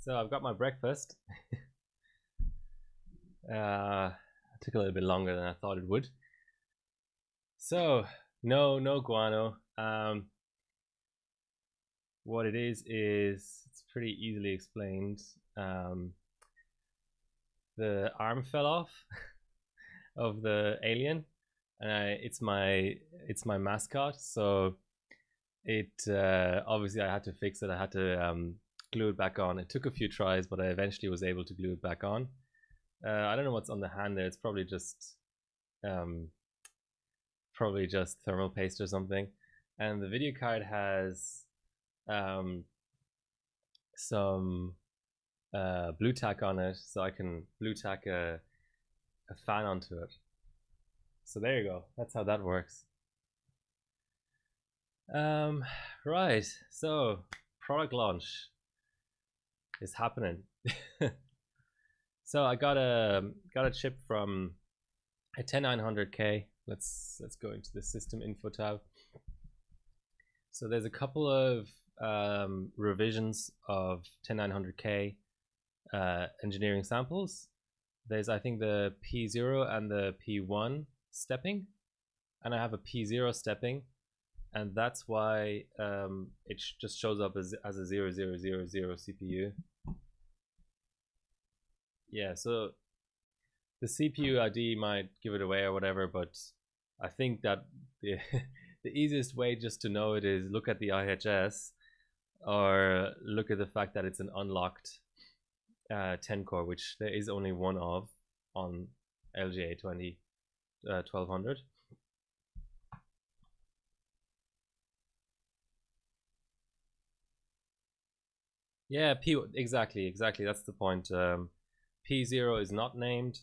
So I've got my breakfast. It took a little bit longer than I thought it would. So no guano. What it is it's pretty easily explained. The arm fell off of the alien, and it's my mascot. So it obviously I had to fix it. I had to glue it back on. It took a few tries, but I eventually was able to glue it back on. I don't know what's on the hand there. It's probably just thermal paste or something. And the video card has some blue tack on it, so I can blue tack a fan onto it. So there you go. That's how that works. Right. So product launch is happening. So I got a chip from a 10900K. Let's go into the system info tab. So there's a couple of revisions of 10900K engineering samples. There's, I think, the P0 and the P1 stepping, and I have a P0 stepping, and that's why it just shows up as a 0000 CPU. Yeah, so the CPU ID might give it away or whatever, but I think that the the easiest way just to know it is look at the IHS or look at the fact that it's an unlocked 10 core, which there is only one of on LGA20 1200. Yeah, exactly. That's the point. P0 is not named.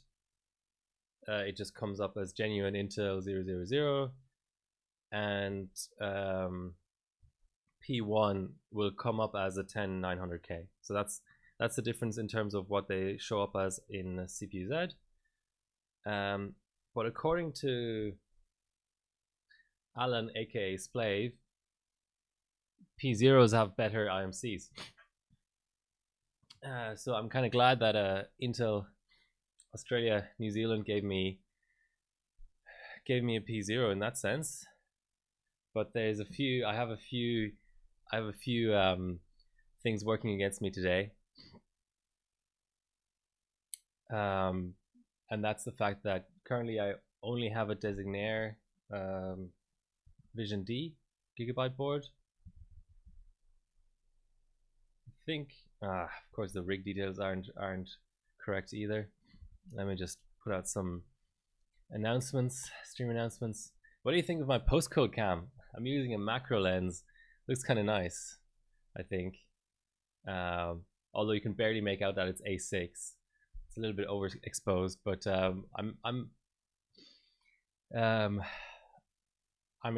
It just comes up as genuine Intel 000, and P1 will come up as a 10900K. So that's the difference in terms of what they show up as in CPU-Z. But according to Alan, aka Splave, P0s have better IMCs. So I'm kind of glad that Intel Australia New Zealand gave me a P0 in that sense. But there's I have a few things working against me today. And that's the fact that currently I only have a Designaire Vision D gigabyte board. I think, of course, the rig details aren't correct either. Let me just put out some announcements, stream announcements. What do you think of my postcode cam? I'm using a macro lens. Looks kind of nice, I think. Although you can barely make out that it's A6. It's a little bit overexposed, but I'm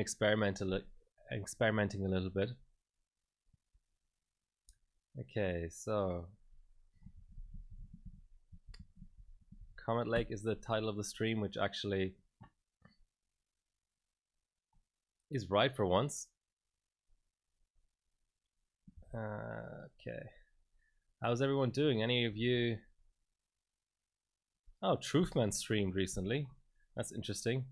experimenting a little bit. Okay, so Comet Lake is the title of the stream, which actually is right for once. Okay, how's everyone doing? Any of you? Oh, Truthman streamed recently. That's interesting.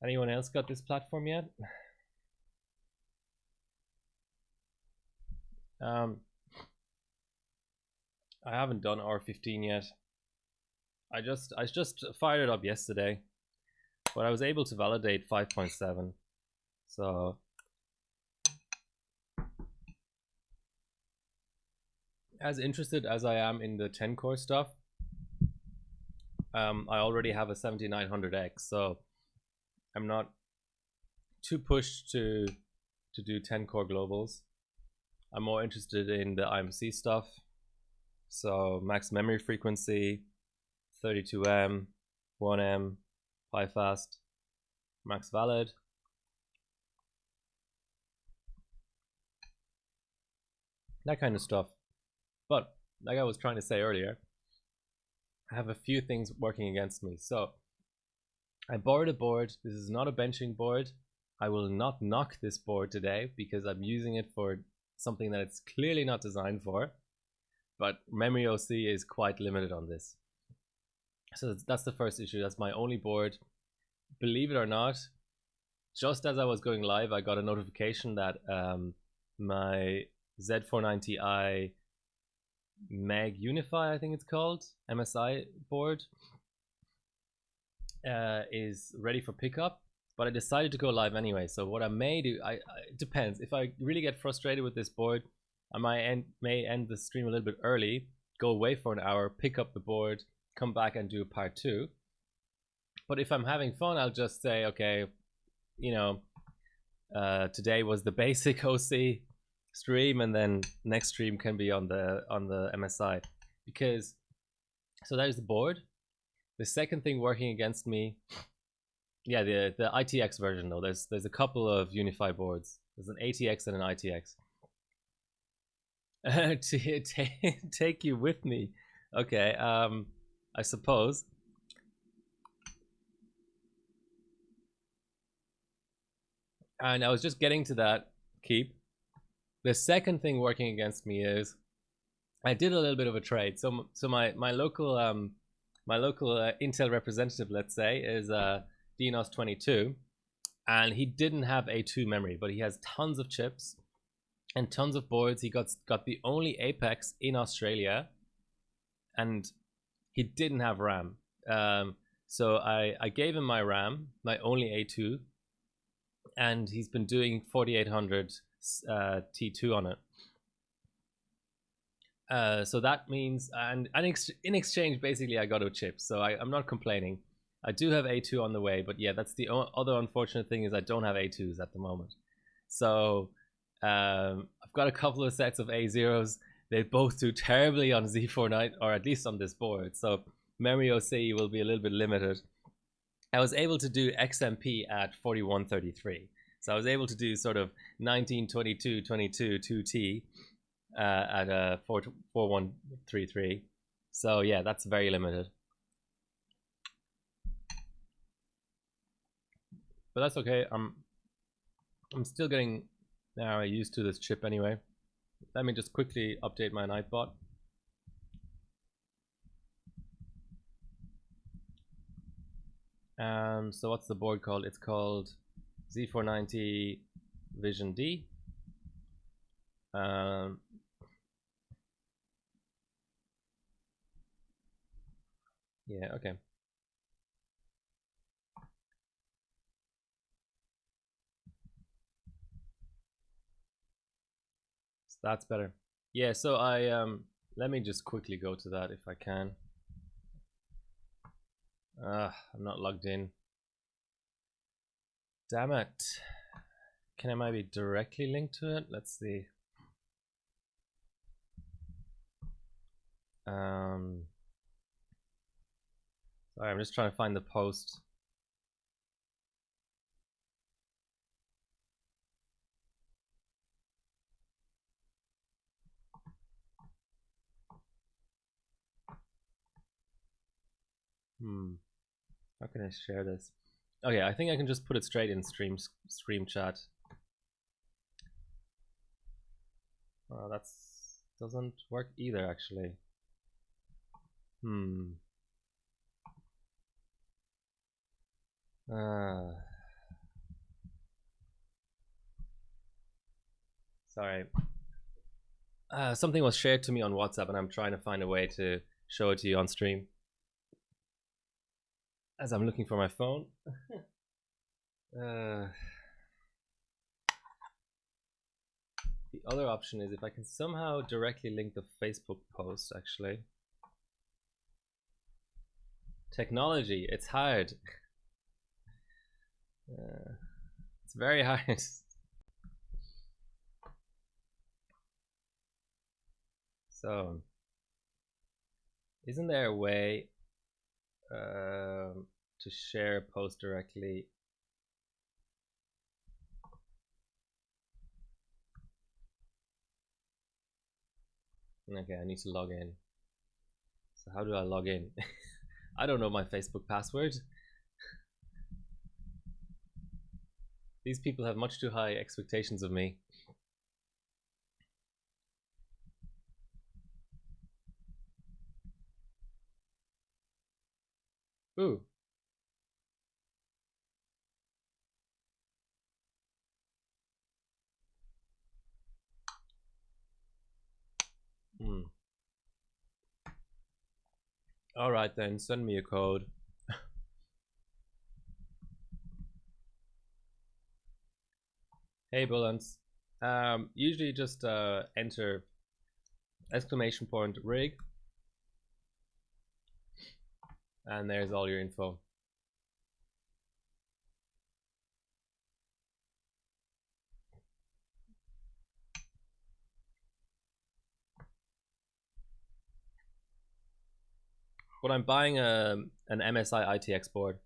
Anyone else got this platform yet? I haven't done R15 yet. I just fired it up yesterday, but I was able to validate 5.7. So as interested as I am in the 10 core stuff, I already have a 7900X, so I'm not too pushed to do 10 core globals. I'm more interested in the IMC stuff. So max memory frequency, 32M, 1M, pi fast, max valid. That kind of stuff. But like I was trying to say earlier, I have a few things working against me. So I borrowed a board. This is not a benching board. I will not knock this board today because I'm using it for something that it's clearly not designed for. But memory OC is quite limited on this. So that's the first issue. That's my only board. Believe it or not, just as I was going live, I got a notification that my Z490i Meg Unify, I think it's called, MSI board, is ready for pickup. But I decided to go live anyway. So what I may do, it depends. If I really get frustrated with this board, I may end the stream a little bit early, go away for an hour, pick up the board, come back and do part 2. But if I'm having fun, I'll just say, okay, you know, today was the basic OC stream, and then next stream can be on the MSI. Because so that is the board. The second thing working against me, yeah, the ITX version though. There's a couple of Unify boards. There's an ATX and an ITX. Take you with me. Okay, I suppose. And I was just getting to that, Keep. The second thing working against me is I did a little bit of a trade. So my local Intel representative, let's say, is Dinos22, and he didn't have A2 memory, but he has tons of chips and tons of boards. He got the only Apex in Australia, and he didn't have RAM. So I gave him my RAM, my only A2, and he's been doing 4800 T2 on it. So that means, and in exchange, basically, I got a chip. So I'm not complaining. I do have A2 on the way, but yeah, that's the other unfortunate thing is I don't have A2s at the moment. So I've got a couple of sets of A0s. They both do terribly on Z490, or at least on this board. So memory OC will be a little bit limited. I was able to do XMP at 4133. So I was able to do sort of 1922, 22, 2T at 4133. So yeah, that's very limited. But that's okay. I'm still getting now used to this chip anyway. Let me just quickly update my Nightbot. So what's the board called? It's called Z490 Vision D. Yeah, okay. So that's better. Yeah, so let me just quickly go to that if I can. I'm not logged in. Damn it. Can I maybe directly link to it? Let's see. Sorry, I'm just trying to find the post. How can I share this? Okay, I think I can just put it straight in stream chat. That doesn't work either, actually. Sorry. Something was shared to me on WhatsApp, and I'm trying to find a way to show it to you on stream. As I'm looking for my phone. The other option is if I can somehow directly link the Facebook post, actually. Technology, it's hard. It's very hard. So, isn't there a way to share a post directly? Okay, I need to log in. So how do I log in? I don't know my Facebook password. These people have much too high expectations of me. Ooh. All right then, send me a code. Hey Bullens. Usually just enter exclamation point rig, and there's all your info. But I'm buying an MSI ITX board.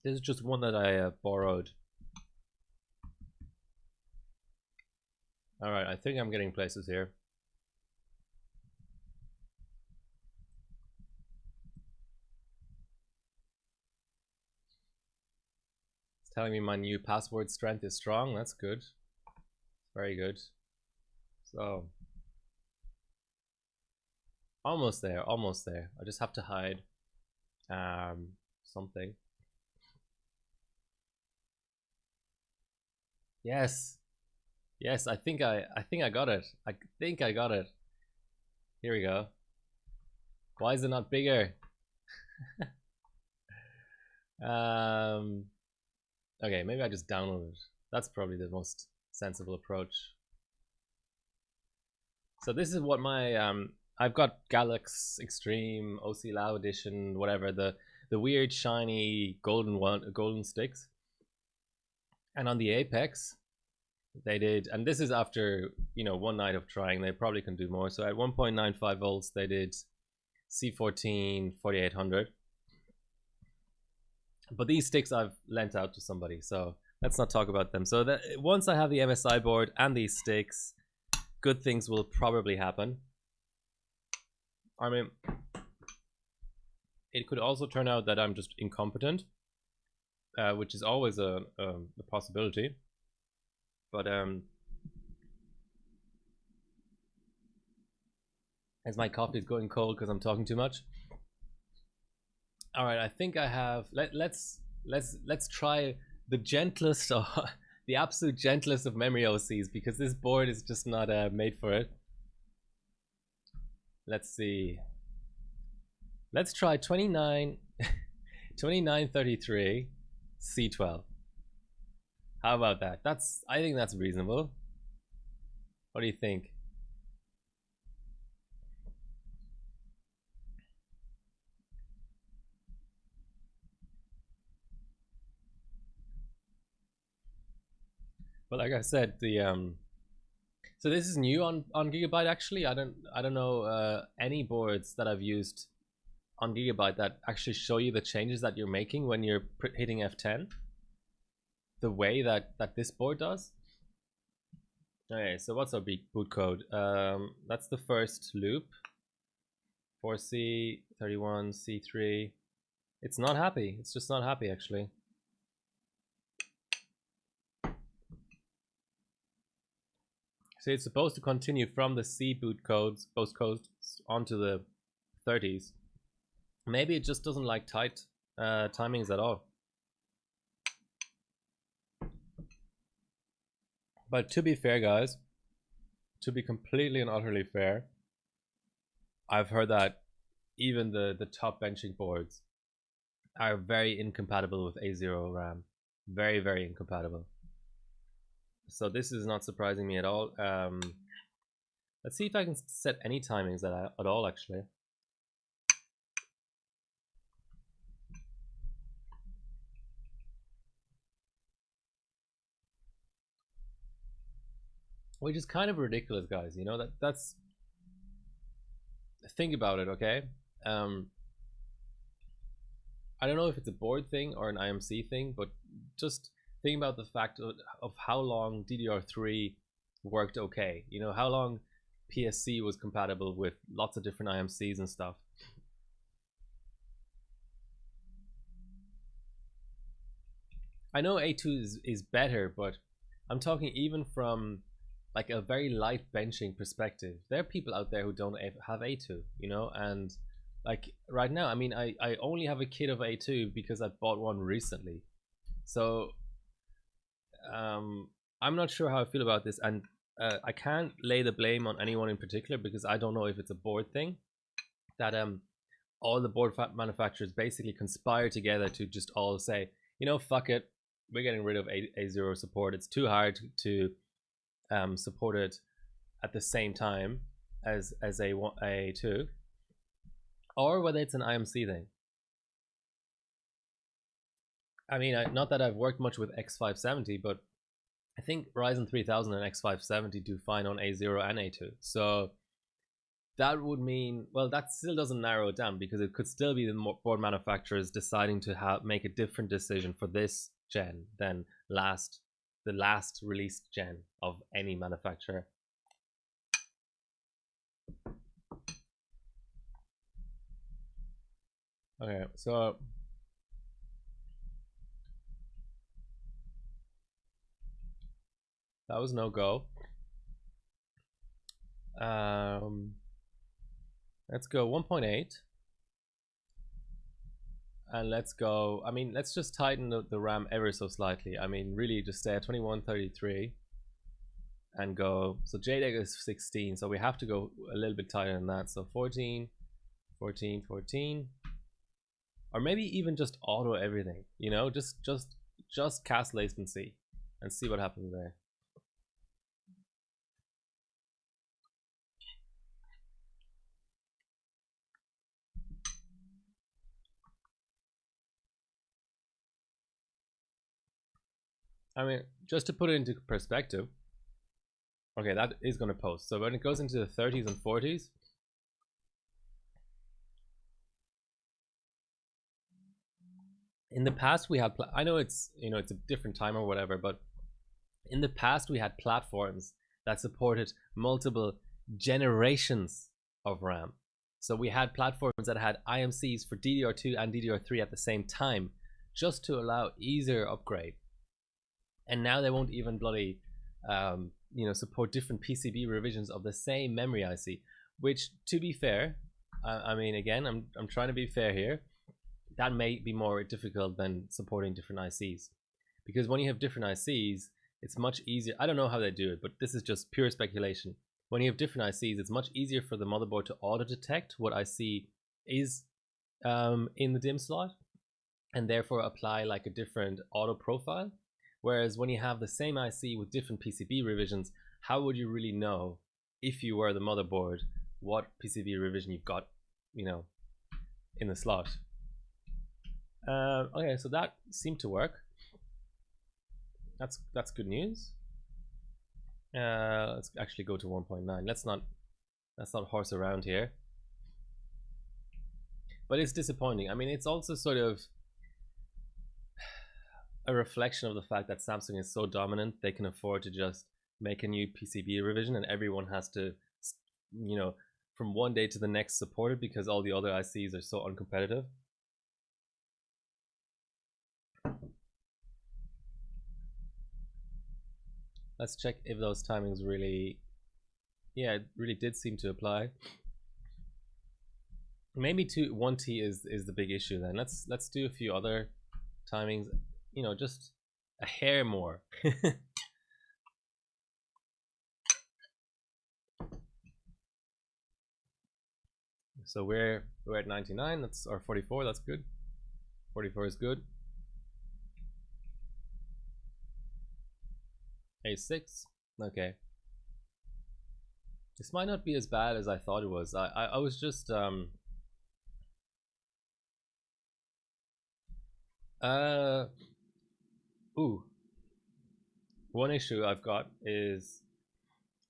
This is just one that I borrowed. All right, I think I'm getting places here. It's telling me my new password strength is strong. That's good. Very good. So almost there, almost there. I just have to hide something. Yes. Yes, I think I got it. I think I got it. Here we go. Why is it not bigger? Okay, maybe I just download it. That's probably the most sensible approach. So this is what my I've got Galax Extreme OC Lao Edition, whatever, the weird shiny golden sticks. And on the Apex, they did, and this is after, you know, one night of trying. They probably can do more. So at 1.95 volts, they did C14 4800. But these sticks I've lent out to somebody, so let's not talk about them. So that once I have the MSI board and these sticks, good things will probably happen. I mean, it could also turn out that I'm just incompetent, which is always a possibility. But as my coffee is going cold because I'm talking too much. All right, I think I have. Let's try the gentlest, or the absolute gentlest of memory OCs, because this board is just not made for it. Let's see. Let's try 2933 C12. How about that? I think that's reasonable. What do you think? But like I said, the so this is new on Gigabyte actually. I don't know any boards that I've used on Gigabyte that actually show you the changes that you're making when you're hitting F10. The way that this board does. Okay, so what's our boot code? That's the first loop. 4C, 31, C3. It's not happy. It's just not happy actually. So it's supposed to continue from the C boot codes, onto the 30s. Maybe it just doesn't like tight timings at all. But to be fair, guys, to be completely and utterly fair, I've heard that even the top benching boards are very incompatible with A0 RAM. Very, very incompatible. So this is not surprising me at all. Let's see if I can set any timings at all, actually. Which is kind of ridiculous, guys. You know, that's think about it, okay? I don't know if it's a board thing or an IMC thing, but just think about the fact of how long DDR3 worked okay. You know, how long PSC was compatible with lots of different IMCs and stuff. I know A2 is better, but I'm talking even from like a very light benching perspective. There are people out there who don't have A2, you know, and like right now, I mean, I only have a kit of A2 because I bought one recently. So I'm not sure how I feel about this, and I can't lay the blame on anyone in particular because I don't know if it's a board thing that all the board manufacturers basically conspire together to just all say, you know, fuck it, we're getting rid of A0 support. It's too hard to support it at the same time as A2, or whether it's an IMC thing. I mean, not that I've worked much with X570, but I think Ryzen 3000 and X570 do fine on A0 and A2. So that would mean, well, that still doesn't narrow it down because it could still be the board manufacturers deciding to make a different decision for this gen than the last released gen of any manufacturer. Okay, so that was no go. Let's go 1.8. And let's go, I mean, let's just tighten the RAM ever so slightly. I mean, really just stay at 2133 and go. So JDEC is 16, so we have to go a little bit tighter than that. So 14, 14, 14. Or maybe even just auto everything, you know, just cast latency and see what happens there. I mean, just to put it into perspective, okay, that is going to post. So when it goes into the 30s and 40s, in the past we had, I know it's, you know, it's a different time or whatever, but in the past we had platforms that supported multiple generations of RAM. So we had platforms that had IMCs for DDR2 and DDR3 at the same time, just to allow easier upgrade. And now they won't even bloody, you know, support different PCB revisions of the same memory IC. Which, to be fair, I mean, again, I'm trying to be fair here. That may be more difficult than supporting different ICs, because when you have different ICs, it's much easier. I don't know how they do it, but this is just pure speculation. When you have different ICs, it's much easier for the motherboard to auto detect what IC is in the DIMM slot, and therefore apply like a different auto profile. Whereas when you have the same IC with different PCB revisions, how would you really know, if you were the motherboard, what PCB revision you've got, you know, in the slot? Okay, so that seemed to work. That's good news. Let's actually go to 1.9. Let's not horse around here. But it's disappointing. I mean, it's also sort of a reflection of the fact that Samsung is so dominant. They can afford to just make a new PCB revision, and everyone has to, you know, from one day to the next support it because all the other ICs are so uncompetitive. Let's check if those timings really, yeah, it really did seem to apply. Maybe 1T is the big issue then. Let's do a few other timings, you know, just a hair more. So we're at 99, that's, or 44, that's good. 44 is good. A6, okay. This might not be as bad as I thought it was. I was just ooh. One issue I've got is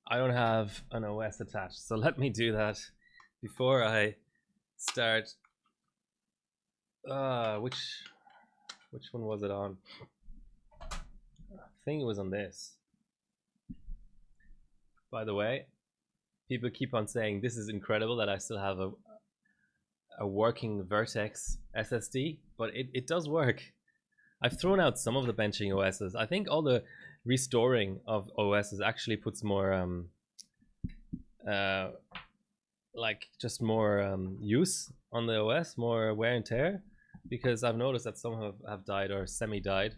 I don't have an OS attached, so let me do that before I start. Which one was it on? think it was on this. By the way, people keep on saying this is incredible that I still have a working Vertex SSD, but it does work. I've thrown out some of the benching OSs. I think all the restoring of OSs actually puts more like just more use on the OS, more wear and tear, because I've noticed that some have died or semi-died.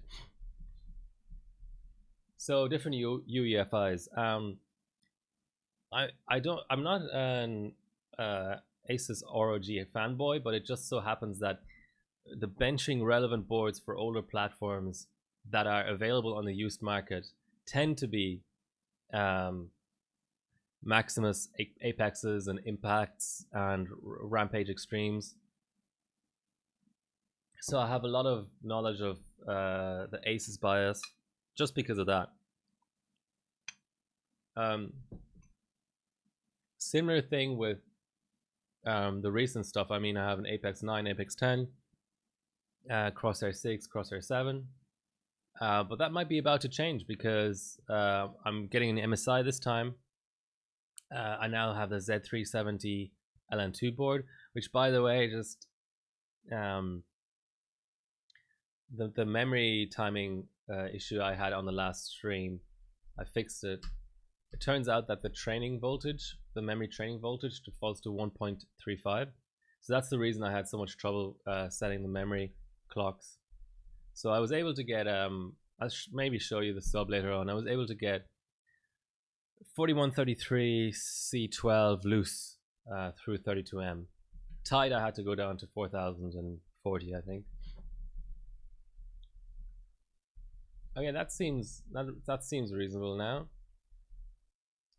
So different UEFIs. I'm not an Asus ROG fanboy, but it just so happens that the benching relevant boards for older platforms that are available on the used market tend to be Maximus Apexes and Impacts and Rampage Extremes. So I have a lot of knowledge of the Asus BIOS just because of that. Similar thing with the recent stuff. I mean, I have an Apex 9, Apex 10, Crosshair 6, Crosshair 7. But that might be about to change because I'm getting an MSI this time. I now have the Z490 LN2 board, which, by the way, just the memory timing issue I had on the last stream, I fixed it. It turns out that the training voltage, the memory training voltage, defaults to 1.35. So that's the reason I had so much trouble setting the memory clocks. So I was able to get, I'll maybe show you the sub later on. I was able to get 4133 C12 loose through 32M. Tight, I had to go down to 4040, I think. Okay, that seems reasonable now.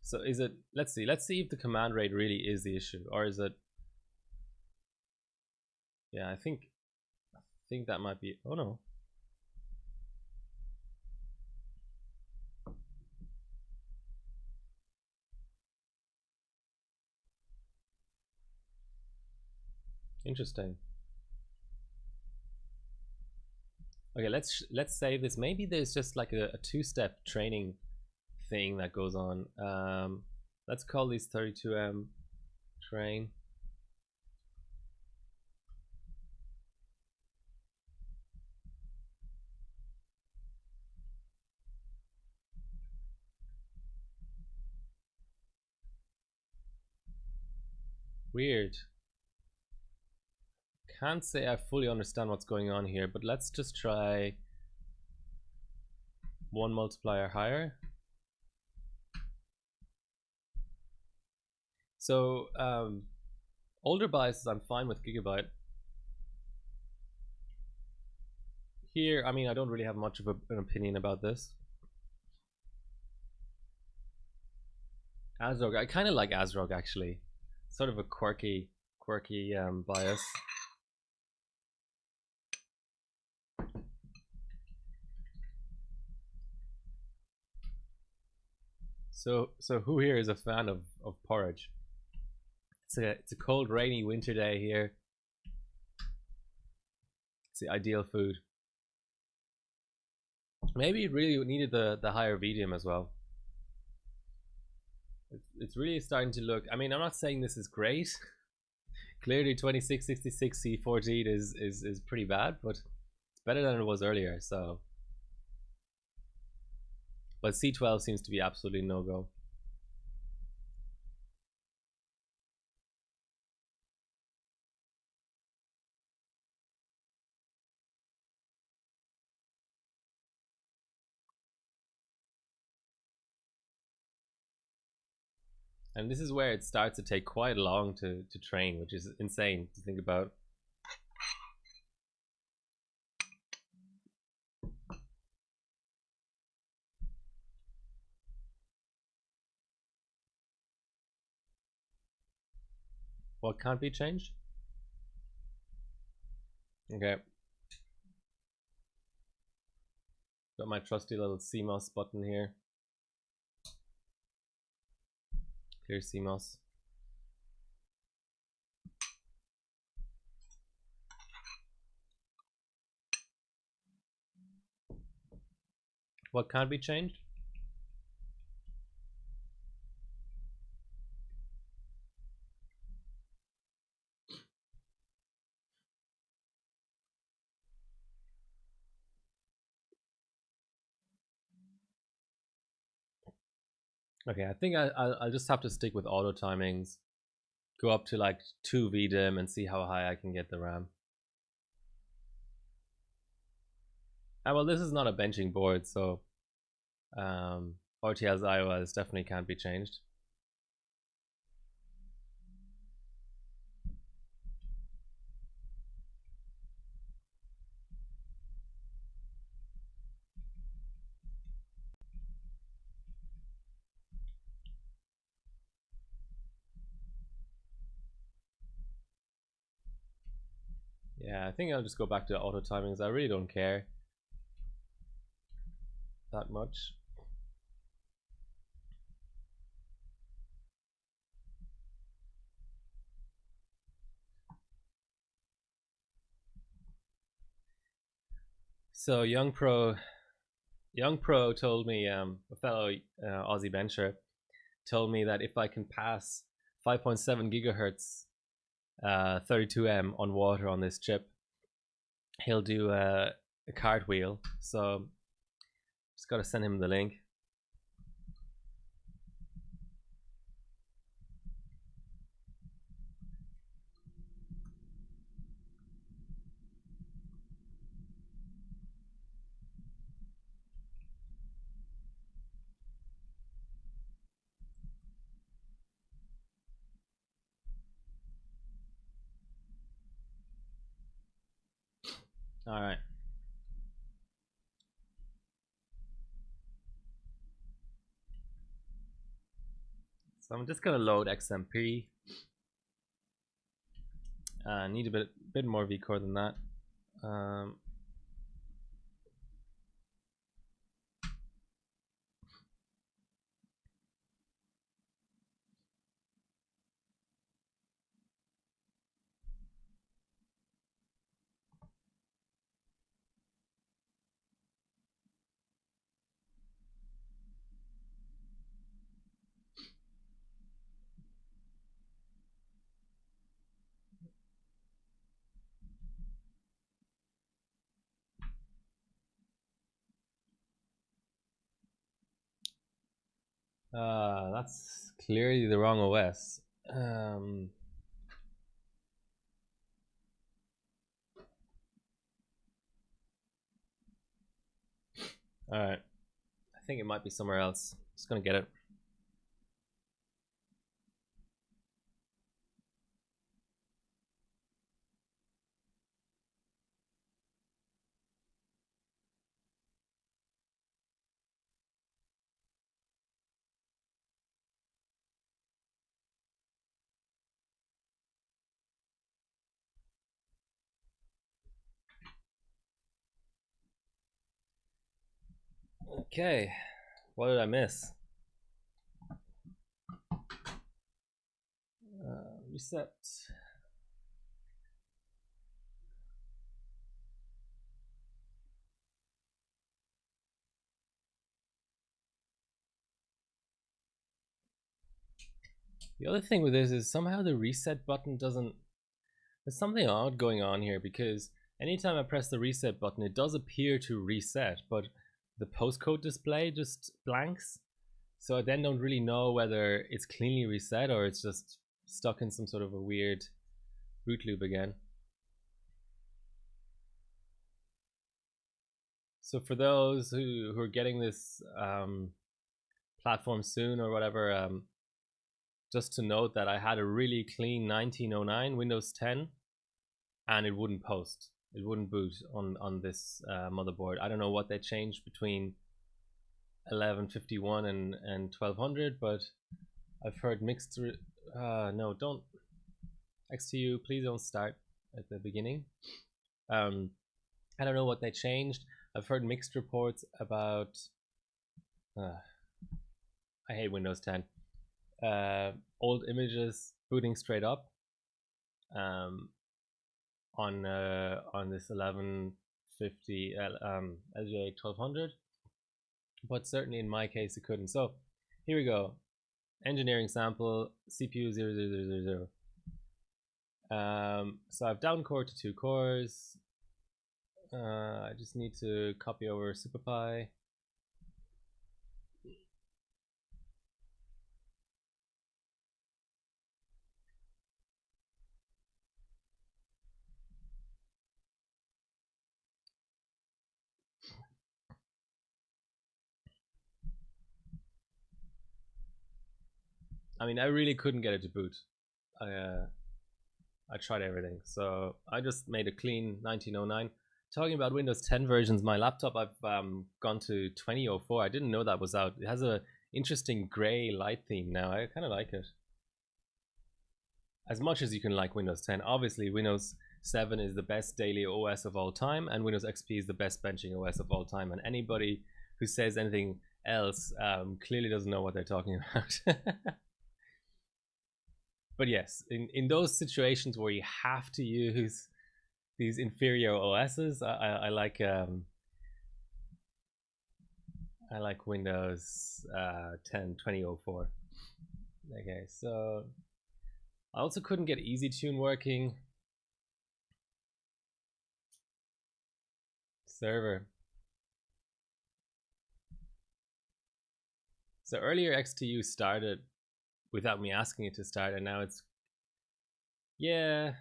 So is it, let's see if the command rate really is the issue, or is it, yeah, I think that might be, oh no. Interesting. Okay, let's save this. Maybe there's just like a two-step training thing that goes on. Let's call these 32M train. Weird. Can't say I fully understand what's going on here, but let's just try one multiplier higher. So older biases I'm fine with gigabyte. Here, I mean, I don't really have much of an opinion about this. ASRock, I kind of like ASRock actually. Sort of a quirky bias. So who here is a fan of porridge? It's a cold, rainy winter day here. It's the ideal food. Maybe it really needed the higher VDM as well. It's really starting to look. I mean, I'm not saying this is great. Clearly, 2666 C14 is pretty bad, but it's better than it was earlier. So, but C12 seems to be absolutely no go. And this is where it starts to take quite long to train, which is insane to think about. What can't be changed? Okay. Got my trusty little CMOS button here. Clear CMOS. What can't be changed? Okay, I think I'll just have to stick with auto timings. Go up to like 2 VDIM and see how high I can get the RAM. Well, this is not a benching board, so RTL's IOLs definitely can't be changed. Yeah, I think I'll just go back to auto timings. I really don't care that much. So Young Pro told me, a fellow Aussie bencher told me that if I can pass 5.7 gigahertz 32M on water on this chip, he'll do a cartwheel. So just got to send him the link. All right. So I'm just gonna load XMP. Need a bit more vCore than that. That's clearly the wrong OS. All right. I think it might be somewhere else. Just gonna get it. Okay. What did I miss? Reset. The other thing with this is somehow the reset button doesn't. There's something odd going on here, because anytime I press the reset button, it does appear to reset, but the postcode display just blanks. So I then don't really know whether it's cleanly reset or it's just stuck in some sort of a weird boot loop again. So for those who are getting this platform soon or whatever, just to note that I had a really clean 1909 Windows 10 and it wouldn't post. It wouldn't boot on this motherboard. I don't know what they changed between 1151 and 1200, but I've heard mixed. No, don't. XTU, please don't start at the beginning. I don't know what they changed. I've heard mixed reports about. I hate Windows 10. Old images booting straight up. On this 1150 LJ 1200, but certainly in my case it couldn't. So here we go. Engineering sample, CPU 00000. So I've down core to 2 cores. I just need to copy over SuperPi. I mean, I really couldn't get it to boot. I tried everything, so I just made a clean 1909. Talking about Windows 10 versions, my laptop, I've gone to 2004. I didn't know that was out. It has a interesting gray light theme now. I kind of like it. As much as you can like Windows 10, obviously Windows 7 is the best daily OS of all time, and Windows XP is the best benching OS of all time. And anybody who says anything else clearly doesn't know what they're talking about. But yes, in those situations where you have to use these inferior OSs, I like Windows 10 2004. Okay, so I also couldn't get EasyTune working. Server. So earlier XTU started without me asking it to start, and now it's, yeah.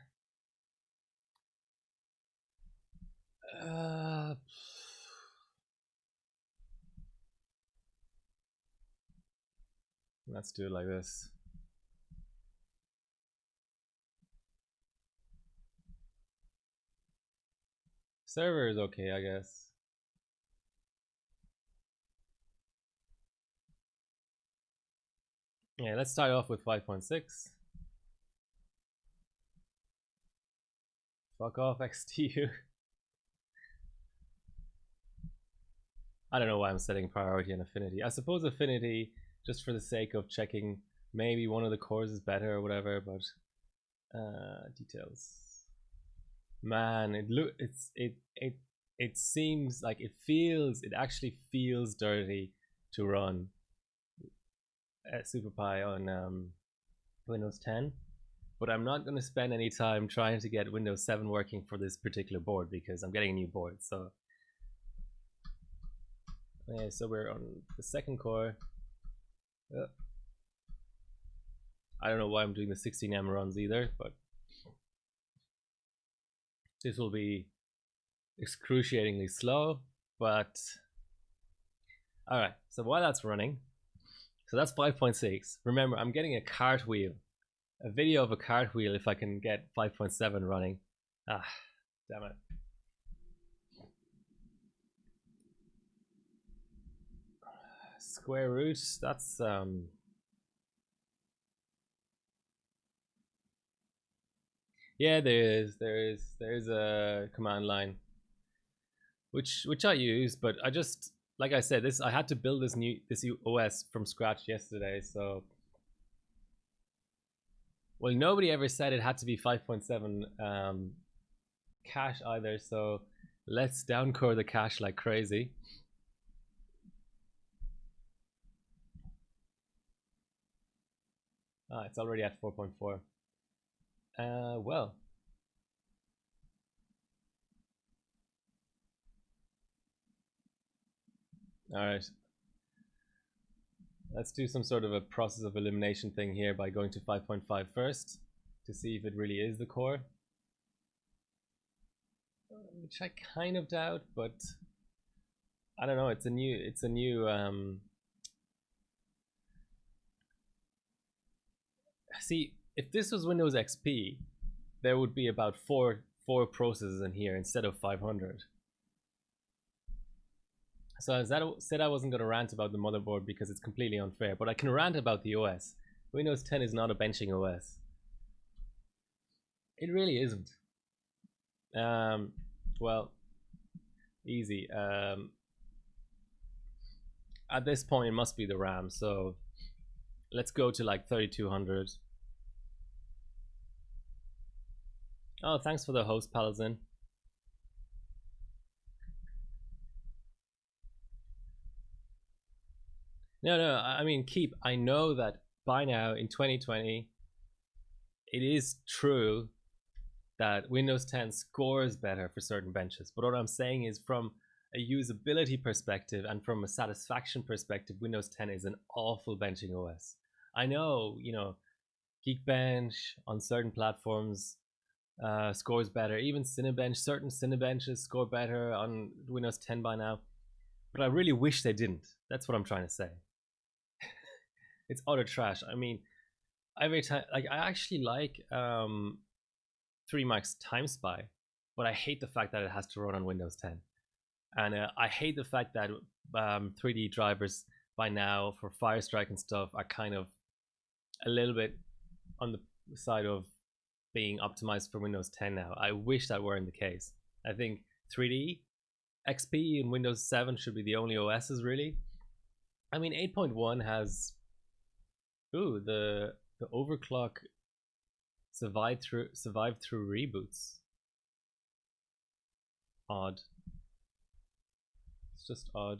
Let's do it like this. Server is okay, I guess. Yeah, let's start off with 5.6. Fuck off, XTU. I don't know why I'm setting priority and affinity. I suppose affinity, just for the sake of checking maybe one of the cores is better or whatever, but details. Man, it seems like it actually feels dirty to run SuperPi on Windows 10, but I'm not going to spend any time trying to get Windows 7 working for this particular board because I'm getting a new board. So yeah, so we're on the second core. I don't know why I'm doing the 16M runs either, but this will be excruciatingly slow. But all right, so while that's running, so that's 5.6. Remember, I'm getting a cartwheel, a video of a cartwheel if I can get 5.7 running. Ah, damn it. Square root, that's yeah, there's a command line which I use, but I just, like I said, I had to build this new OS from scratch yesterday, so well, nobody ever said it had to be 5.7 cache either, so let's downcore the cache like crazy. It's already at 4.4. Well, all right. Let's do some sort of a process of elimination thing here by going to 5.5 first to see if it really is the core, which I kind of doubt, but I don't know. It's a new see, if this was Windows XP, there would be about four processes in here instead of 500. So as I said, I wasn't going to rant about the motherboard because it's completely unfair, but I can rant about the OS. Windows 10 is not a benching OS. It really isn't. Well, easy. At this point, it must be the RAM. So let's go to like 3200. Oh, thanks for the host, Palazin. No, I mean, keep. I know that by now in 2020, it is true that Windows 10 scores better for certain benches. But what I'm saying is, from a usability perspective and from a satisfaction perspective, Windows 10 is an awful benching OS. I know, you know, Geekbench on certain platforms scores better. Even Cinebench, certain Cinebenches score better on Windows 10 by now. But I really wish they didn't. That's what I'm trying to say. It's utter trash. I mean, every time, like, I actually like 3Max Time Spy, but I hate the fact that it has to run on Windows 10. And I hate the fact that 3D drivers by now for Firestrike and stuff are kind of a little bit on the side of being optimized for Windows 10 now. I wish that weren't the case. I think 3D, XP, and Windows 7 should be the only OSs really. I mean, 8.1 has the overclock survived through reboots. Odd. It's just odd.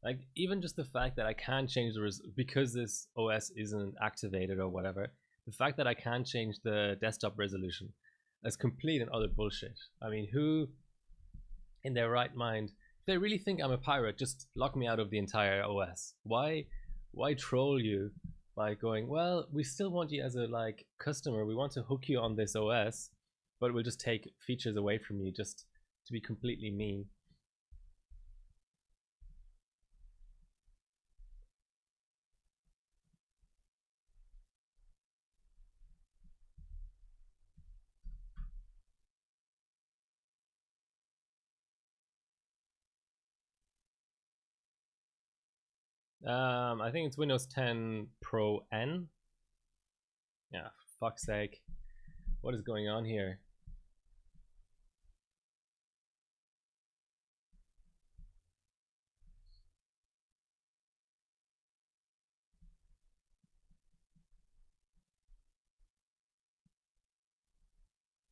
Like, even just the fact that I can't change the because this OS isn't activated or whatever, the fact that I can't change the desktop resolution, that's complete and utter bullshit. I mean, who in their right mind, if they really think I'm a pirate, just lock me out of the entire OS. Why troll you by going, well, we still want you as a like customer, we want to hook you on this OS, but we'll just take features away from you just to be completely mean. I think it's Windows 10 Pro N. Yeah, for fuck's sake. What is going on here?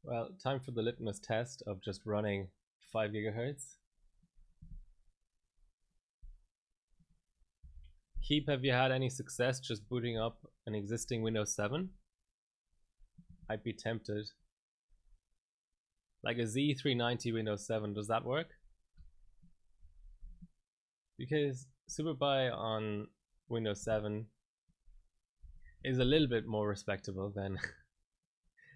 Well, time for the litmus test of just running 5 gigahertz. Keep, have you had any success just booting up an existing Windows 7? I'd be tempted. Like a Z390 Windows 7, does that work? Because Superbuy on Windows 7 is a little bit more respectable than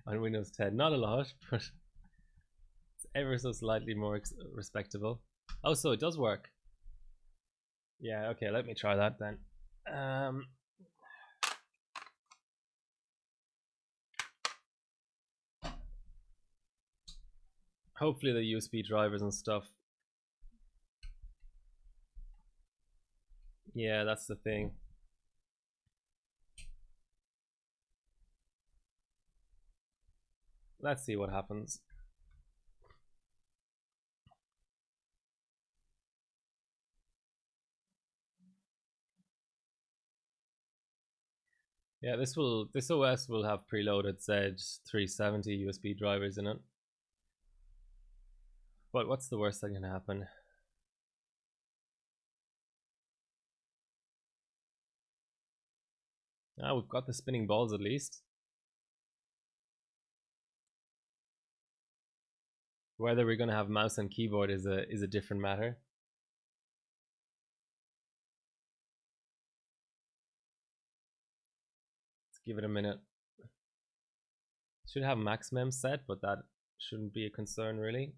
on Windows 10. Not a lot, but it's ever so slightly more respectable. Oh, so it does work. Yeah, okay, let me try that then. Hopefully the USB drivers and stuff. Yeah, that's the thing. Let's see what happens. Yeah, this OS will have preloaded Z370 USB drivers in it. But what's the worst that can happen? Ah, we've got the spinning balls at least. Whether we're gonna have mouse and keyboard is a different matter. Let's give it a minute. Should have max mem set, but that shouldn't be a concern really.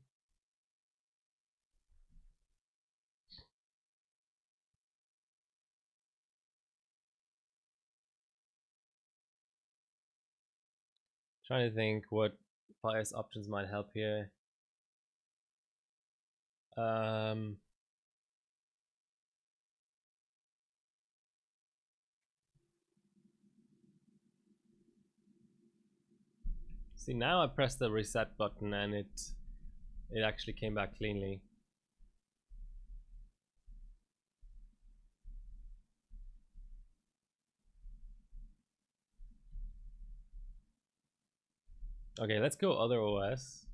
Trying to think what BIOS options might help here. See, now I pressed the reset button and it actually came back cleanly. Okay, let's go other OS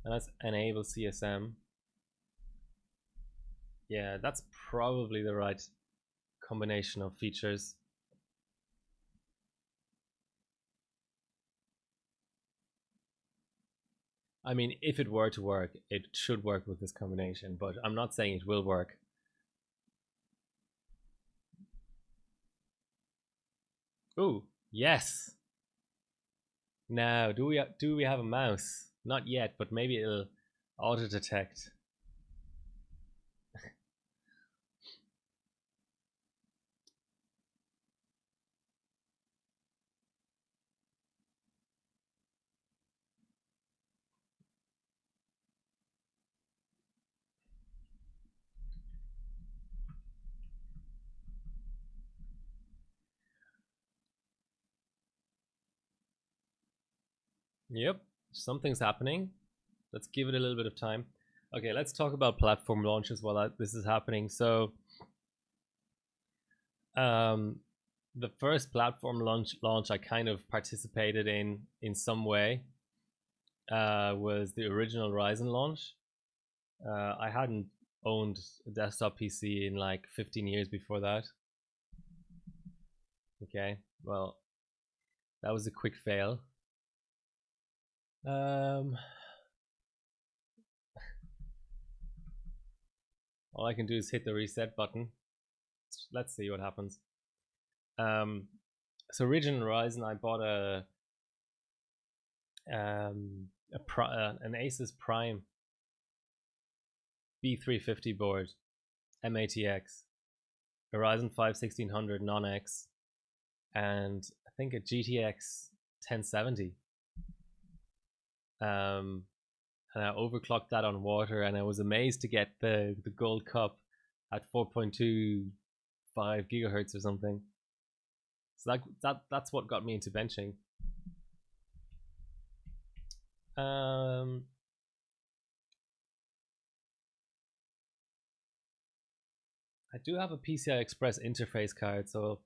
and let's enable CSM. Yeah, that's probably the right combination of features. I mean, if it were to work, it should work with this combination, but I'm not saying it will work. Ooh, yes. Now, do we have a mouse? Not yet, but maybe it'll auto detect. Yep, something's happening. Let's give it a little bit of time. Okay, let's talk about platform launches while this is happening. So, um, the first platform launch I kind of participated in some way was the original Ryzen launch. I hadn't owned a desktop PC in like 15 years before that. Okay, well, that was a quick fail. All I can do is hit the reset button. Let's see what happens. So original Ryzen, I bought an Asus Prime B350 board, MATX, a Ryzen 5 1600 non-X, and I think a GTX 1070. And I overclocked that on water, and I was amazed to get the gold cup at 4.25 gigahertz or something. So that's what got me into benching. I do have a PCI Express interface card, so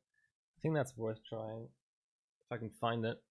I think that's worth trying if I can find it.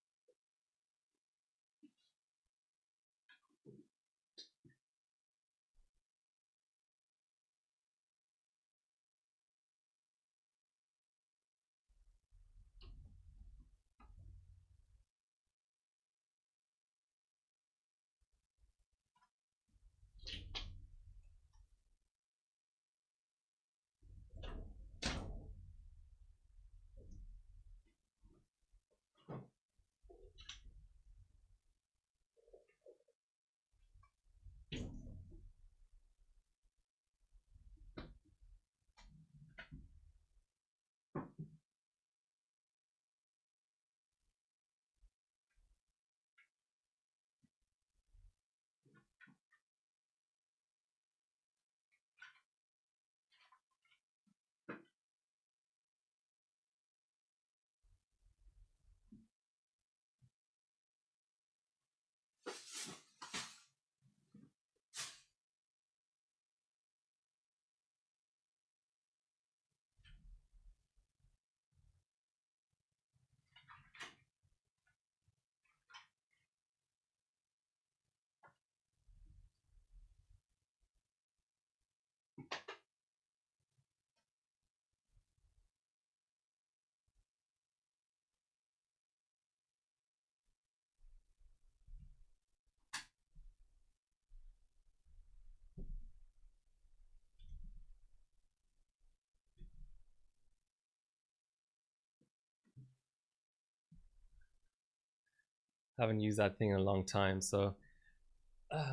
Haven't used that thing in a long time, so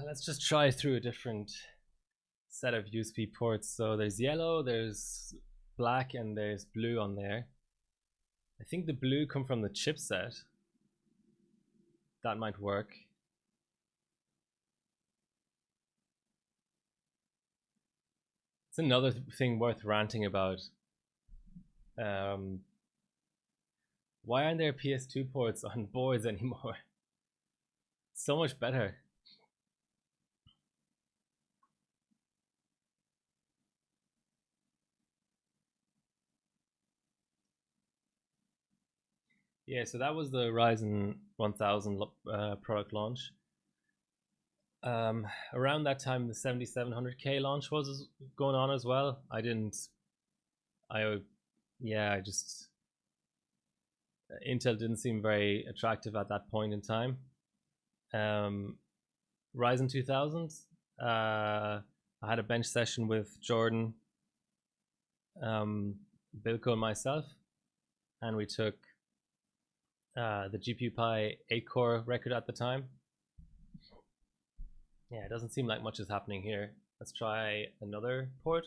let's just try through a different set of USB ports. So there's yellow, there's black, and there's blue on there. I think the blue come from the chipset. That might work. It's another thing worth ranting about. Why aren't there PS2 ports on boards anymore? So much better. Yeah, so that was the Ryzen 1000 product launch. Around that time, the 7700K launch was going on as well. Intel didn't seem very attractive at that point in time. Ryzen 2000, I had a bench session with Jordan, Bilko and myself, and we took the GPU Pi 8-core record at the time. Yeah, it doesn't seem like much is happening here. Let's try another port.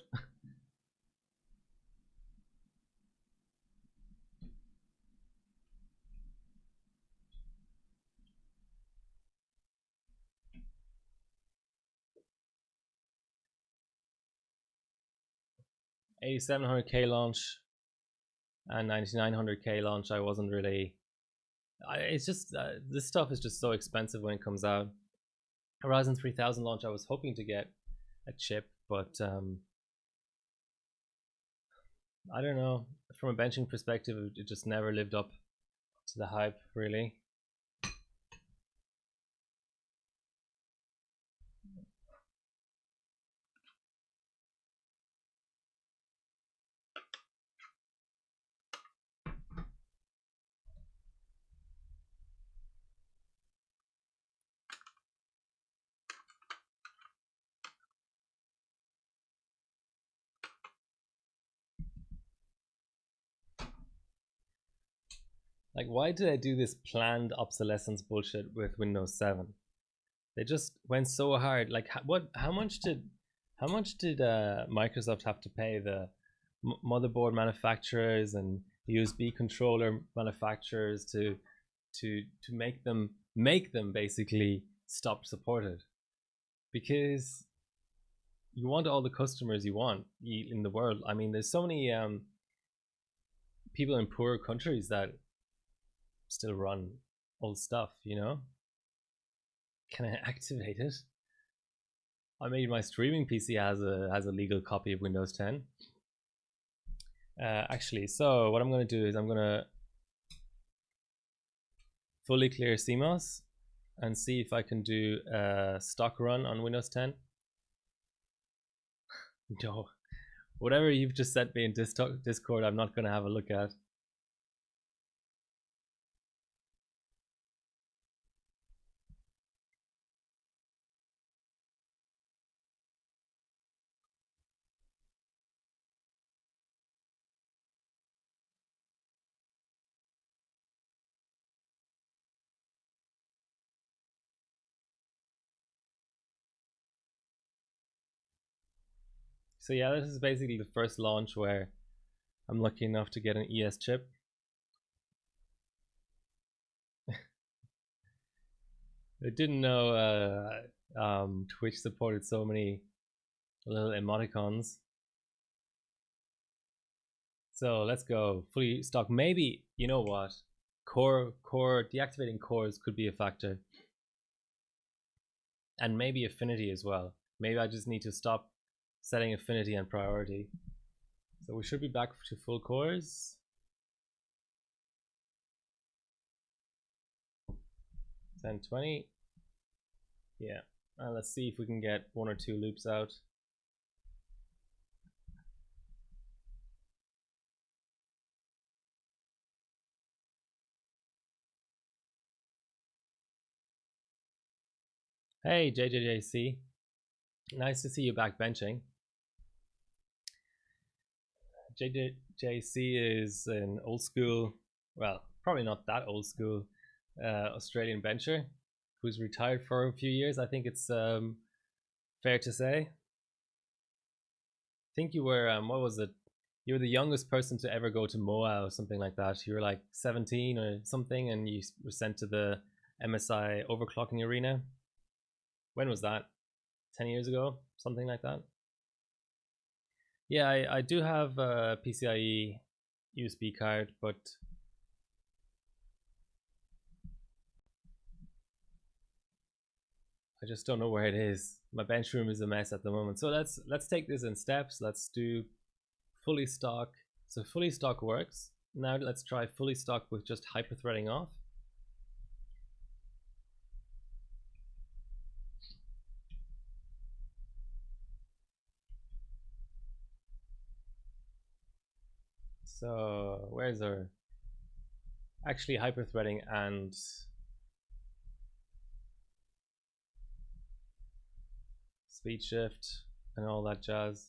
$8,700K launch and $9,900K launch. I wasn't really. It's just this stuff is just so expensive when it comes out. Ryzen 3000 launch, I was hoping to get a chip, but I don't know. From a benching perspective, it just never lived up to the hype, really. Like, why did I do this planned obsolescence bullshit with Windows 7? They just went so hard. Like, how much did Microsoft have to pay the motherboard manufacturers and USB controller manufacturers to make them basically stop supported? Because you want all the customers you want in the world. I mean, there's so many people in poorer countries that still run old stuff, you know. Can I activate it? I mean, my streaming PC has a legal copy of Windows 10. Actually, so what I'm going to do is I'm going to fully clear CMOS and see if I can do a stock run on Windows 10. No, whatever you've just sent me in Discord, I'm not going to have a look at. So yeah, this is basically the first launch where I'm lucky enough to get an ES chip. I didn't know Twitch supported so many little emoticons. So let's go fully stock. Maybe, you know what, core deactivating cores could be a factor, and maybe affinity as well. Maybe I just need to stop setting affinity and priority. So we should be back to full cores. 1020. Yeah, and let's see if we can get 1 or 2 loops out. Hey JJJC, nice to see you back benching. JJJC is an old school, well, probably not that old school, Australian bencher who's retired for a few years. I think it's fair to say. I think you were, what was it? You were the youngest person to ever go to MOA or something like that. You were like 17 or something, and you were sent to the MSI Overclocking arena. When was that? 10 years ago? Something like that? Yeah, I do have a PCIe USB card, but I just don't know where it is. My bench room is a mess at the moment. So let's take this in steps. Let's do fully stock. So fully stock works. Now let's try fully stock with just hyperthreading off. So where's our actually hyperthreading and speed shift and all that jazz?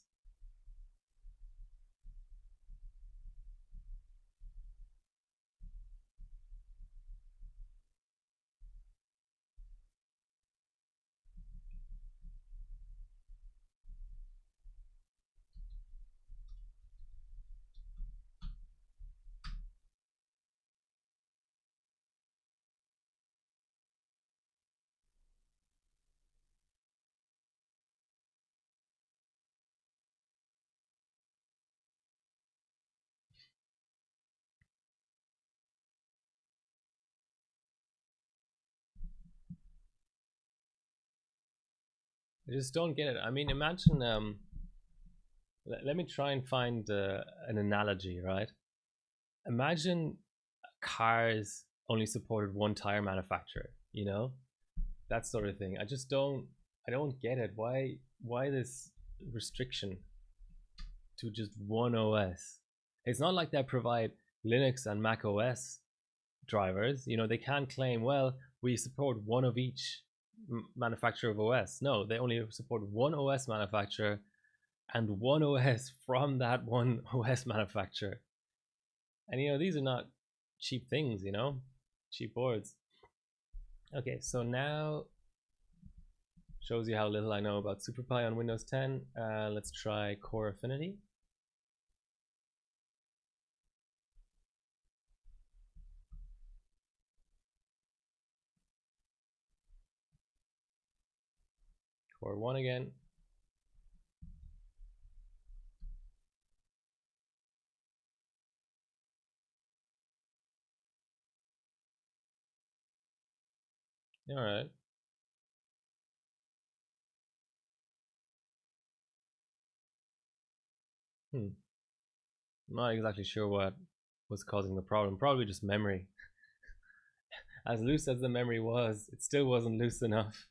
I just don't get it. I mean, imagine let me try and find an analogy, right? Imagine cars only supported one tire manufacturer, you know, that sort of thing. I don't get it. Why this restriction to just one OS? It's not like they provide Linux and Mac OS drivers. You know, they can't claim, well, we support one of each manufacturer of OS. No, they only support one OS manufacturer and one OS from that one OS manufacturer. And you know, these are not cheap things, you know, cheap boards. Okay, so now shows you how little I know about SuperPi on Windows 10. Let's try Core Affinity. Core 1 again. All right. I'm not exactly sure what was causing the problem. Probably just memory. As loose as the memory was, it still wasn't loose enough.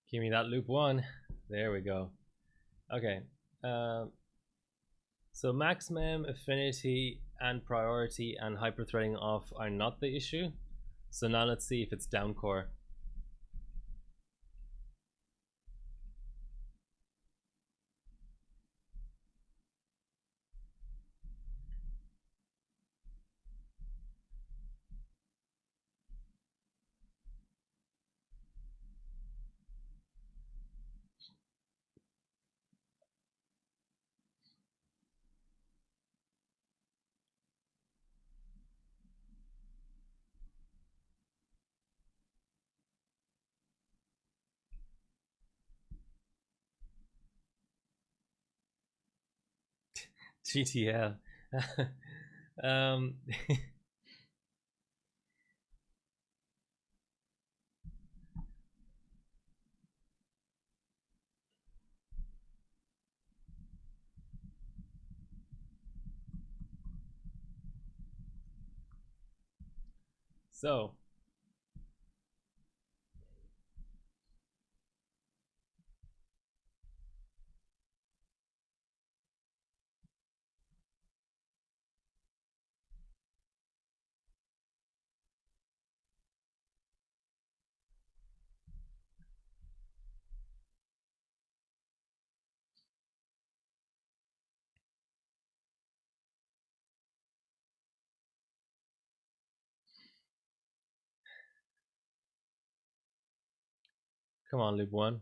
Give me that loop 1. There we go. Okay. So maximum affinity and priority and hyperthreading off are not the issue. So now let's see if it's down core. GTL. um, so come on, loop 1.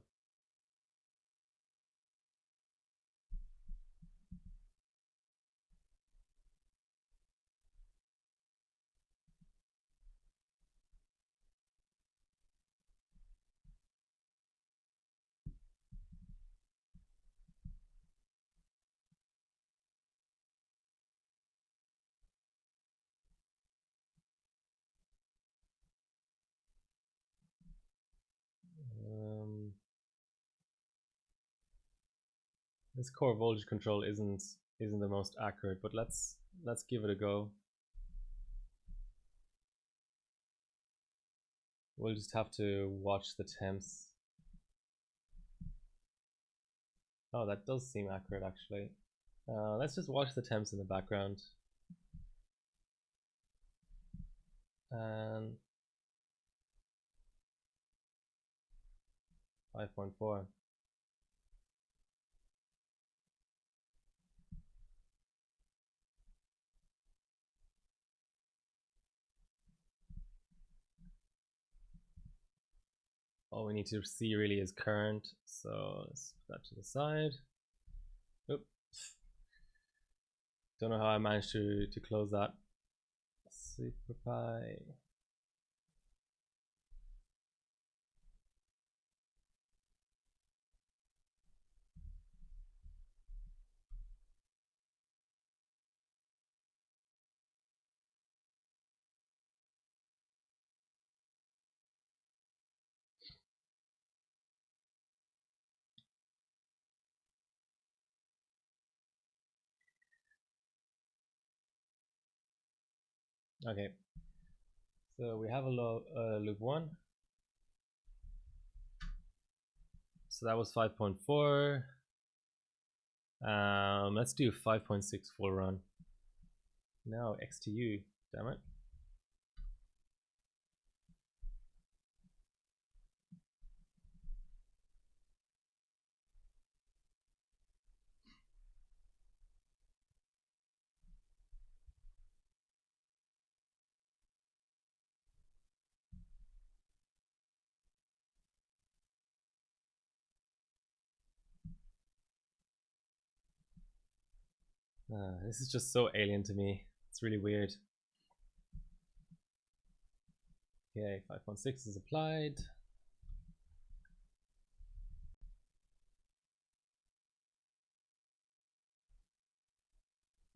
This core voltage control isn't the most accurate, but let's give it a go. We'll just have to watch the temps. Oh, that does seem accurate actually. Let's just watch the temps in the background. And 5.4. All we need to see really is current, so let's put that to the side. Oop. Don't know how I managed to close that. SuperPi. Okay, so we have a loop 1. So that was 5.4. Let's do 5.6 full run. No, XTU, damn it. This is just so alien to me. It's really weird. Okay, 5.6 is applied.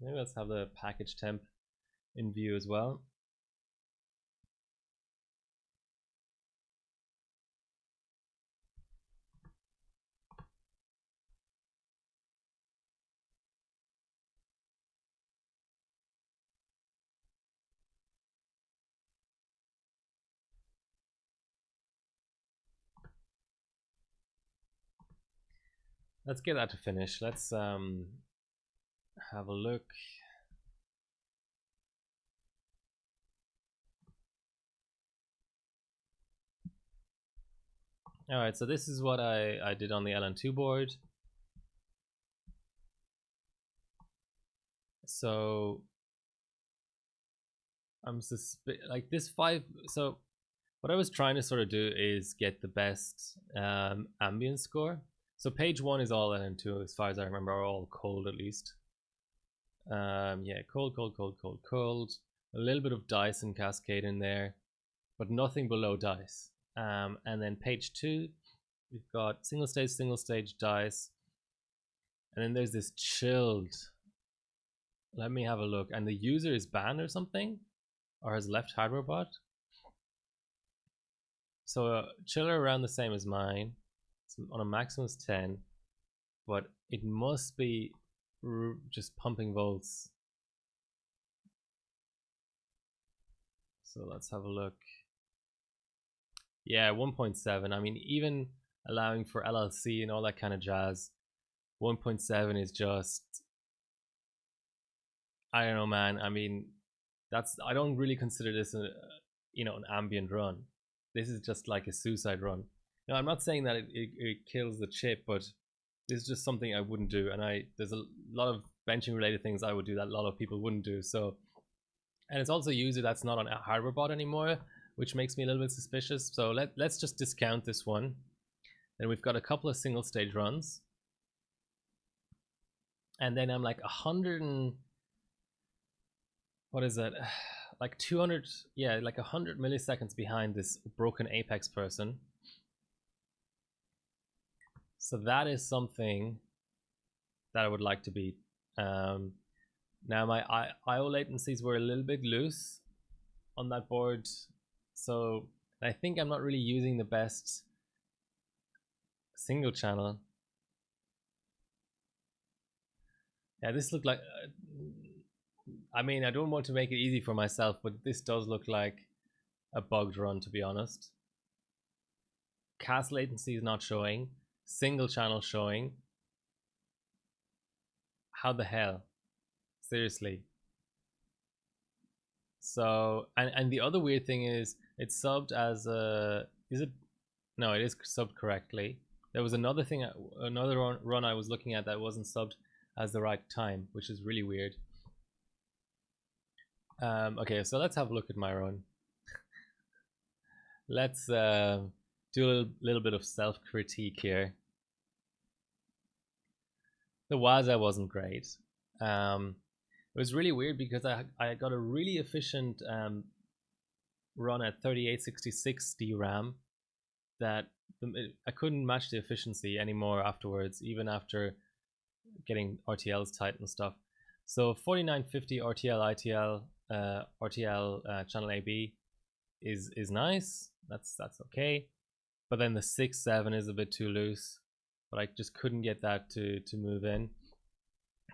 Maybe let's have the package temp in view as well. Let's get that to finish. Let's have a look. All right, so this is what I did on the LN2 board. So I'm like this 5. So what I was trying to sort of do is get the best ambient score. So page 1 is all LN2 as far as I remember, are all cold at least. Yeah, cold, cold, cold, cold, cold. A little bit of dice and cascade in there, but nothing below dice. And then page 2, we've got single stage dice, and then there's this chilled. Let me have a look. And the user is banned or something, or has left hardware bot. So chiller around the same as mine. It's on a maximum of 10, but it must be just pumping volts. So let's have a look. Yeah, 1.7. I mean, even allowing for LLC and all that kind of jazz, 1.7 is just, I don't know, man. I mean, I don't really consider this an ambient run. This is just like a suicide run. Now, I'm not saying that it kills the chip, but this is just something I wouldn't do. And there's a lot of benching related things I would do that a lot of people wouldn't do. So, and it's also a user that's not on a hardware bot anymore, which makes me a little bit suspicious. So let's just discount this one. Then we've got a couple of single stage runs. And then I'm like 100 and, what is it? Like 200, yeah, like 100 milliseconds behind this broken Apex person. So that is something that I would like to beat. Now my IO latencies were a little bit loose on that board, so I think I'm not really using the best single channel. Yeah, this looked like. I mean, I don't want to make it easy for myself, but this does look like a bugged run, to be honest. Cast latency is not showing. Single channel showing. How the hell? Seriously. So, and the other weird thing is it's subbed as a. Is it? No, it is subbed correctly. There was another thing, another run I was looking at that wasn't subbed as the right time, which is really weird. Okay, so let's have a look at my run. Let's do a little bit of self-critique here. The Waza wasn't great. It was really weird because I got a really efficient run at 3866 DRAM that I couldn't match the efficiency anymore afterwards, even after getting RTLs tight and stuff. So 4950 RTL ITL RTL channel AB is nice. That's okay. But then the 6.7 is a bit too loose. But I just couldn't get that to move in.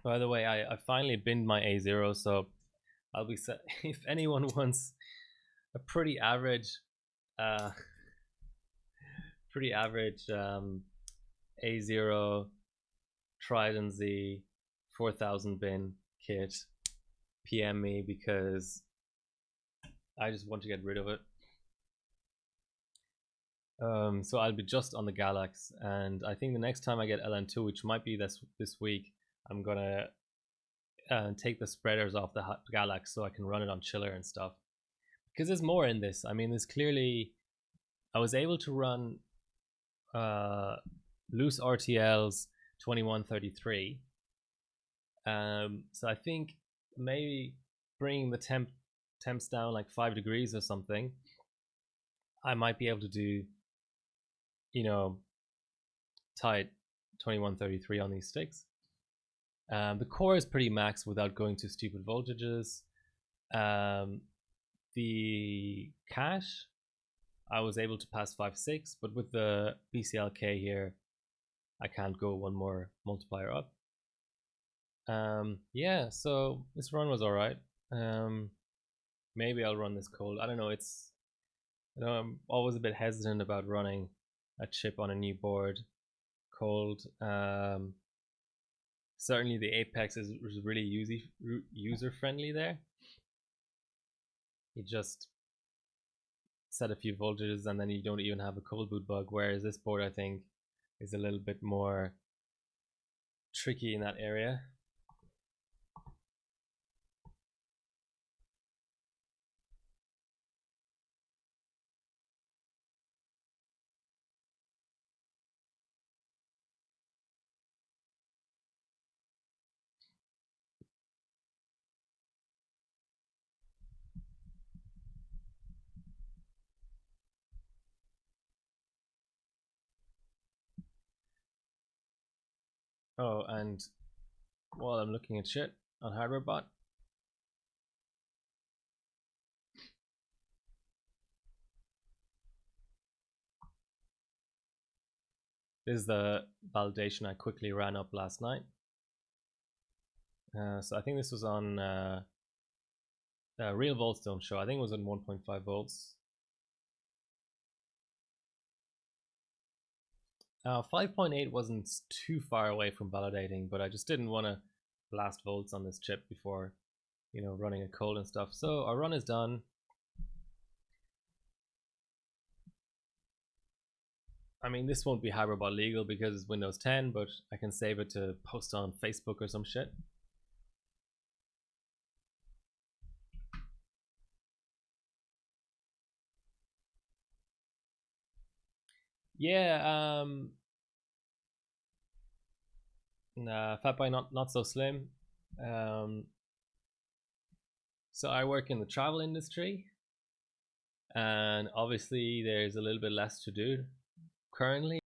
By the way, I finally binned my A0, so I'll be set. If anyone wants a pretty average A0 Trident Z 4000 bin kit, PM me because I just want to get rid of it. So I'll be just on the Galax, and I think the next time I get LN2, which might be this week, I'm gonna take the spreaders off the Galax so I can run it on chiller and stuff. Because there's more in this. I mean, there's clearly, I was able to run loose RTLs 2133. So I think maybe bringing the temps down like 5 degrees or something, I might be able to do, you know, tight 2133 on these sticks. The core is pretty max without going to stupid voltages. The cache, I was able to pass 5.6, but with the BCLK here, I can't go one more multiplier up. Yeah, so this run was alright. Maybe I'll run this cold. I don't know, it's, you know, I'm always a bit hesitant about running a chip on a new board cold. Certainly the Apex is really user friendly there. You just set a few voltages and then you don't even have a cold boot bug, whereas this board I think is a little bit more tricky in that area. Oh, and while I'm looking at shit on HardwareBot, this is the validation I quickly ran up last night. So I think this was on real volts don't show. I think it was on 1.5 volts. 5.8 wasn't too far away from validating, but I just didn't want to blast volts on this chip before, you know, running it cold and stuff. So our run is done. I mean, this won't be HardwareBot legal because it's Windows 10, but I can save it to post on Facebook or some shit. Yeah, nah, Fatboy not so slim. So I work in the travel industry, and obviously there's a little bit less to do currently.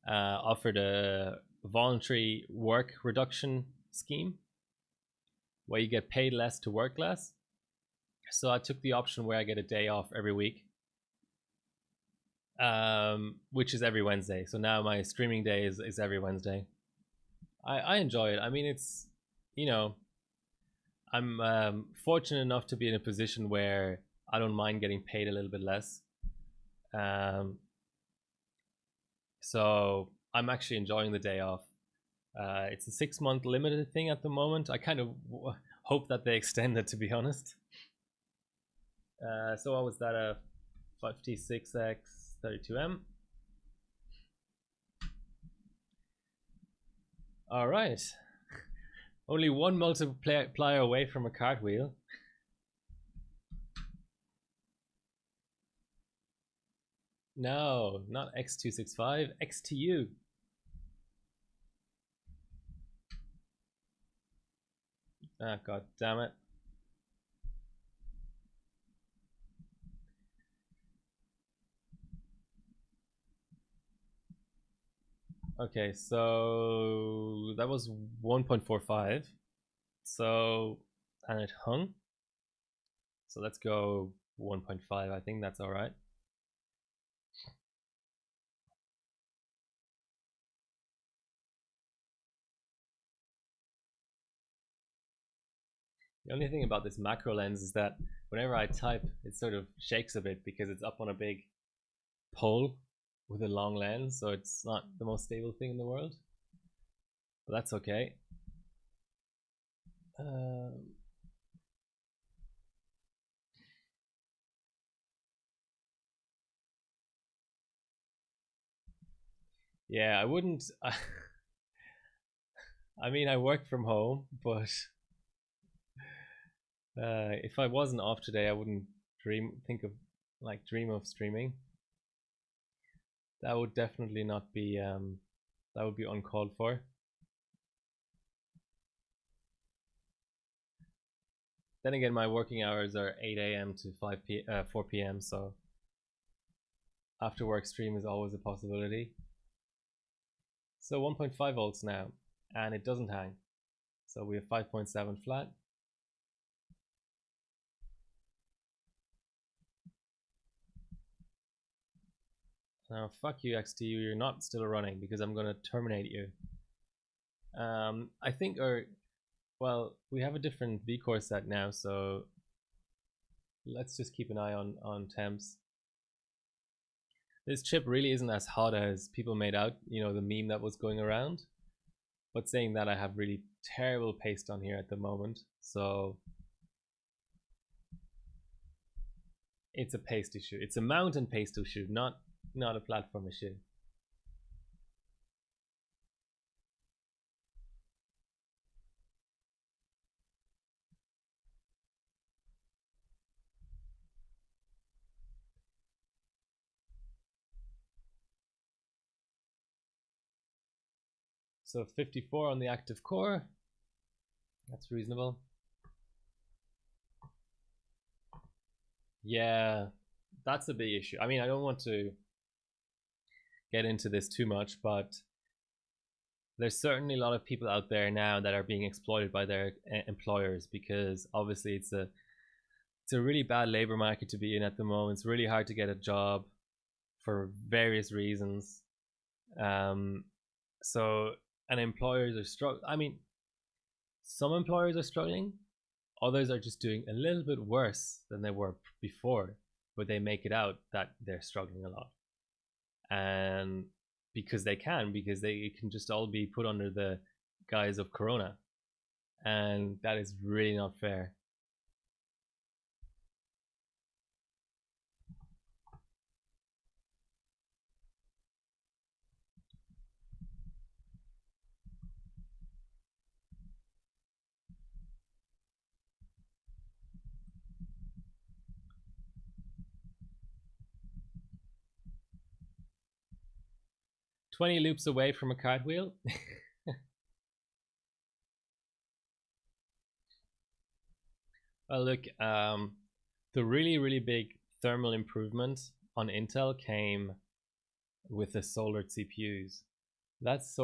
Offered a voluntary work reduction scheme where you get paid less to work less. So I took the option where I get a day off every week, which is every Wednesday. So now my streaming day is every Wednesday. I enjoy it. I mean, it's, you know, I'm fortunate enough to be in a position where I don't mind getting paid a little bit less. So I'm actually enjoying the day off. It's a 6-month limited thing at the moment. I kind of hope that they extend it, to be honest. So I was that a 56x 32M. All right. Only one multiplier away from a cartwheel. No, not X265, XTU. Ah, god damn it. Okay, so that was 1.45. So, and it hung. So let's go 1.5. I think that's all right. The only thing about this macro lens is that whenever I type, it sort of shakes a bit because it's up on a big pole with a long lens, so it's not the most stable thing in the world. But that's okay. Yeah, I wouldn't. I mean, I work from home, but if I wasn't off today, I wouldn't dream of streaming. That would definitely not be. That would be uncalled for. Then again, my working hours are 8 a.m. to 4 p.m. So after work stream is always a possibility. So 1.5 volts now, and it doesn't hang. So we have 5.7 flat. Now, fuck you, XTU, you're not still running because I'm going to terminate you. I think, well, we have a different vCore set now, so let's just keep an eye on temps. This chip really isn't as hot as people made out, you know, the meme that was going around. But saying that, I have really terrible paste on here at the moment, so it's a paste issue. It's a mount and paste issue, not a platform issue. So 54 on the active core. That's reasonable. Yeah, that's a big issue. I mean, I don't want to get into this too much, but there's certainly a lot of people out there now that are being exploited by their employers because obviously it's a really bad labor market to be in at the moment. It's really hard to get a job for various reasons. So, and employers are struggling. I mean, some employers are struggling, others are just doing a little bit worse than they were before, but they make it out that they're struggling a lot. And because they can just all be put under the guise of Corona. And that is really not fair. "20 loops away from a cartwheel." Well, look, the really big thermal improvement on Intel came with the soldered CPUs. That's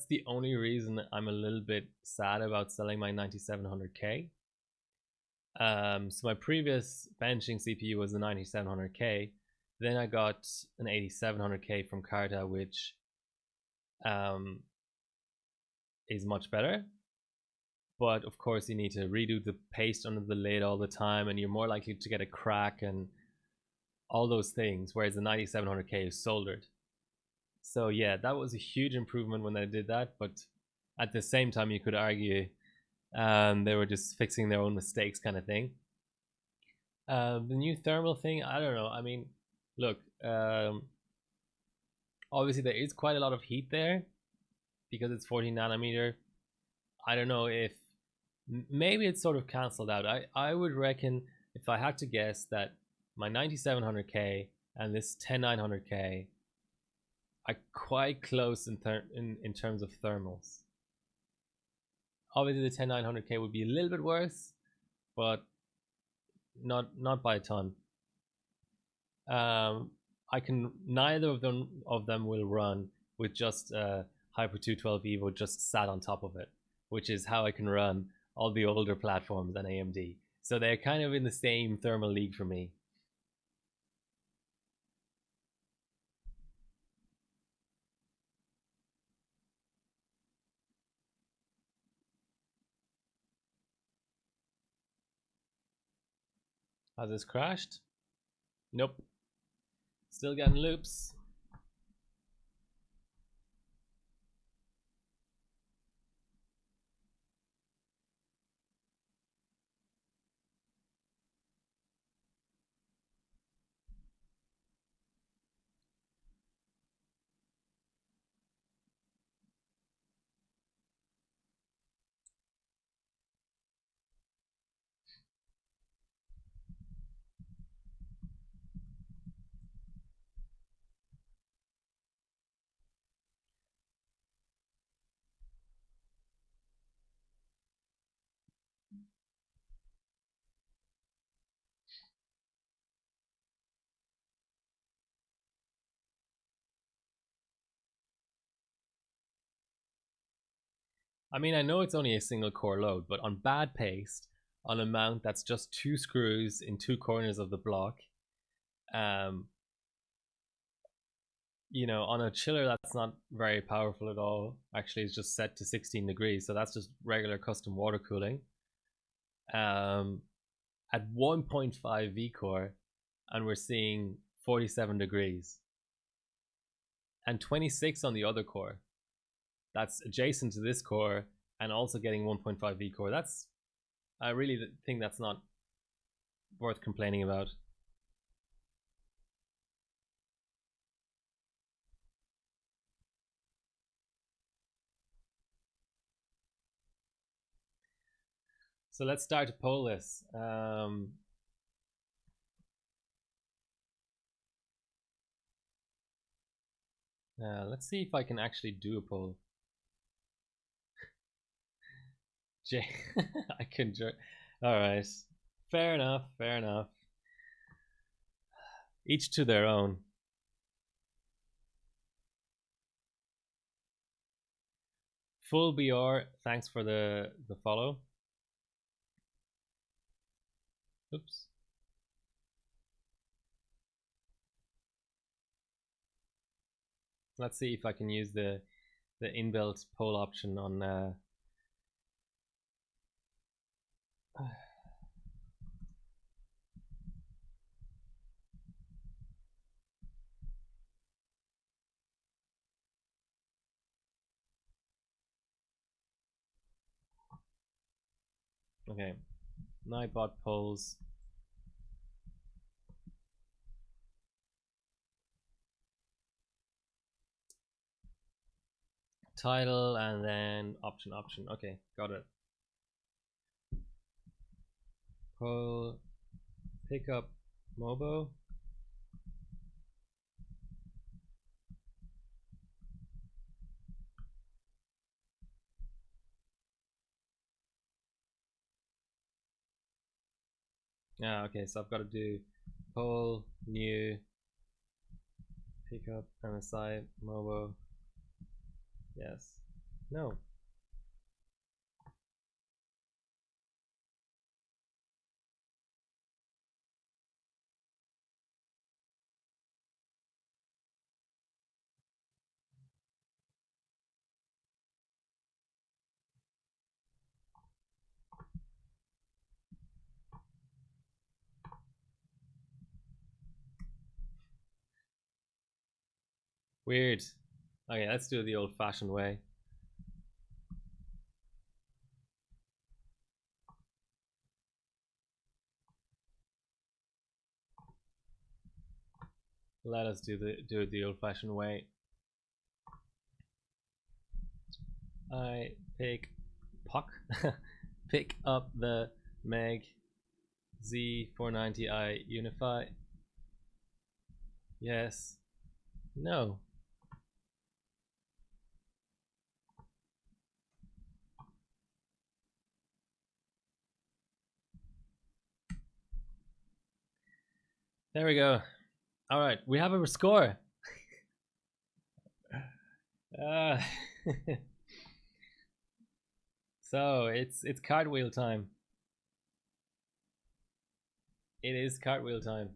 the only reason I'm a little bit sad about selling my 9700K. So my previous benching CPU was the 9700K. Then I got an 8700K from Carta, which um, is much better. But of course, you need to redo the paste under the lid all the time, and you're more likely to get a crack and all those things. Whereas the 9700K is soldered. So yeah, that was a huge improvement when they did that. But at the same time, you could argue they were just fixing their own mistakes, kind of thing. The new thermal thing, I don't know. I mean, look, obviously there is quite a lot of heat there because it's 14 nanometer. I don't know if maybe it's sort of cancelled out. I would reckon, if I had to guess, that my 9700K and this 10900K are quite close in terms of thermals. Obviously the 10900K would be a little bit worse, but not by a ton. I can neither of them will run with just Hyper 212 Evo just sat on top of it, which is how I can run all the older platforms and AMD. So they're kind of in the same thermal league for me. Has this crashed? Nope. Still getting loops. I mean, I know it's only a single core load, but on bad paste, on a mount that's just 2 screws in 2 corners of the block, you know, on a chiller that's not very powerful at all. Actually, it's just set to 16 degrees, so that's just regular custom water cooling. At 1.5 vCore, and we're seeing 47 degrees, and 26 on the other core. That's adjacent to this core and also getting 1.5 vCore. That's, I really think that's not worth complaining about. So let's start to poll this. Let's see if I can actually do a poll. Jay, I can. All right, fair enough. Fair enough. Each to their own. Full BR, thanks for the follow. Oops. Let's see if I can use the inbuilt poll option on okay, Nightbot polls. Title and then option. Okay, got it. Poll pickup Mobo. Yeah, okay, so I've got to do poll new pickup MSI Mobo. Yes. No. Weird. Okay, let's do it the old-fashioned way. Let us do it the old-fashioned way. I pick pick up the Meg Z490. Unify. Yes. No. There we go. All right, we have a score. So it's cartwheel time. It is cartwheel time.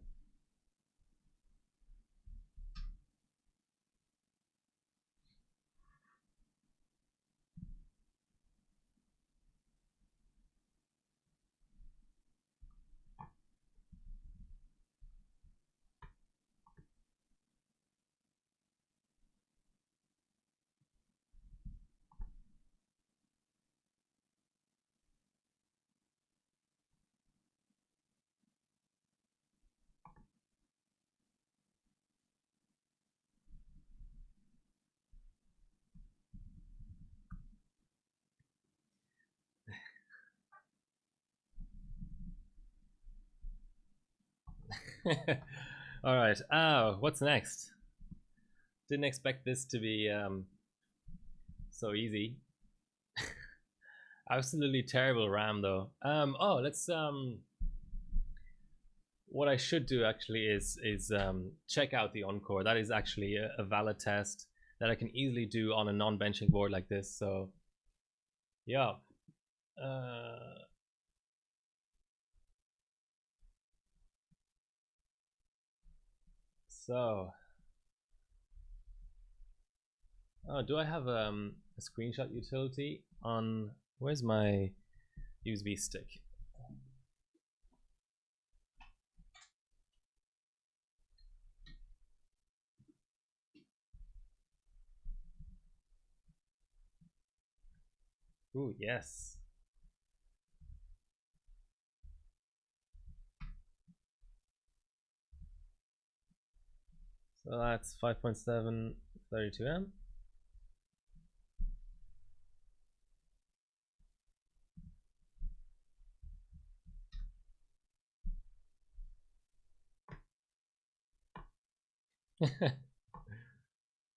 All right. Oh, what's next? Didn't expect this to be so easy. Absolutely terrible RAM though. Oh, let's what I should do actually is check out the Encore. That is actually a valid test that I can easily do on a non-benching board like this. So yeah. So oh, do I have a screenshot utility on where's my USB stick? Ooh, yes. So that's 5.7 32M.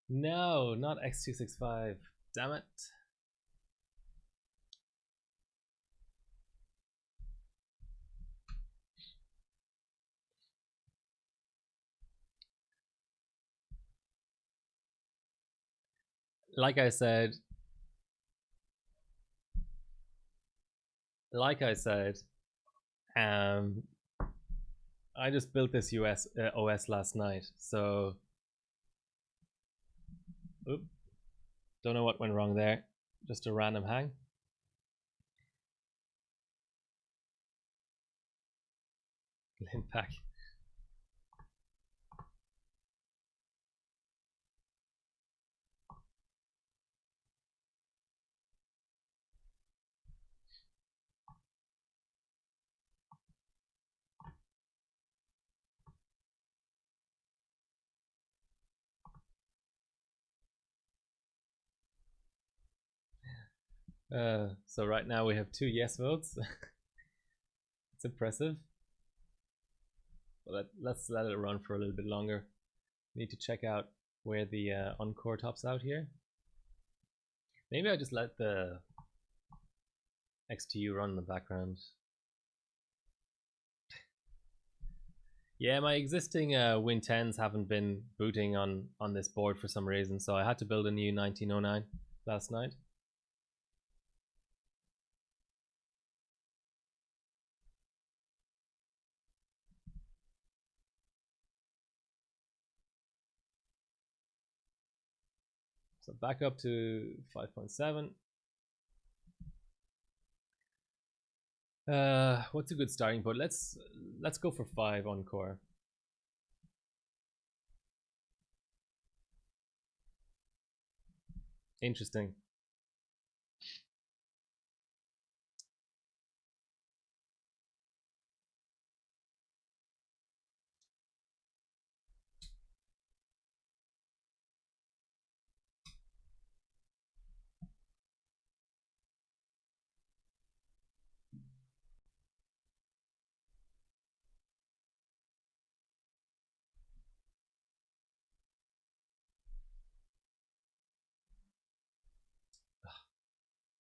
No, not X265. Damn it. Like I said, um, I just built this OS last night, so oop, don't know what went wrong there. Just a random hang. Lint pack. So right now we have 2 yes votes. It's impressive. But let's let it run for a little bit longer. Need to check out where the Encore tops out here. Maybe I just let the XTU run in the background. Yeah, my existing Win 10s haven't been booting on this board for some reason, so I had to build a new 1909 last night. So back up to 5.7. What's a good starting point? Let's go for 5 Encore. Interesting.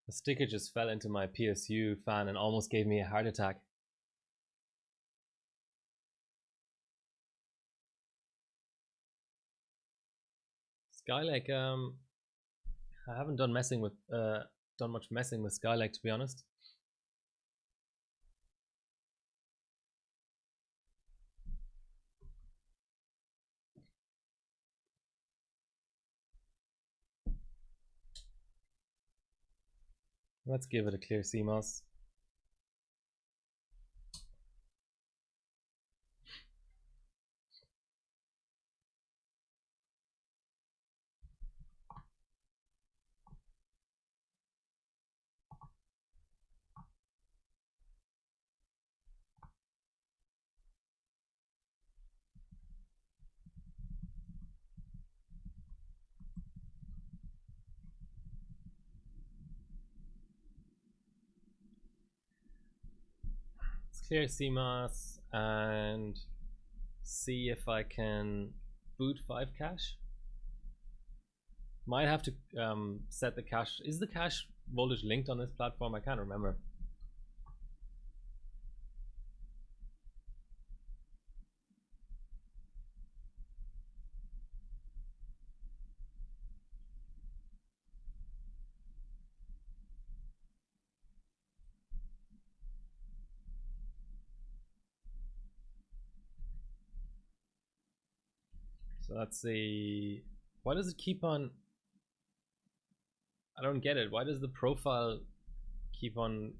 The sticker just fell into my PSU fan and almost gave me a heart attack. Skylake, I haven't done much messing with Skylake, to be honest. Let's give it a clear CMOS. Let's clear CMOS and see if I can boot 5 cache. Might have to set the cache. Is the cache voltage linked on this platform? I can't remember. So let's see. Why does it keep on? I don't get it. Why does the profile keep on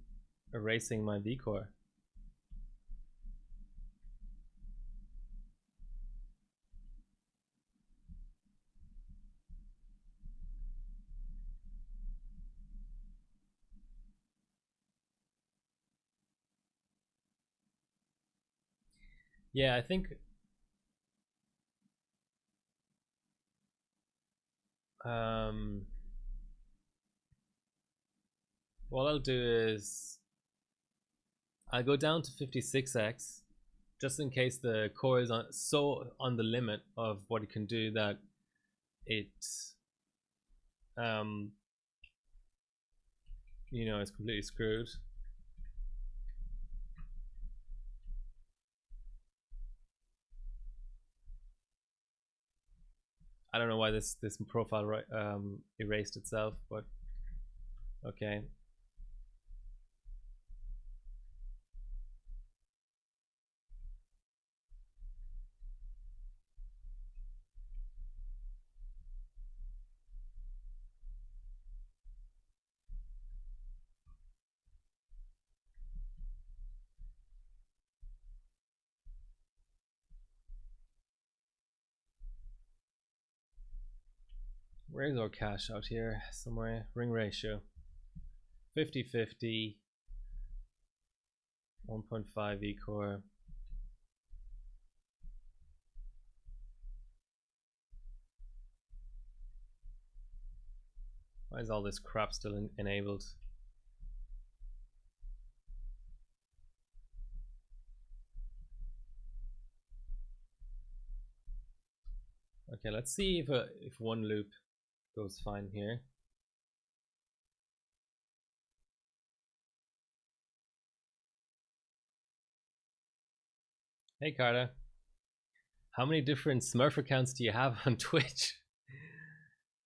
erasing my vCore? Yeah, I think what I'll do is I'll go down to 56x just in case the core is on the limit of what it can do that it you know, it's completely screwed. I don't know why this profile erased itself, but okay. Where's our cache? Out here somewhere. Ring ratio 50-50, 1.5 vCore. Why is all this crap still enabled? Okay, let's see if one loop goes fine here. Hey Carter, how many different Smurf accounts do you have on Twitch?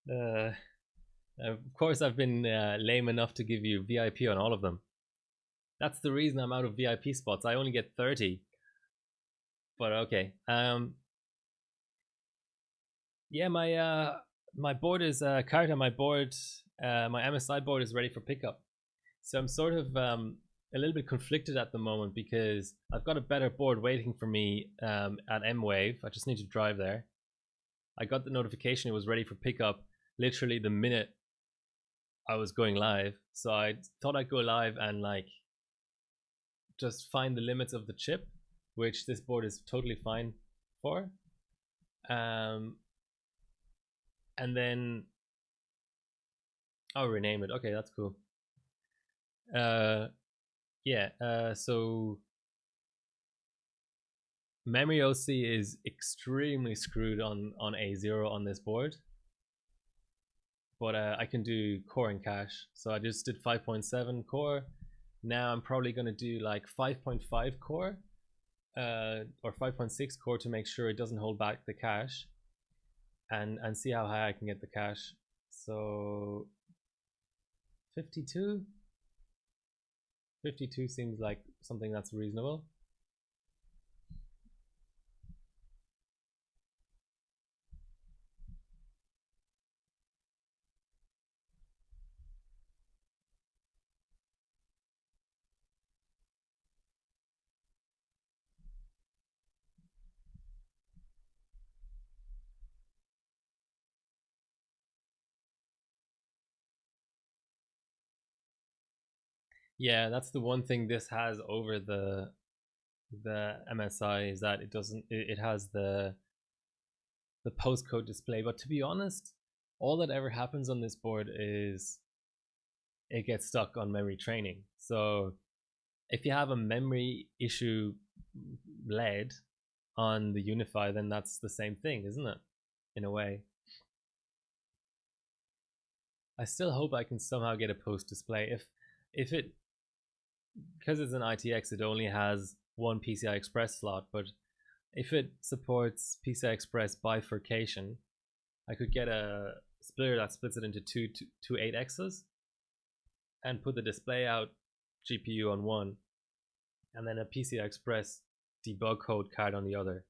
Of course I've been lame enough to give you VIP on all of them. That's the reason I'm out of VIP spots. I only get 30. But okay. Yeah, my board is Carter, my MSI board is ready for pickup. So I'm sort of a little bit conflicted at the moment because I've got a better board waiting for me at M-Wave. I just need to drive there. I got the notification it was ready for pickup literally the minute I was going live, so I thought I'd go live and like just find the limits of the chip, which this board is totally fine for. And then I'll rename it. Okay, that's cool. So memory OC is extremely screwed on A0 on this board, but I can do core and cache. So I just did 5.7 core. Now I'm probably going to do like 5.5 core or 5.6 core to make sure it doesn't hold back the cache, and see how high I can get the cache. So 52 seems like something that's reasonable. Yeah, that's the one thing this has over the MSI, is that it has the postcode display. But to be honest, all that ever happens on this board is it gets stuck on memory training. So if you have a memory issue LED on the Unify, then that's the same thing, isn't it? In a way. I still hope I can somehow get a post display. If it, because it's an ITX, it only has one PCI Express slot, but if it supports PCI Express bifurcation, I could get a splitter that splits it into two 8Xs and put the display out GPU on one, and then a PCI Express debug code card on the other.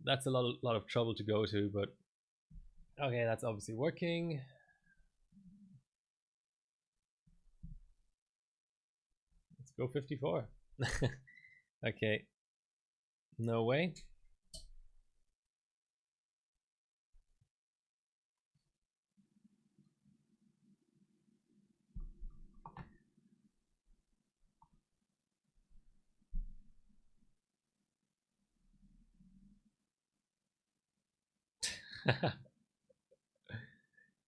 That's a lot of trouble to go to, but okay, that's obviously working. Let's go 54. Okay, no way.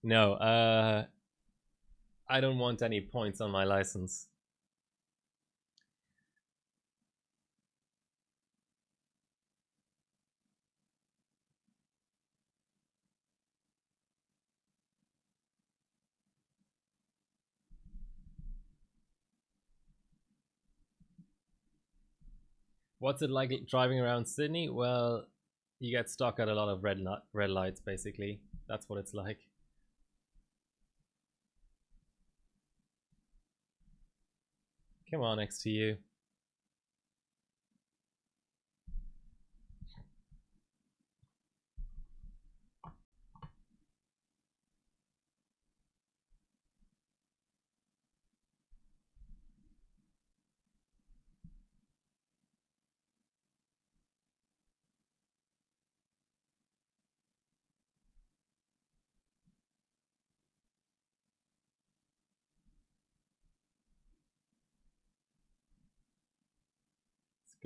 No, I don't want any points on my license. What's it like driving around Sydney? Well, you get stuck at a lot of red lights, basically. That's what it's like. Come on, next to you.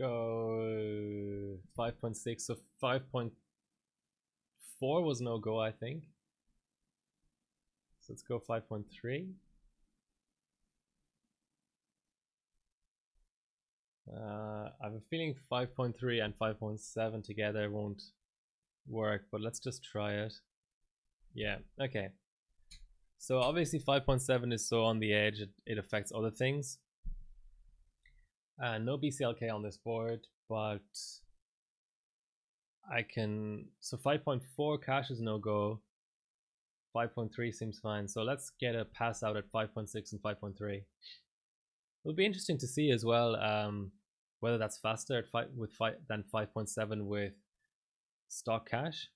Let's go 5.6. So 5.4 was no go, I think. So let's go 5.3. I have a feeling 5.3 and 5.7 together won't work, but let's just try it. Yeah, okay. So obviously 5.7 is so on the edge, it affects other things. No BCLK on this board, but I can, so 5.4 cache is no go. 5.3 seems fine. So let's get a pass out at 5.6 and 5.3. It'll be interesting to see as well whether that's faster at than 5.7 with stock cache.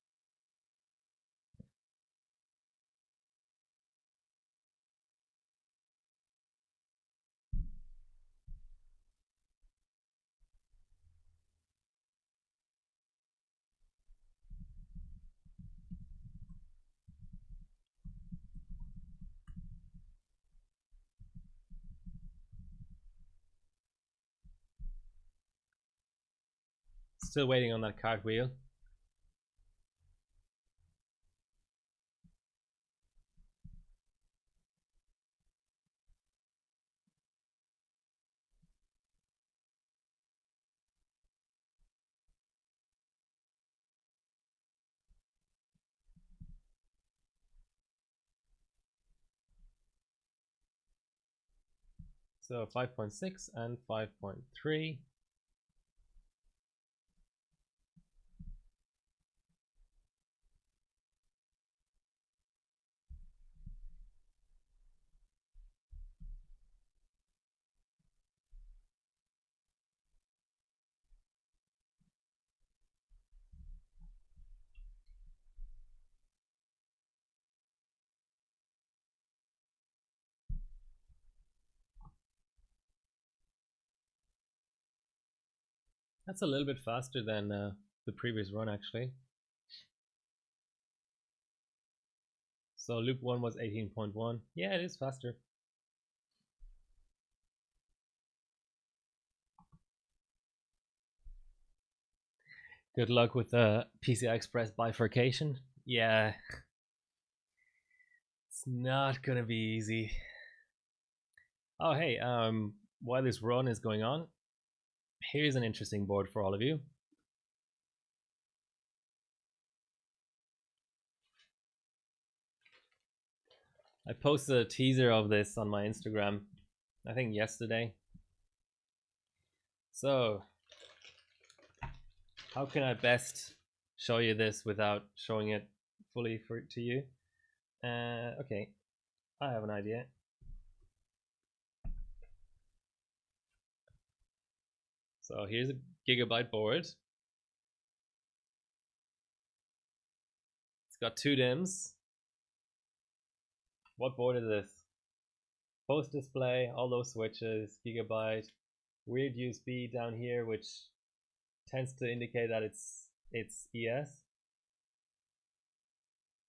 Still waiting on that cartwheel. So 5.6 and 5.3. That's a little bit faster than the previous run, actually. So loop 1 was 18.1. Yeah, it is faster. Good luck with the PCI Express bifurcation. Yeah, it's not gonna be easy. Oh hey, while this run is going on, here's an interesting board for all of you. I posted a teaser of this on my Instagram, I think yesterday. So, how can I best show you this without showing it fully to you? Okay, I have an idea. So here's a gigabyte board. It's got 2 DIMMs. What board is this? Post display, all those switches, gigabyte, weird USB down here, which tends to indicate that it's ES.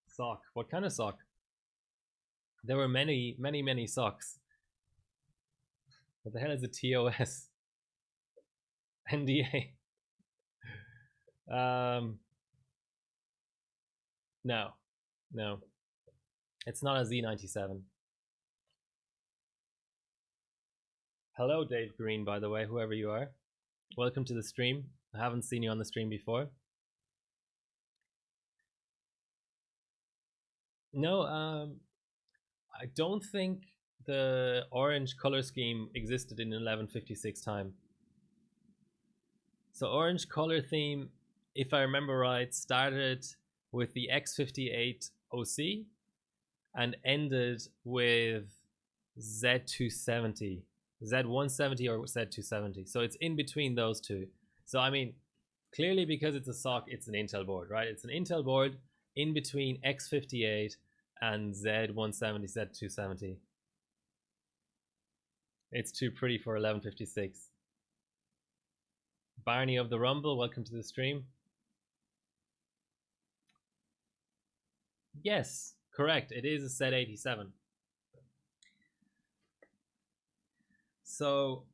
Sock. What kind of sock? There were many socks. What the hell is a TOS? NDA. No. It's not a Z97. Hello, Dave Green, by the way, whoever you are. Welcome to the stream. I haven't seen you on the stream before. No, I don't think the orange color scheme existed in 1156 time. So orange color theme, if I remember right, started with the X58 OC and ended with Z270, Z170 or Z270. So it's in between those two. So I mean, clearly because it's a SoC, it's an Intel board, right? It's an Intel board in between X58 and Z170, Z270. It's too pretty for 1156. Barney of the Rumble, welcome to the stream. Yes, correct. It is a Z87. So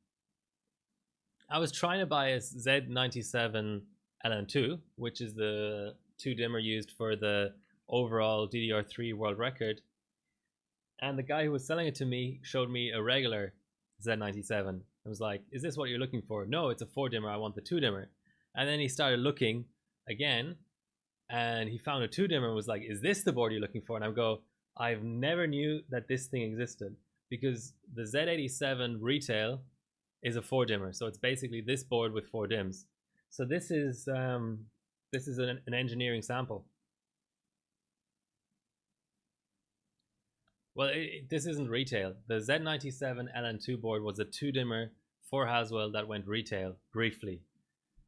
I was trying to buy a Z97 LN2, which is the 2 dimmer used for the overall DDR3 world record. And the guy who was selling it to me showed me a regular Z97. I was like, is this what you're looking for? No, it's a 4 dimmer. I want the 2 dimmer. And then he started looking again and he found a 2 dimmer and was like, is this the board you're looking for? And I go, I've never knew that this thing existed because the Z87 retail is a 4 dimmer. So it's basically this board with 4 DIMMs. So this is an engineering sample. Well, this isn't retail. The Z97 LN2 board was a 2 dimmer for Haswell that went retail briefly.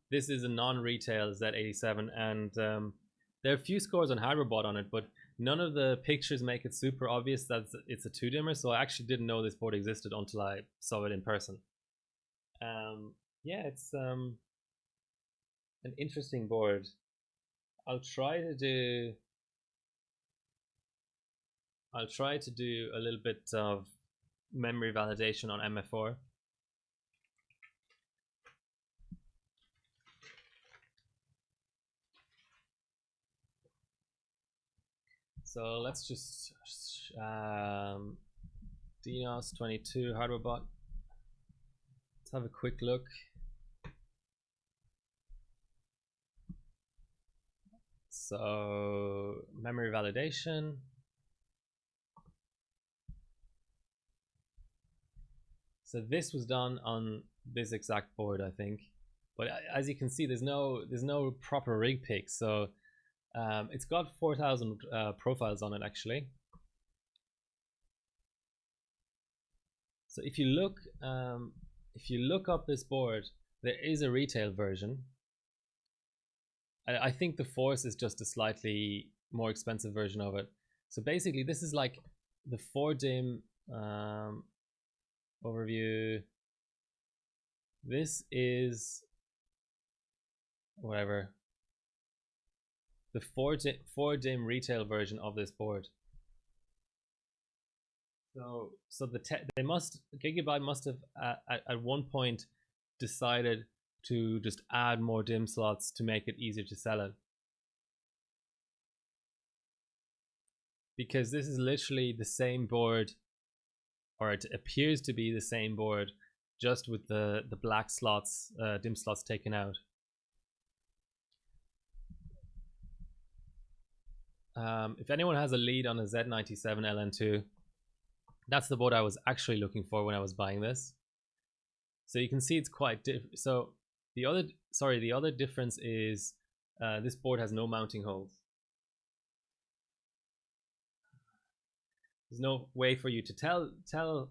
This is a non-retail Z87, and there are a few scores on HardwareBot on it, but none of the pictures make it super obvious that it's a 2 dimmer. So I actually didn't know this board existed until I saw it in person. Yeah, it's an interesting board. I'll try to do a little bit of memory validation on MF4. So let's just DNOS 22 hardware bot. Let's have a quick look. So memory validation. So this was done on this exact board, I think. But as you can see, there's no proper rig pick. So it's got 4,000 profiles on it actually. So if you look up this board, there is a retail version. I think the Force is just a slightly more expensive version of it. So basically, this is like the 4DIMM overview. This is whatever the 4DIMM retail version of this board. So Gigabyte must have at one point decided to just add more DIMM slots to make it easier to sell it. Because this is literally the same board, or it appears to be the same board, just with the black slots, DIMM slots taken out. If anyone has a lead on a Z97 LN2, that's the board I was actually looking for when I was buying this. So you can see it's quite different. So the other difference is this board has no mounting holes. There's no way for you to tell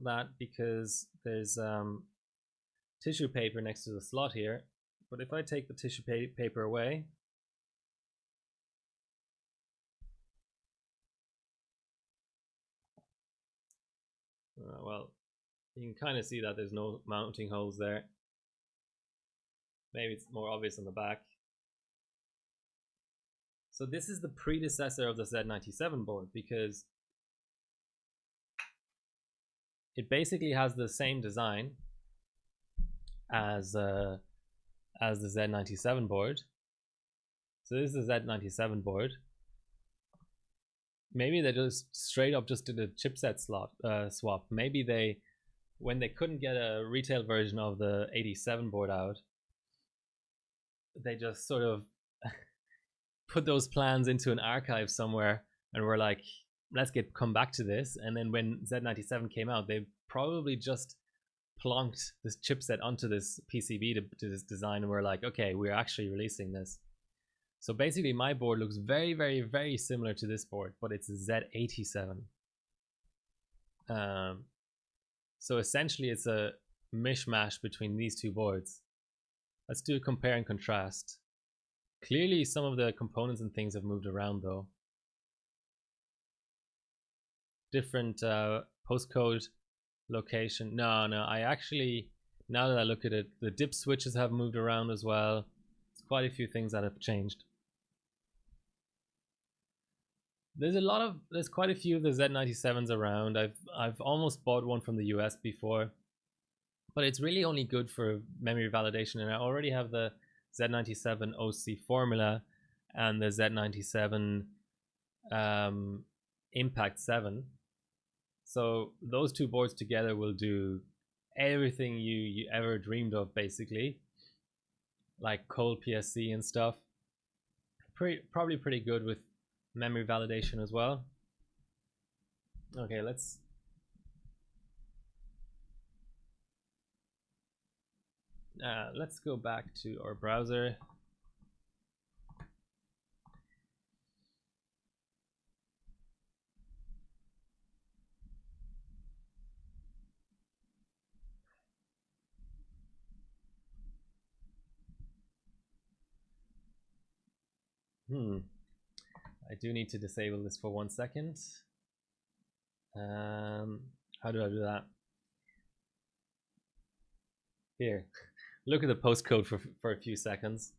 that because there's tissue paper next to the slot here. But if I take the tissue paper away, well, you can kind of see that there's no mounting holes there. Maybe it's more obvious on the back. So this is the predecessor of the Z97 board because it basically has the same design as the Z97 board. So this is the Z97 board. Maybe they just straight up just did a chipset swap. Maybe they, when they couldn't get a retail version of the 87 board out, they just sort of put those plans into an archive somewhere and were like, let's come back to this. And then when Z97 came out, they probably just plonked this chipset onto this PCB to this design and were like, okay, we're actually releasing this. So basically my board looks very, very, very similar to this board, but it's a Z87. So essentially it's a mishmash between these two boards. Let's do a compare and contrast. Clearly some of the components and things have moved around though. Different postcode location. No, I actually, now that I look at it, the dip switches have moved around as well. There's quite a few things that have changed. There's quite a few of the Z97s around. I've almost bought one from the US before, but it's really only good for memory validation, and I already have the Z97 OC formula and the Z97 Impact 7. So those two boards together will do everything you ever dreamed of, basically, like cold PSC and stuff. Probably pretty good with memory validation as well. Okay, let's go back to our browser. I do need to disable this for 1 second. How do I do that? Here, look at the postcode for a few seconds.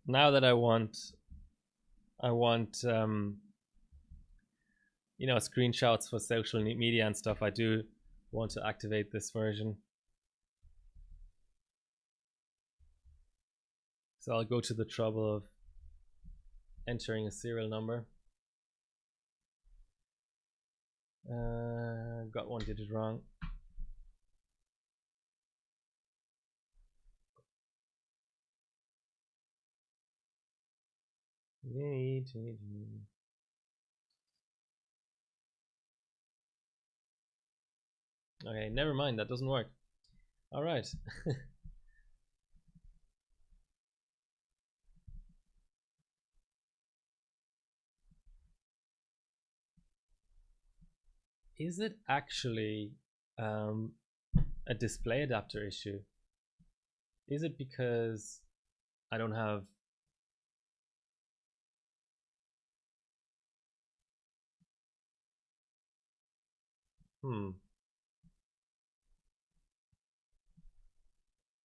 Now that I want you know, screenshots for social media and stuff, I do want to activate this version. So I'll go to the trouble of entering a serial number. Got one digit wrong. Okay, never mind, that doesn't work. All right. Is it actually a display adapter issue? Is it because I don't have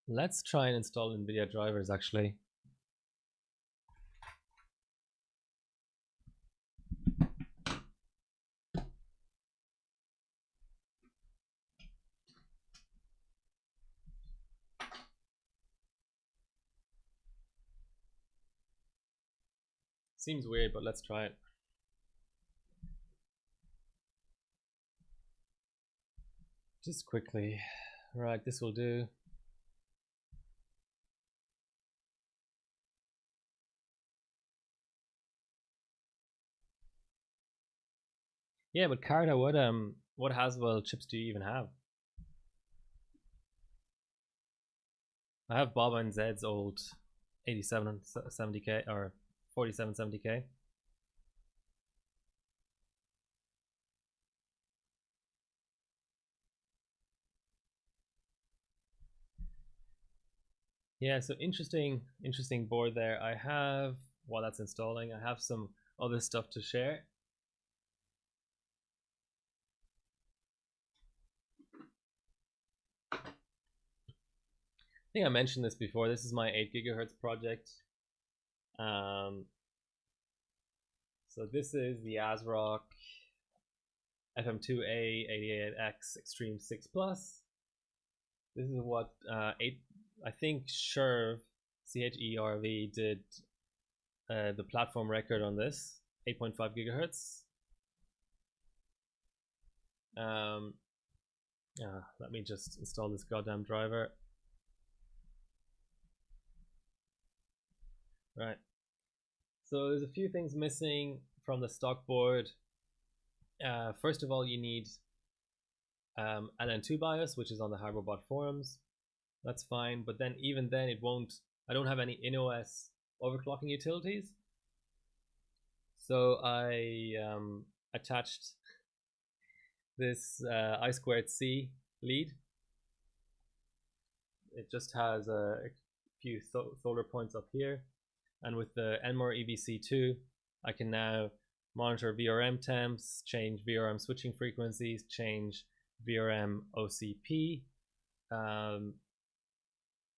Let's try and install NVIDIA drivers actually. Seems weird, but let's try it. Just quickly. Right, this will do. Yeah, but Carta, what Haswell chips do you even have? I have Bob and Zed's old 8770K or 4770K. Yeah, so interesting board there. I have, while that's installing, I have some other stuff to share. I think I mentioned this before. This is my 8 gigahertz project. So this is the ASRock FM2A 88X Extreme 6 Plus. This is what I think Sherv, CHERV, did the platform record on this, 8.5 gigahertz. Let me just install this goddamn driver. Right. So there's a few things missing from the stock board. First of all, you need LN2 BIOS, which is on the HarborBot forums. That's fine, but then even then it won't, I don't have any in-OS overclocking utilities. So I attached this I2C lead. It just has a few solder points up here, and with the Enmore EVC2 I can now monitor VRM temps, change VRM switching frequencies, change VRM OCP.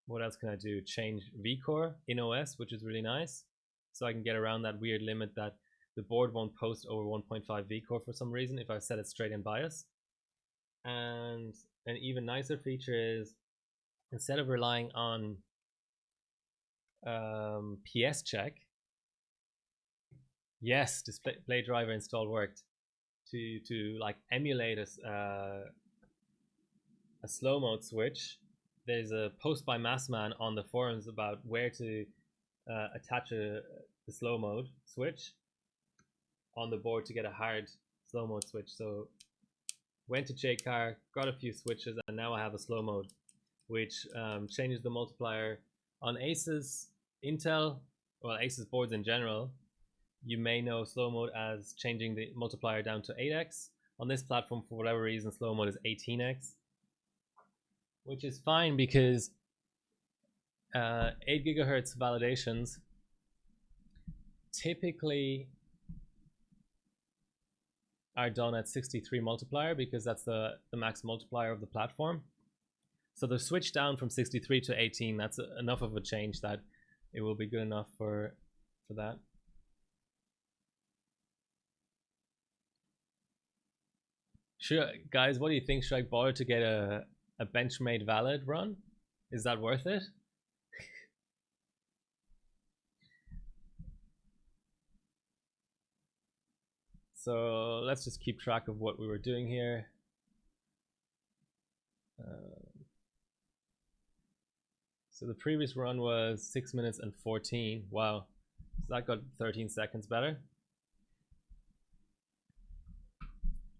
What else can I do? Change vCore in OS, which is really nice. So I can get around that weird limit that the board won't post over 1.5 vCore for some reason if I set it straight in BIOS. And an even nicer feature is, instead of relying on PS check, yes, display driver install worked, to like emulate a slow mode switch. There's a post by Massman on the forums about where to attach the slow mode switch on the board to get a hard slow mode switch. So went to JCar, got a few switches, and now I have a slow mode, which changes the multiplier on Asus, Intel, well, Asus boards in general. You may know slow mode as changing the multiplier down to 8x. On this platform, for whatever reason, slow mode is 18x, which is fine because 8 gigahertz validations typically are done at 63 multiplier because that's the max multiplier of the platform. So the switch down from 63 to 18, that's enough of a change that it will be good enough for that. Guys, what do you think? Should I bother to get a Benchmade Valid run? Is that worth it? So let's just keep track of what we were doing here. So the previous run was 6 minutes and 14. Wow, so that got 13 seconds better.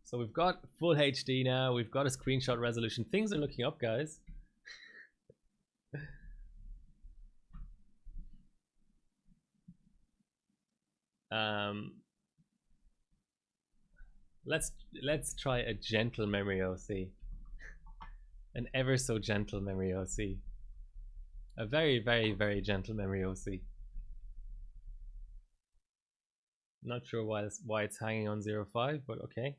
So we've got full HD now. We've got a screenshot resolution. Things are looking up, guys. Let's try a gentle memory OC. An ever so gentle memory OC. A very, very, very gentle memory OC. Not sure why it's hanging on 0.5, but okay.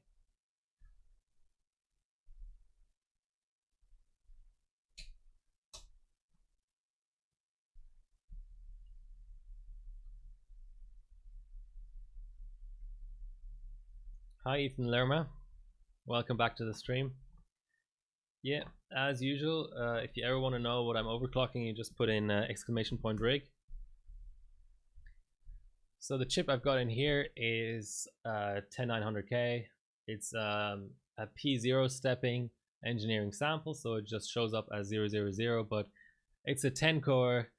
Hi Ethan Lerma, welcome back to the stream. Yeah, as usual, if you ever want to know what I'm overclocking, you just put in !rig. So the chip I've got in here is 10900K. It's a P0 stepping engineering sample, so it just shows up as 000, but it's a 10 core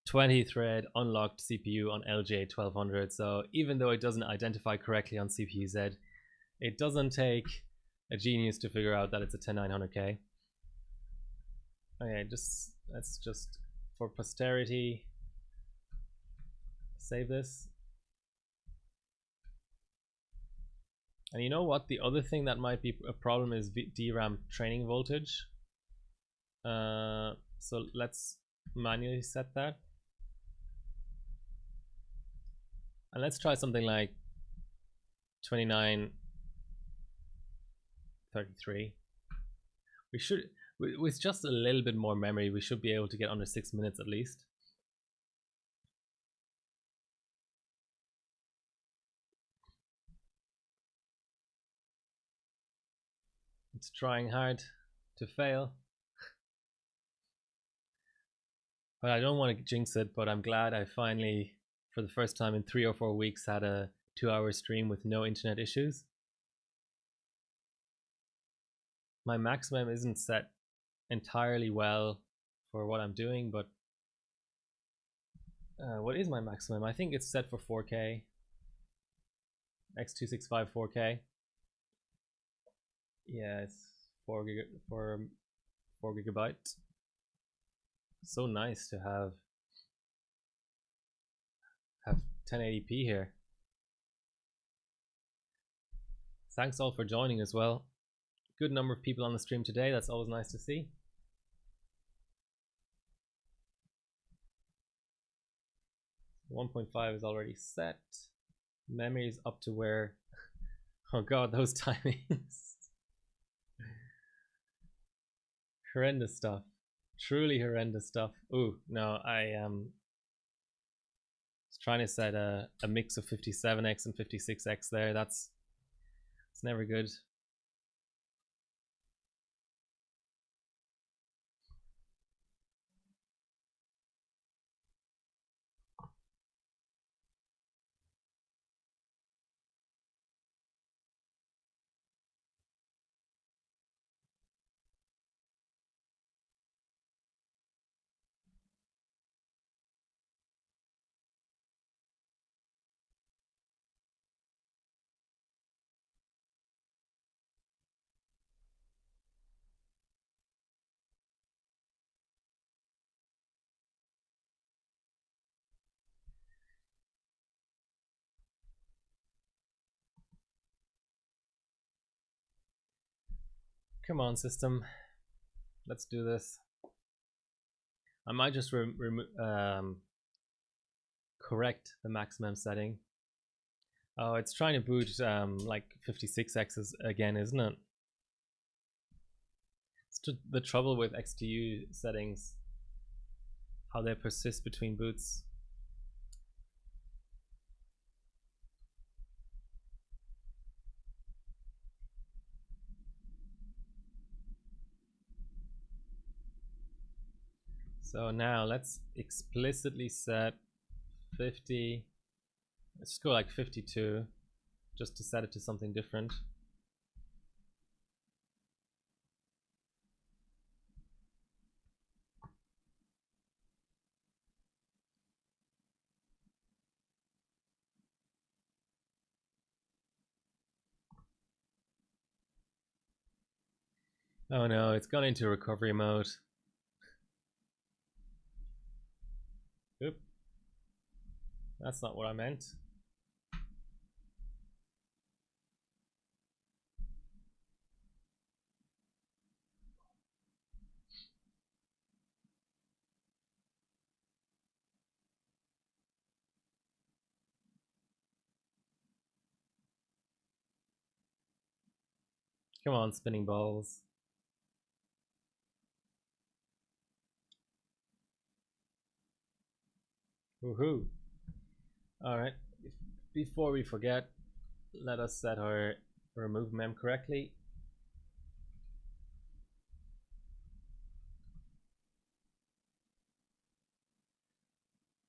20 thread unlocked CPU on LJ 1200. So even though it doesn't identify correctly on CPU-Z, it doesn't take a genius to figure out that it's a 10900K. Okay, let's just for posterity save this. And you know what? The other thing that might be a problem is DRAM training voltage. So let's manually set that. And let's try something like 2933. We should, with just a little bit more memory, we should be able to get under 6 minutes at least. It's trying hard to fail. But I don't want to jinx it, but I'm glad I finally, for the first time in 3 or 4 weeks, had a 2-hour stream with no internet issues. My maximum isn't set entirely well for what I'm doing, but what is my maximum? I think it's set for 4K. X265 4K. Yeah, it's 4 gigabyte. So nice to have 1080p here. Thanks all for joining as well. Good number of people on the stream today. That's always nice to see. .5 is already set. Memory is up to where? Oh god, those timings. Horrendous stuff. Truly horrendous stuff. Ooh, no, I was trying to set a mix of 57x and 56x there. It's never good. Come on, system. Let's do this. I might just correct the maximum setting. Oh, it's trying to boot like 56x's again, isn't it? It's the trouble with XTU settings, how they persist between boots. So now let's explicitly set 50. Let's just go like 52 just to set it to something different. Oh no, it's gone into recovery mode. Oop. That's not what I meant. Come on, spinning balls. Woohoo. Alright, before we forget, let us set our remove mem correctly.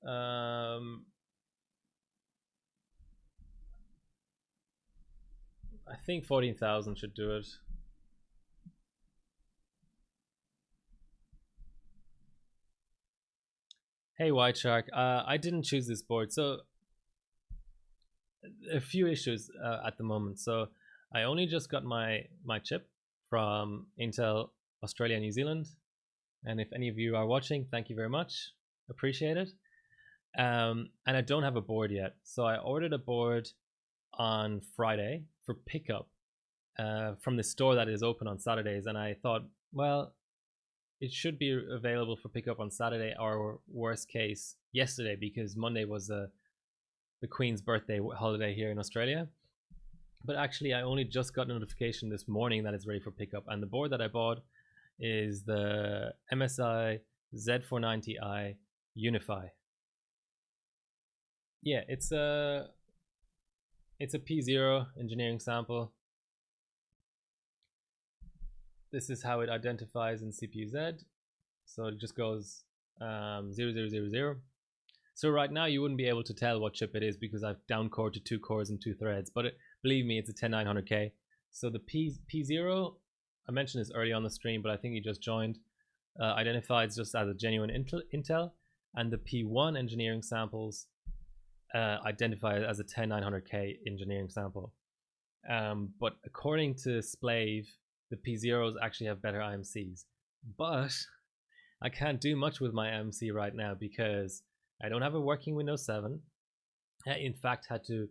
I think 14,000 should do it. Hey White Shark, I didn't choose this board, so a few issues at the moment. So I only just got my chip from Intel Australia, New Zealand, and if any of you are watching, thank you very much, appreciate it. And I don't have a board yet, so I ordered a board on Friday for pickup from the store that is open on Saturdays, and I thought, well, it should be available for pickup on Saturday, or worst case yesterday, because Monday was the Queen's birthday holiday here in Australia. But actually I only just got notification this morning that it's ready for pickup, and the board that I bought is the MSI Z490i Unify. Yeah, it's a P0 engineering sample. This is how it identifies in CPU-Z. So it just goes 0000. So right now you wouldn't be able to tell what chip it is because I've down-cored to 2 cores and 2 threads. But believe me, it's a 10900K. So the P0, I mentioned this early on the stream, but I think you just joined, identifies just as a genuine Intel. And the P1 engineering samples identify it as a 10900K engineering sample. But according to Splave, the P0s actually have better IMCs. But I can't do much with my IMC right now because I don't have a working Windows 7. I in fact had to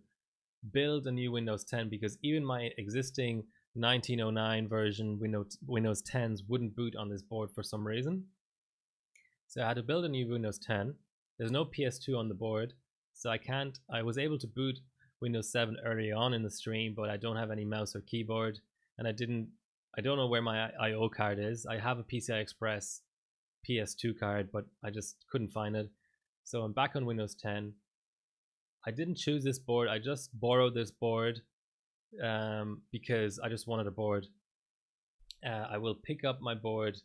build a new Windows 10 because even my existing 1909 version Windows 10s wouldn't boot on this board for some reason. So I had to build a new Windows 10. There's no PS2 on the board, so I was able to boot Windows 7 early on in the stream, but I don't have any mouse or keyboard, and I don't know where my IO card is. I have a PCI Express PS2 card, but I just couldn't find it. So I'm back on Windows 10. I didn't choose this board. I just borrowed this board because I just wanted a board. I will pick up my board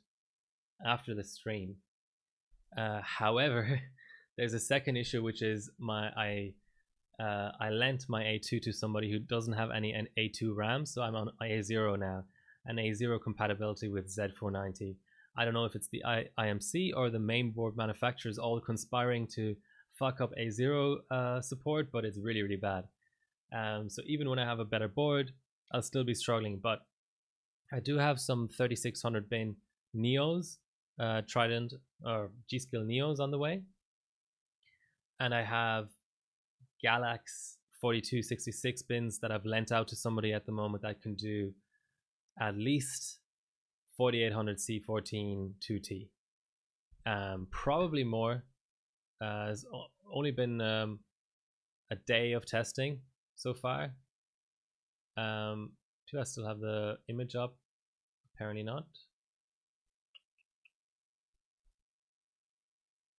after the stream. However, there's a second issue, which is I lent my A2 to somebody who doesn't have any A2 RAM, so I'm on A0 now, and A0 compatibility with Z490. I don't know if it's the IMC or the main board manufacturers all conspiring to fuck up A0 support, but it's really, really bad. So even when I have a better board, I'll still be struggling. But I do have some 3600 bin Neos, Trident or G-Skill Neos on the way. And I have Galax 4266 bins that I've lent out to somebody at the moment that can do at least 4800 C14 2T. Probably more. It's only been a day of testing so far. Do I still have the image up? Apparently not.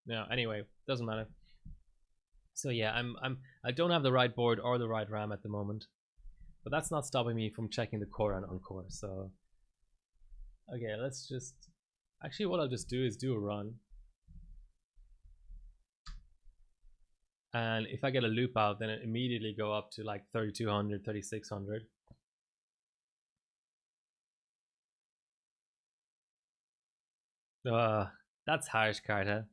No, anyway, doesn't matter. So yeah, I don't have the right board or the right RAM at the moment, but that's not stopping me from checking the core and on-core. So okay, let's just actually what I'll just do is do a run. and if I get a loop out, then it immediately go up to like 3200, 3600. That's harsh, Carta.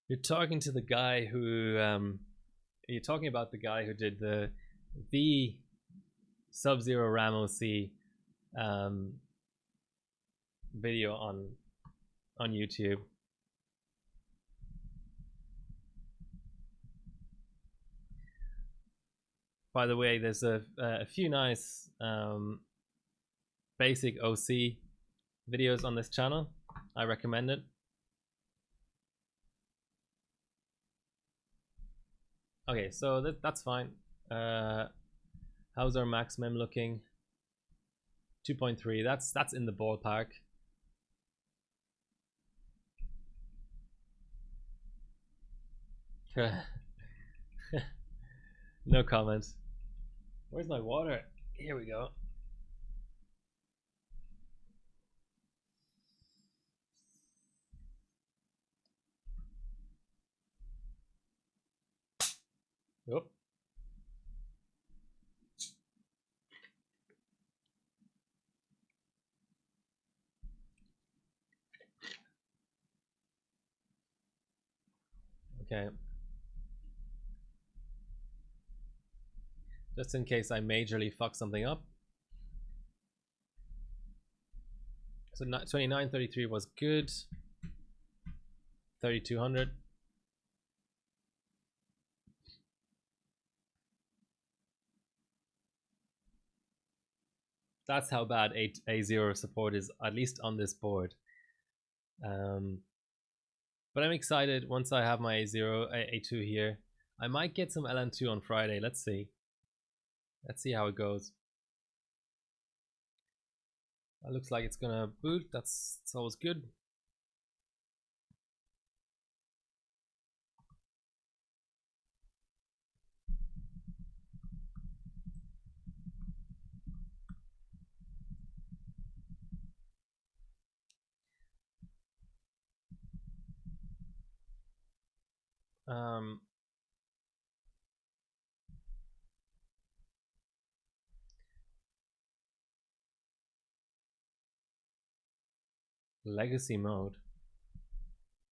You're talking to the guy who you're talking about the guy who did the Sub-Zero RAM OC video on YouTube. By the way, there's a few nice basic OC videos on this channel. I recommend it. Okay, so that's fine. How's our max mem looking? 2.3. That's in the ballpark. No comments. Where's my water? Here we go. Oop. Okay. Just in case I majorly fuck something up. So 2933 was good. 3200. That's how bad A0 support is, at least on this board. But I'm excited once I have my A0, A2 here. I might get some LN2 on Friday. Let's see. Let's see how it goes. It looks like it's gonna boot. That's always good. Legacy mode.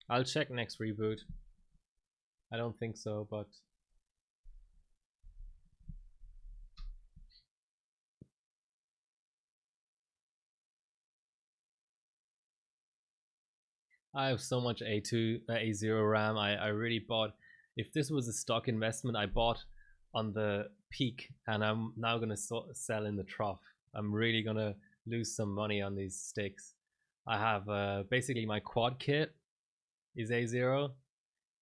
I'll check next reboot. I don't think so, but I have so much A0 RAM. I really bought. If this was a stock investment, I bought on the peak, and I'm now gonna sell in the trough. I'm really gonna lose some money on these sticks. I have basically my quad kit is A0,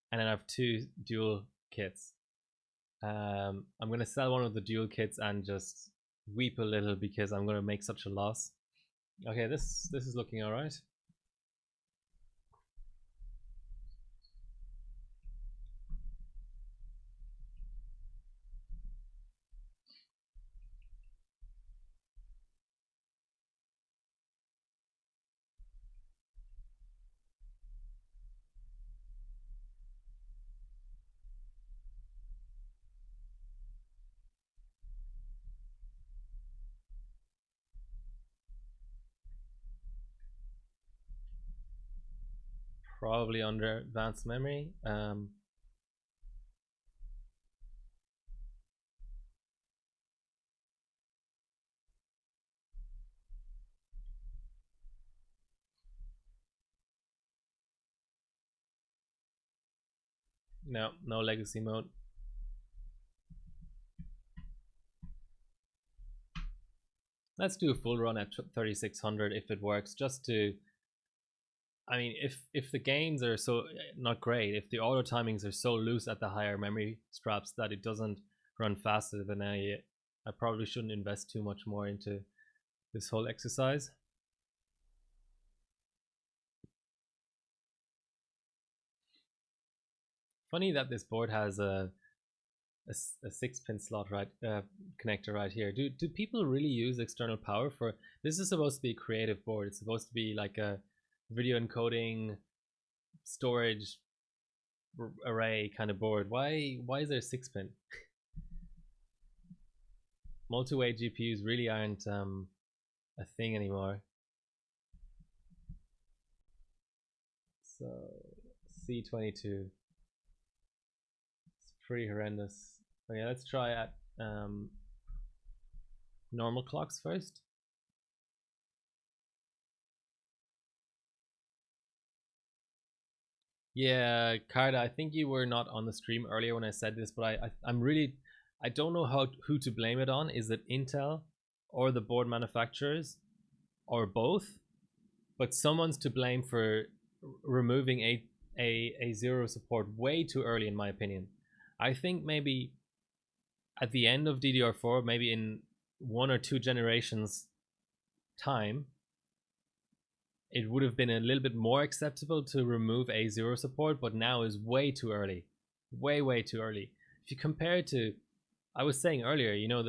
and then I have two dual kits. I'm gonna sell one of the dual kits and just weep a little because I'm gonna make such a loss. Okay, this is looking all right. Probably under advanced memory. No legacy mode. Let's do a full run at 3600 if it works, just to, I mean, if the gains are so not great, if the auto timings are so loose at the higher memory straps that it doesn't run faster, then I probably shouldn't invest too much more into this whole exercise. Funny that this board has a 6-pin slot connector right here. Do people really use external power for this? Is supposed to be a creative board. It's supposed to be like a video encoding storage array kind of board. Why is there a 6-pin? Multi-way GPUs really aren't a thing anymore. So C22, it's pretty horrendous. Okay, let's try at normal clocks first. Yeah, Carda, I think you were not on the stream earlier when I said this, but I'm really, I don't know who to blame it on. Is it Intel or the board manufacturers or both? But someone's to blame for removing a zero support way too early, in my opinion. I think maybe at the end of DDR4, maybe in 1 or 2 generations time, it would have been a little bit more acceptable to remove A0 support, but now is way too early. Way too early. If you compare it to, I was saying earlier, you know,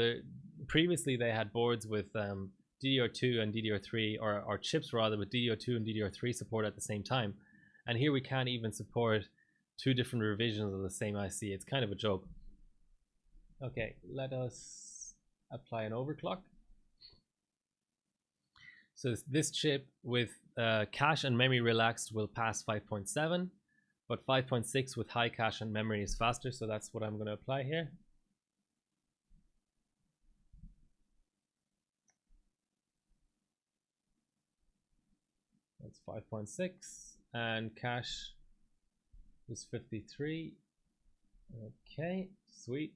previously they had boards with DDR2 and DDR3, or chips rather, with DDR2 and DDR3 support at the same time. And here we can't even support 2 different revisions of the same IC. It's kind of a joke. Okay, let us apply an overclock. So this chip with cache and memory relaxed will pass 5.7, but 5.6 with high cache and memory is faster, so that's what I'm going to apply here. That's 5.6, and cache is 53. Okay, sweet.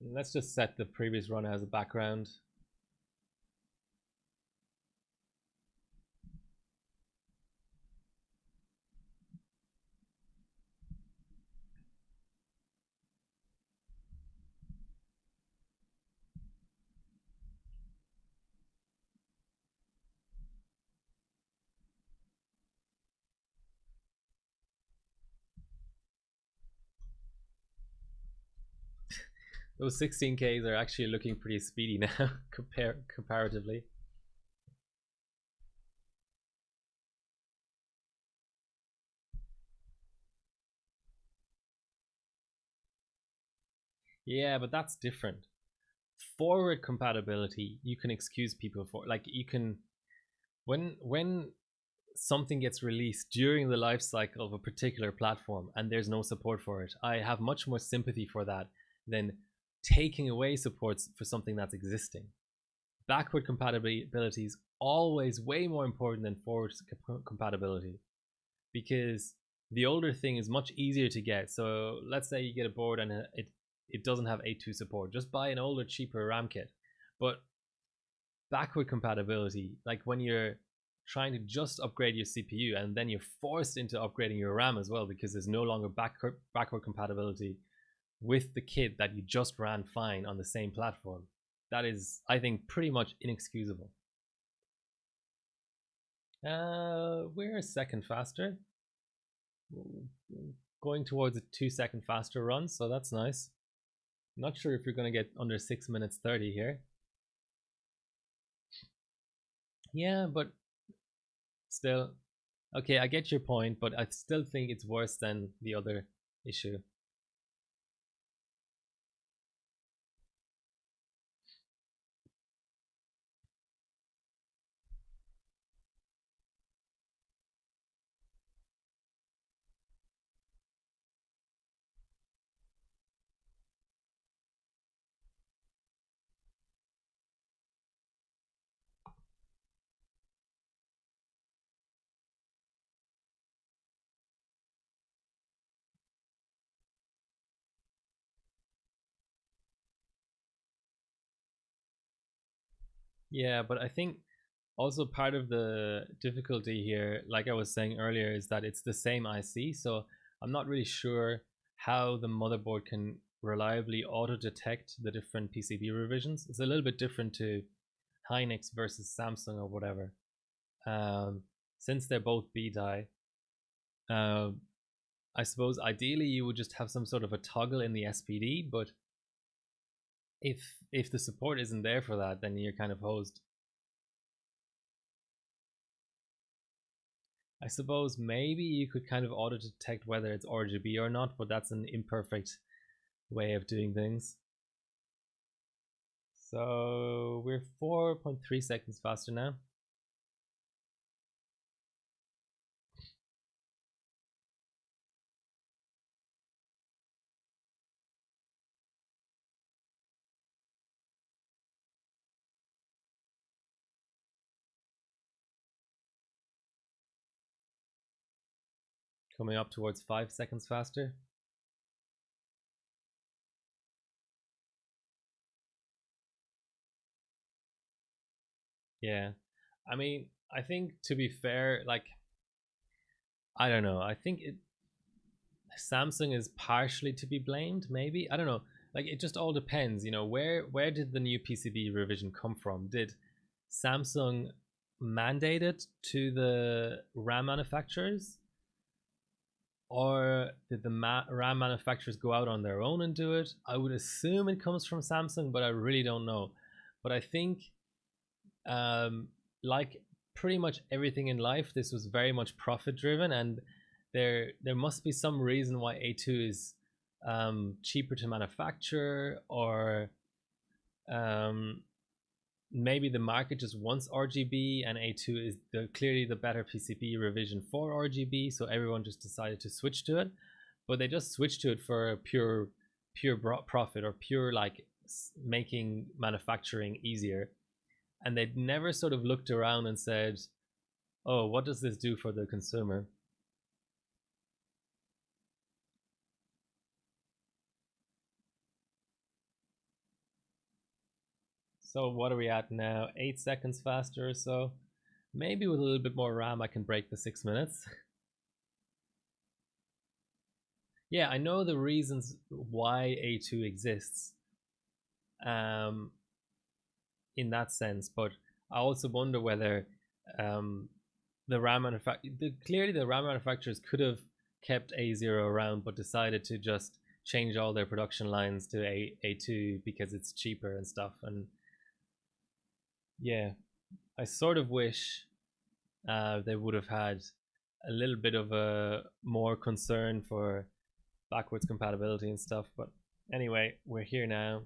And let's just set the previous run as a background. Those 16Ks are actually looking pretty speedy now, comparatively. Yeah, but that's different. Forward compatibility, you can excuse people for. Like, you can, when something gets released during the life cycle of a particular platform and there's no support for it, I have much more sympathy for that than taking away supports for something that's existing. Backward compatibility is always way more important than forward compatibility, because the older thing is much easier to get. So let's say you get a board and it doesn't have A2 support, just buy an older, cheaper RAM kit. But backward compatibility, like when you're trying to just upgrade your CPU and then you're forced into upgrading your RAM as well because there's no longer backward compatibility with the kit that you just ran fine on the same platform, that is, I think, pretty much inexcusable. We're a second faster, going towards a 2-second faster run, so that's nice. Not sure if you're going to get under 6 minutes 30 here. Yeah, but still, okay, I get your point, but I still think it's worse than the other issue. Yeah, but I think also part of the difficulty here, like I was saying earlier, is that it's the same IC. So I'm not really sure how the motherboard can reliably auto-detect the different PCB revisions. It's a little bit different to Hynix versus Samsung or whatever. Since they're both B-die, I suppose ideally you would just have some sort of a toggle in the SPD, but if the support isn't there for that, then you're kind of hosed. I suppose maybe you could kind of auto detect whether it's RGB or not, but that's an imperfect way of doing things. So we're 4.3 seconds faster now. Coming up towards 5 seconds faster. Yeah, I mean, I think to be fair, like, I don't know. I think Samsung is partially to be blamed. Maybe, I don't know. Like, it just all depends. You know, where did the new PCB revision come from? Did Samsung mandate it to the RAM manufacturers, or did the RAM manufacturers go out on their own and do it? I would assume it comes from Samsung, but I really don't know. But I think, like pretty much everything in life, this was very much profit driven, and there must be some reason why A2 is cheaper to manufacture, or um, maybe the market just wants RGB, and A2 is clearly the better PCB revision for RGB, so everyone just decided to switch to it. But they just switched to it for pure profit, or pure like making manufacturing easier, and they'd never sort of looked around and said, oh, what does this do for the consumer? So what are we at now? 8 seconds faster or so. Maybe with a little bit more RAM I can break the 6 minutes. Yeah, I know the reasons why A2 exists, um, in that sense, but I also wonder whether um, clearly the RAM manufacturers could have kept A0 around, but decided to just change all their production lines to A2 because it's cheaper and stuff. And yeah, I sort of wish they would have had a little bit of a more concern for backwards compatibility and stuff. But anyway, we're here now.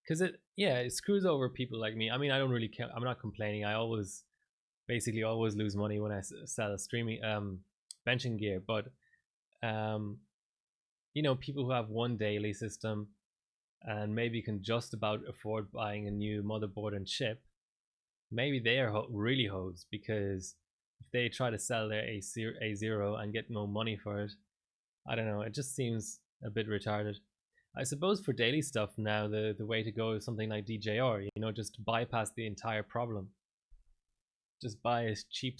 Because it screws over people like me. I mean, I don't really care. I'm not complaining. I basically always lose money when I sell streaming benching gear. But um, people who have one daily system and maybe can just about afford buying a new motherboard and chip, maybe they are really hosed, because if they try to sell their A0 and get no money for it, I don't know, it just seems a bit retarded. I suppose for daily stuff now, the way to go is something like DJR, just bypass the entire problem. Just buy a cheap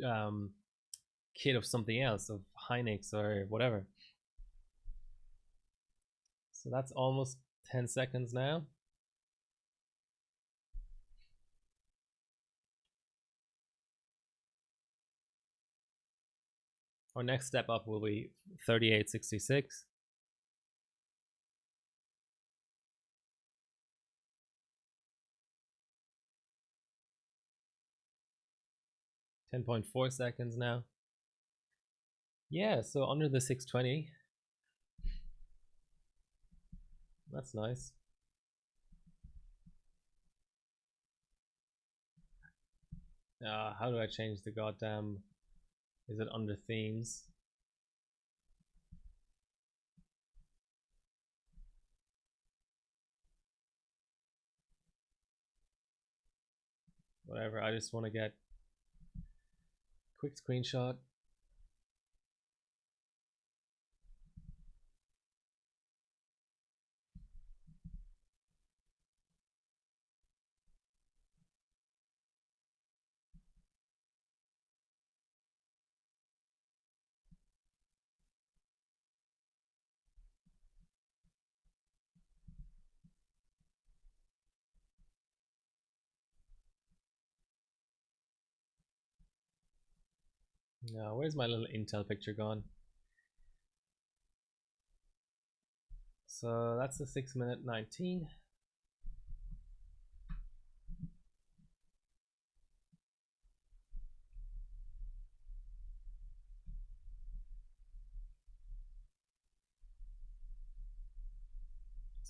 um, kit of something else, of Hynix or whatever. So that's almost 10 seconds now. Our next step up will be 3866. .4 seconds now. Yeah, so under the 620. That's nice. How do I change the goddamn... Is it under themes? Whatever, I just want to get quick screenshot. Now, where's my little Intel picture gone? So that's the 6:19.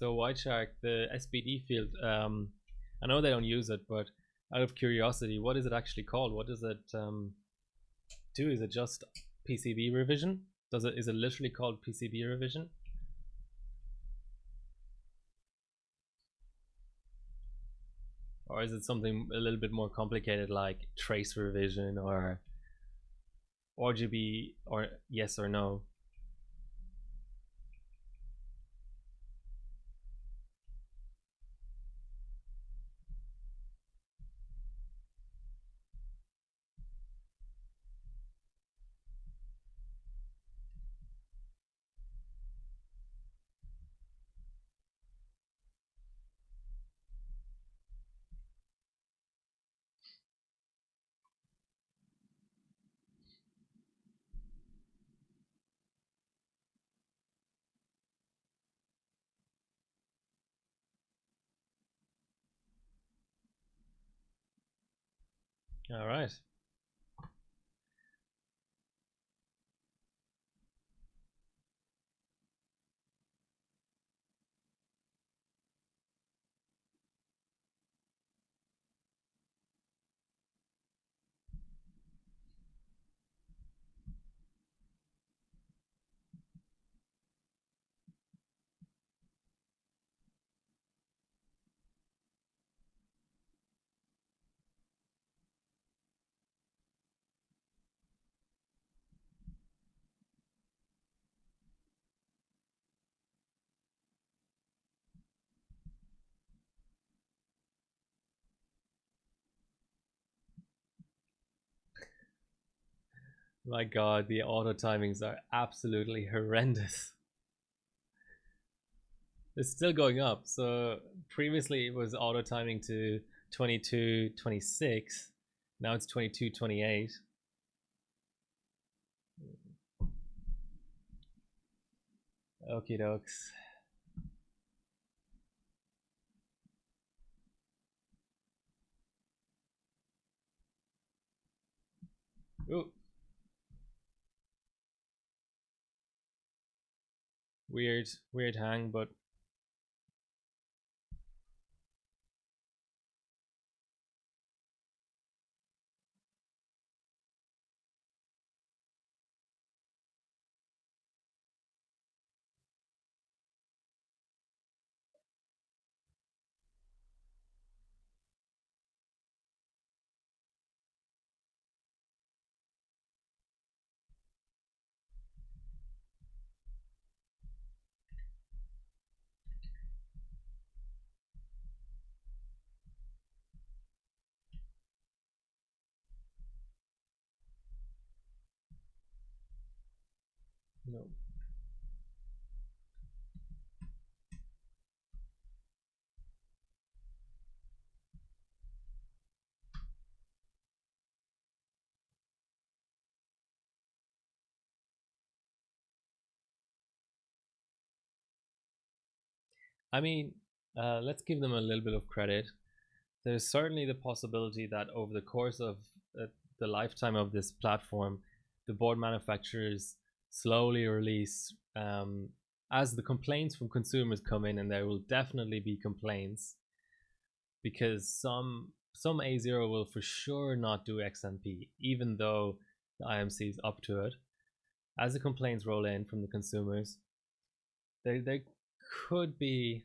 So White Shark, the SBD field, I know they don't use it, but out of curiosity, what is it actually called? What does it do? Is it just PCB revision? Is it literally called PCB revision? Or is it something a little bit more complicated like trace revision or RGB or yes or no? All right. My god, the auto timings are absolutely horrendous. It's still going up. So previously it was auto timing to 22:26. Now it's 22:28. Okie dokes. Ooh. Weird hang, but no. I mean, let's give them a little bit of credit. There's certainly the possibility that over the course of the lifetime of this platform, the board manufacturers slowly release as the complaints from consumers come in, and there will definitely be complaints because some A0 will for sure not do XMP, even though the IMC is up to it. As the complaints roll in from the consumers, there could be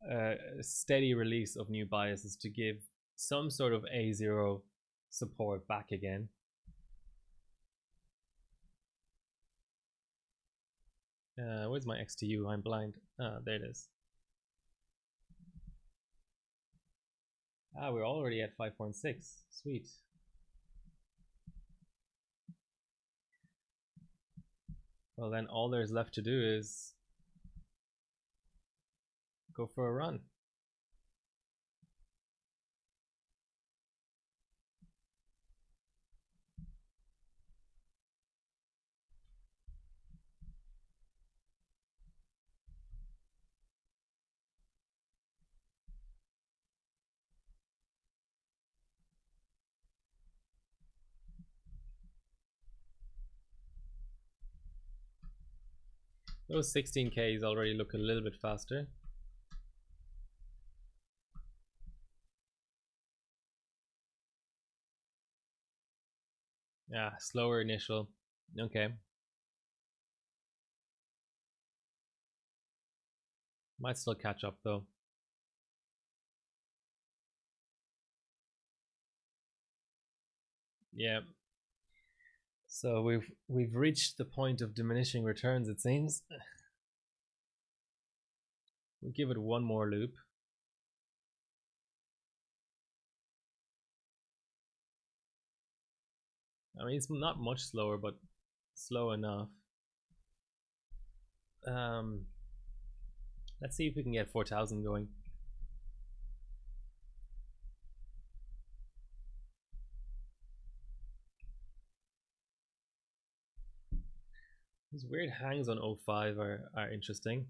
a steady release of new biases to give some sort of A0 support back again. Where's my XTU? I'm blind. There it is. We're already at 5.6. Sweet. Well, then all there's left to do is go for a run. Those 16Ks already look a little bit faster. Yeah, slower initial. Okay. Might still catch up though. Yeah. So we've reached the point of diminishing returns, it seems. We'll give it one more loop. I mean, it's not much slower, but slow enough. Let's see if we can get 4,000 going. These weird hangs on 05 are interesting.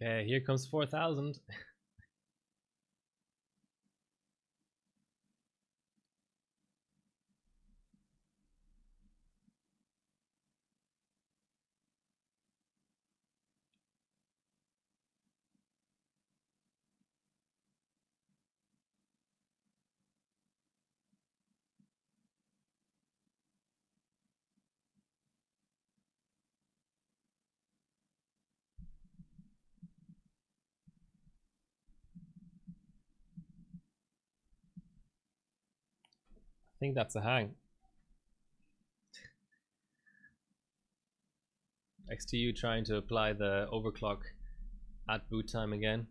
Okay, here comes 4,000. I think that's a hang. XTU trying to apply the overclock at boot time again.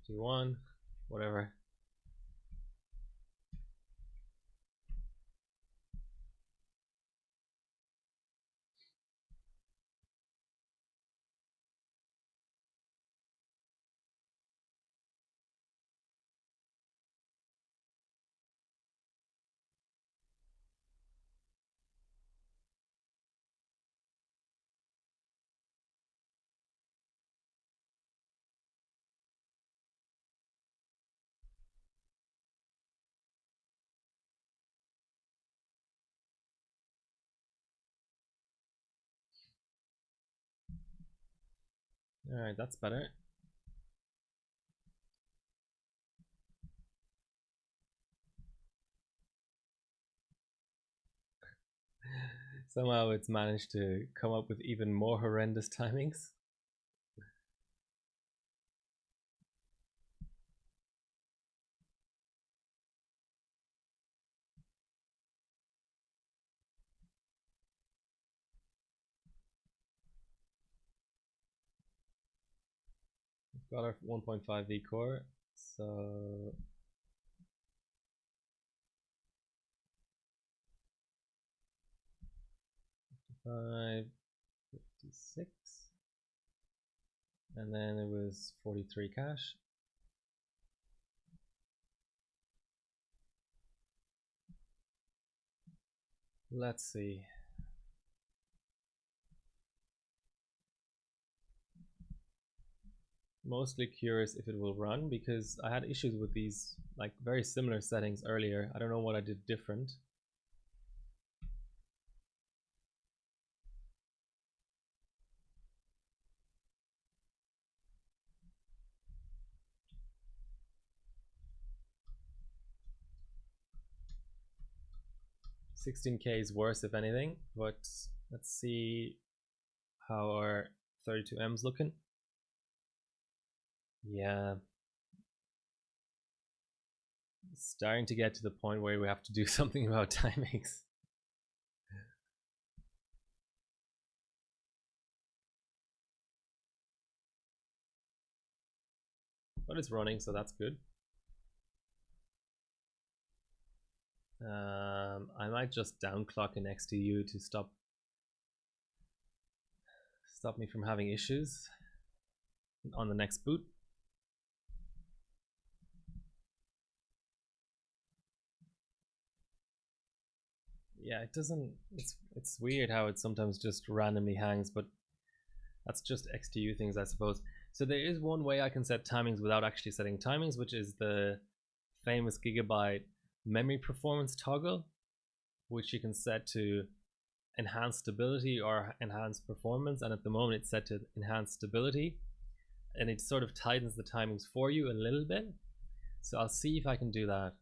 One, whatever. All right, that's better. Somehow it's managed to come up with even more horrendous timings. We've got our 1.5 V core, so $55, $56, and then it was 43 cash. Let's see. Mostly curious if it will run, because I had issues with these like very similar settings earlier. I don't know what I did different. $16K is worse if anything, but Let's see how our 32M's looking. Yeah. Starting to get to the point where we have to do something about timings. But it's running, so that's good. I might just downclock an XTU to stop me from having issues on the next boot. Yeah, it doesn't. It's weird how it sometimes just randomly hangs, but that's just XTU things, I suppose. So there is one way I can set timings without actually setting timings, which is the famous gigabyte memory performance toggle, which you can set to enhance stability or enhance performance. And at the moment it's set to enhance stability, and it sort of tightens the timings for you a little bit. So I'll see if I can do that.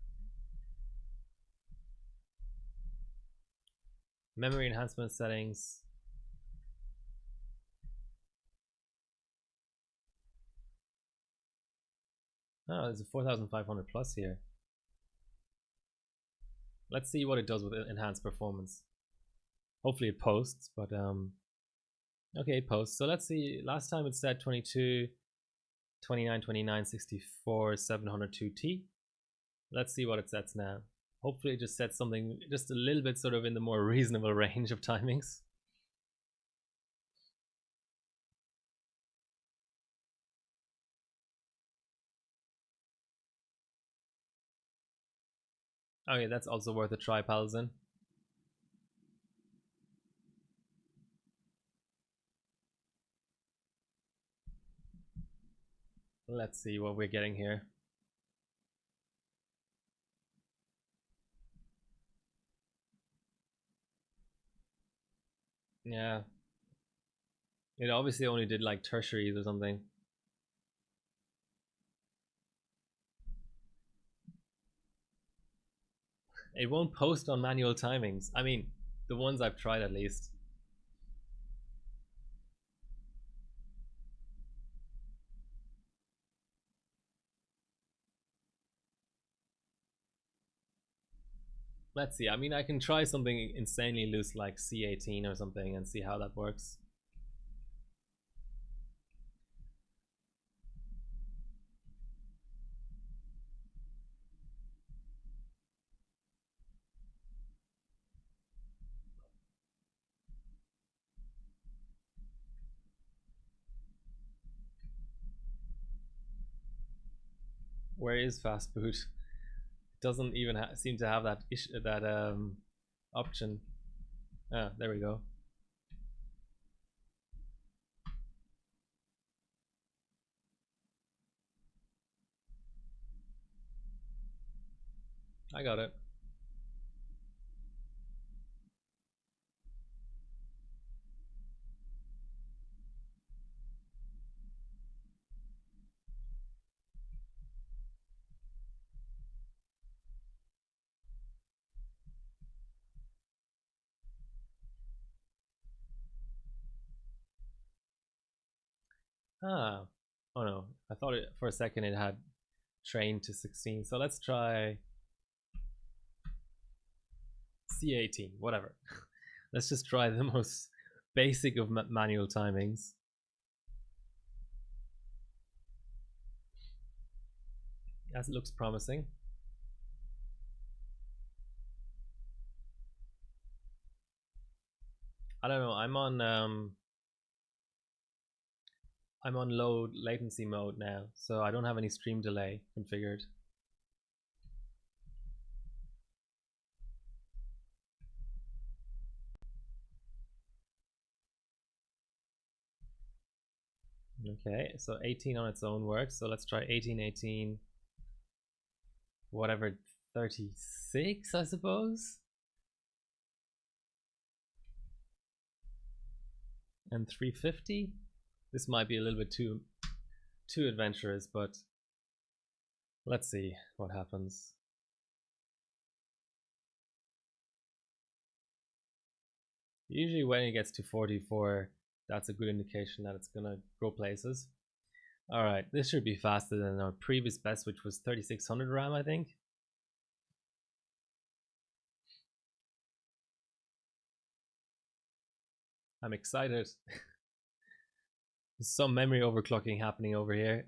Memory enhancement settings. Oh, there's a 4500 plus here. Let's see what it does with enhanced performance. Hopefully it posts, but okay, it posts. So let's see. Last time it said 22, 29, 29, 64, 702T. Let's see what it sets now. Hopefully it just sets something just a little bit sort of in the more reasonable range of timings. Okay, that's also worth a try, Palzin. Let's see what we're getting here. Yeah. It obviously only did like tertiaries or something. It won't post on manual timings. I mean, the ones I've tried at least. Let's see. I mean, I can try something insanely loose like C18 or something and see how that works. Where is fast boot? It doesn't even seem to have that option. Ah, there we go. I got it. Ah, oh no, I thought it for a second it had trained to 16. So let's try C18, whatever. Let's just try the most basic of manual timings. That looks promising. I don't know. I'm on low latency mode now, so I don't have any stream delay configured. Okay, so 18 on its own works. So let's try 18, 18, whatever, 36, I suppose. And 350. This might be a little bit too adventurous, but let's see what happens. Usually when it gets to 44, that's a good indication that it's gonna go places. Alright, this should be faster than our previous best, which was 3600 RAM, I think. I'm excited. There's some memory overclocking happening over here.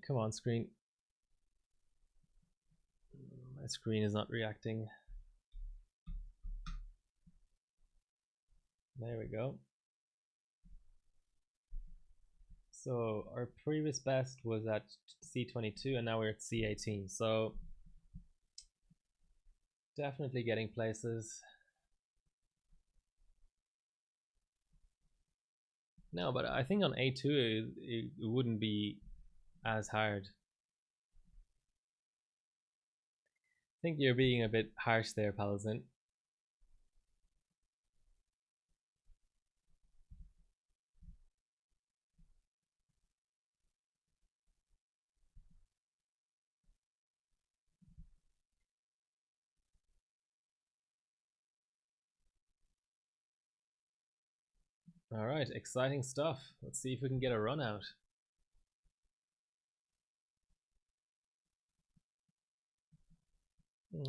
Come on, screen. My screen is not reacting. There we go. So our previous best was at C22 and now we're at C18. So definitely getting places. No, but I think on A2 it wouldn't be as hard. I think you're being a bit harsh there, Palazin. All right, exciting stuff. Let's see if we can get a run out.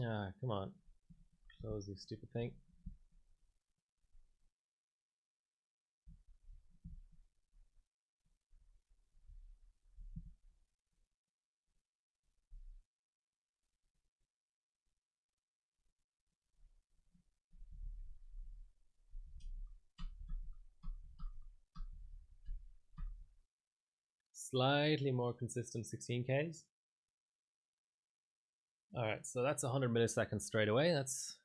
Ah, come on. Close you stupid thing. Slightly more consistent 16Ks. Alright, so that's 100 milliseconds straight away. That's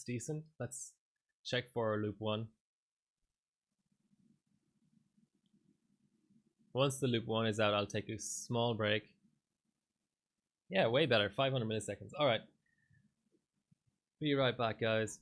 decent. Let's check for loop 1. Once the loop 1 is out, I'll take a small break. Yeah, way better. 500 milliseconds. Alright. Be right back, guys.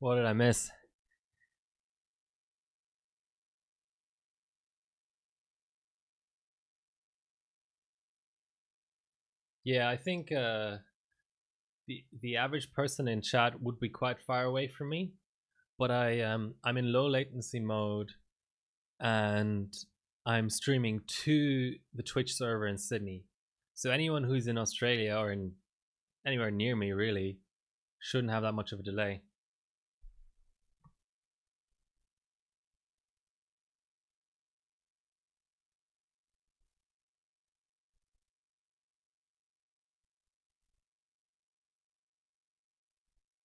What did I miss? Yeah, I think the average person in chat would be quite far away from me, but I'm in low latency mode and I'm streaming to the Twitch server in Sydney. So anyone who's in Australia or in anywhere near me really shouldn't have that much of a delay.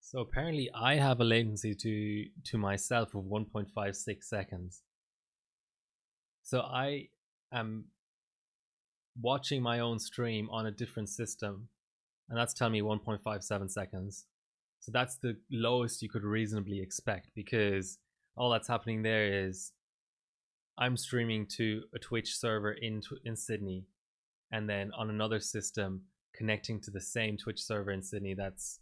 So apparently I have a latency to myself of 1.56 seconds. So I am watching my own stream on a different system and that's telling me 1.57 seconds. So that's the lowest you could reasonably expect, because all that's happening there is I'm streaming to a Twitch server in Sydney, and then on another system connecting to the same Twitch server in Sydney that's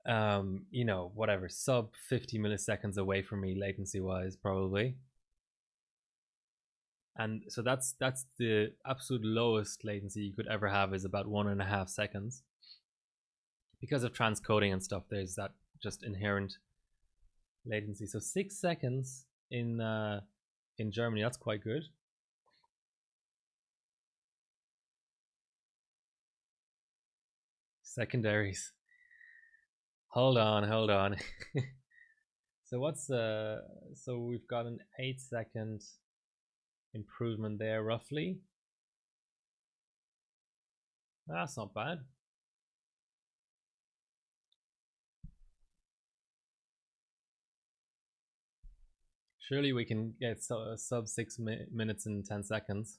you know, whatever, sub 50 milliseconds away from me latency wise, probably. And so that's the absolute lowest latency you could ever have, is about 1.5 seconds. Because of transcoding and stuff, there's that just inherent latency. So 6 seconds in Germany, that's quite good. Secondaries. Hold on. So what's so we've got an 8-second improvement there roughly. That's not bad. Surely we can get sub 6 minutes and 10 seconds.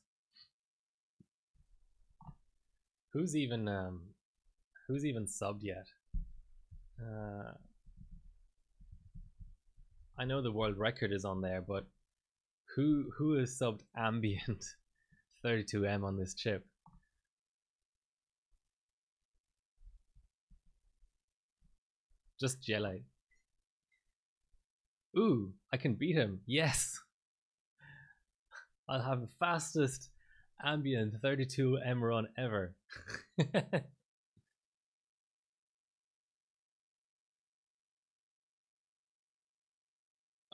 Who's even subbed yet? I know the world record is on there, but who has subbed ambient 32M on this chip? Just Jelly. Ooh, I can beat him. Yes. I'll have the fastest ambient 32M run ever.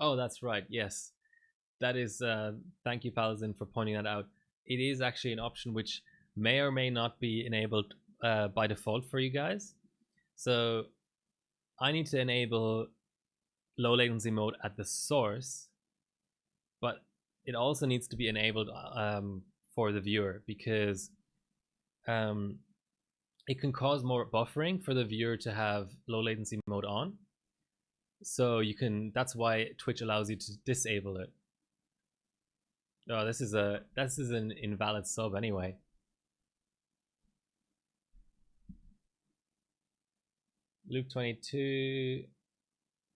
Oh, that's right. Yes. That is, thank you, Paladin, for pointing that out. It is actually an option which may or may not be enabled by default for you guys. So I need to enable low latency mode at the source, but it also needs to be enabled for the viewer, because it can cause more buffering for the viewer to have low latency mode on. So you can, that's why Twitch allows you to disable it. Oh, this is an invalid sub anyway. Loop 22.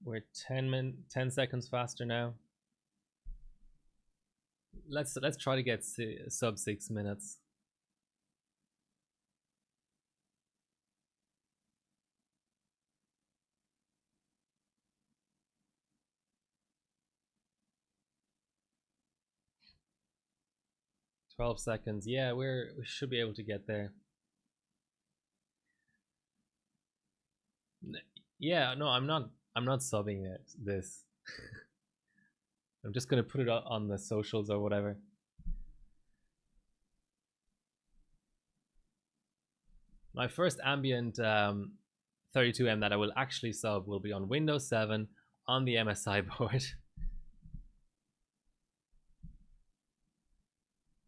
We're 10 seconds faster now. Let's try to get sub 6 minutes. $12 seconds. Yeah, we should be able to get there. Yeah, no, I'm not subbing this. I'm just gonna put it on the socials or whatever. My first ambient 32M that I will actually sub will be on Windows 7 on the MSI board.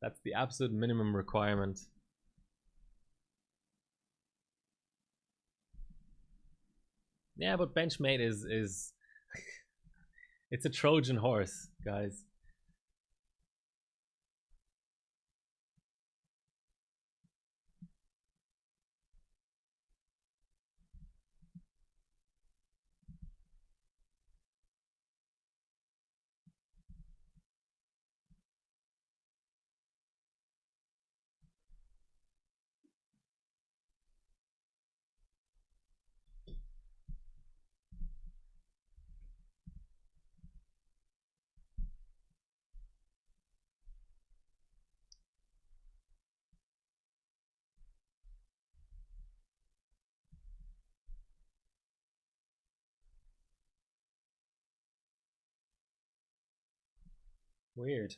That's the absolute minimum requirement. Yeah, but Benchmade is it's a Trojan horse, guys. Weird.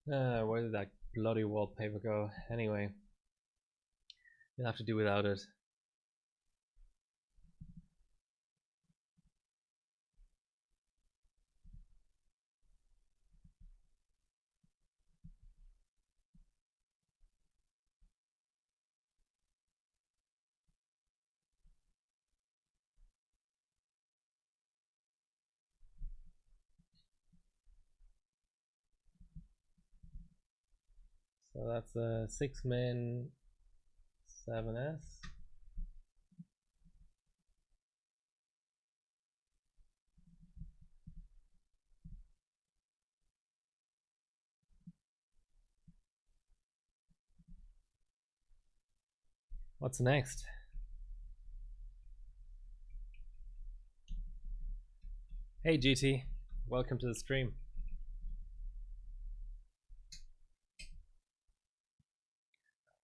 Where did that bloody wallpaper go? Anyway, you'll have to do without it. So that's a 6min 7S. What's next? Hey GT, welcome to the stream.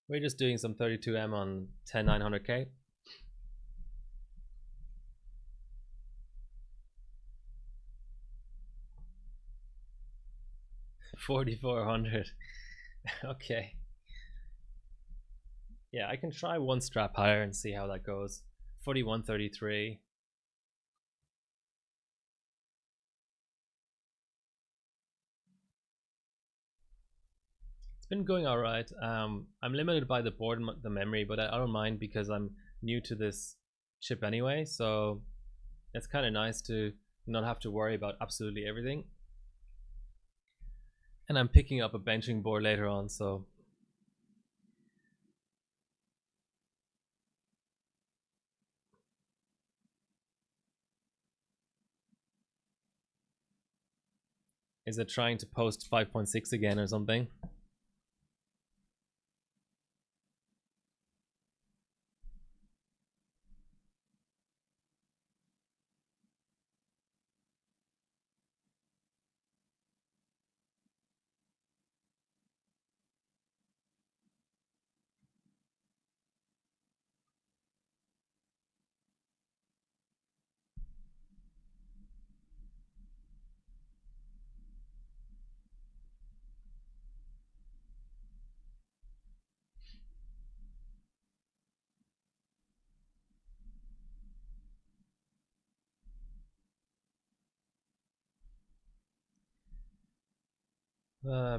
We're just doing some 32M on 10900K. $4,400. Okay. Yeah, I can try one strap higher and see how that goes. 4133. It's been going all right. I'm limited by the board and the memory, but I don't mind because I'm new to this chip anyway. So it's kind of nice to not have to worry about absolutely everything. And I'm picking up a benching board later on, so is it trying to post 5.6 again or something?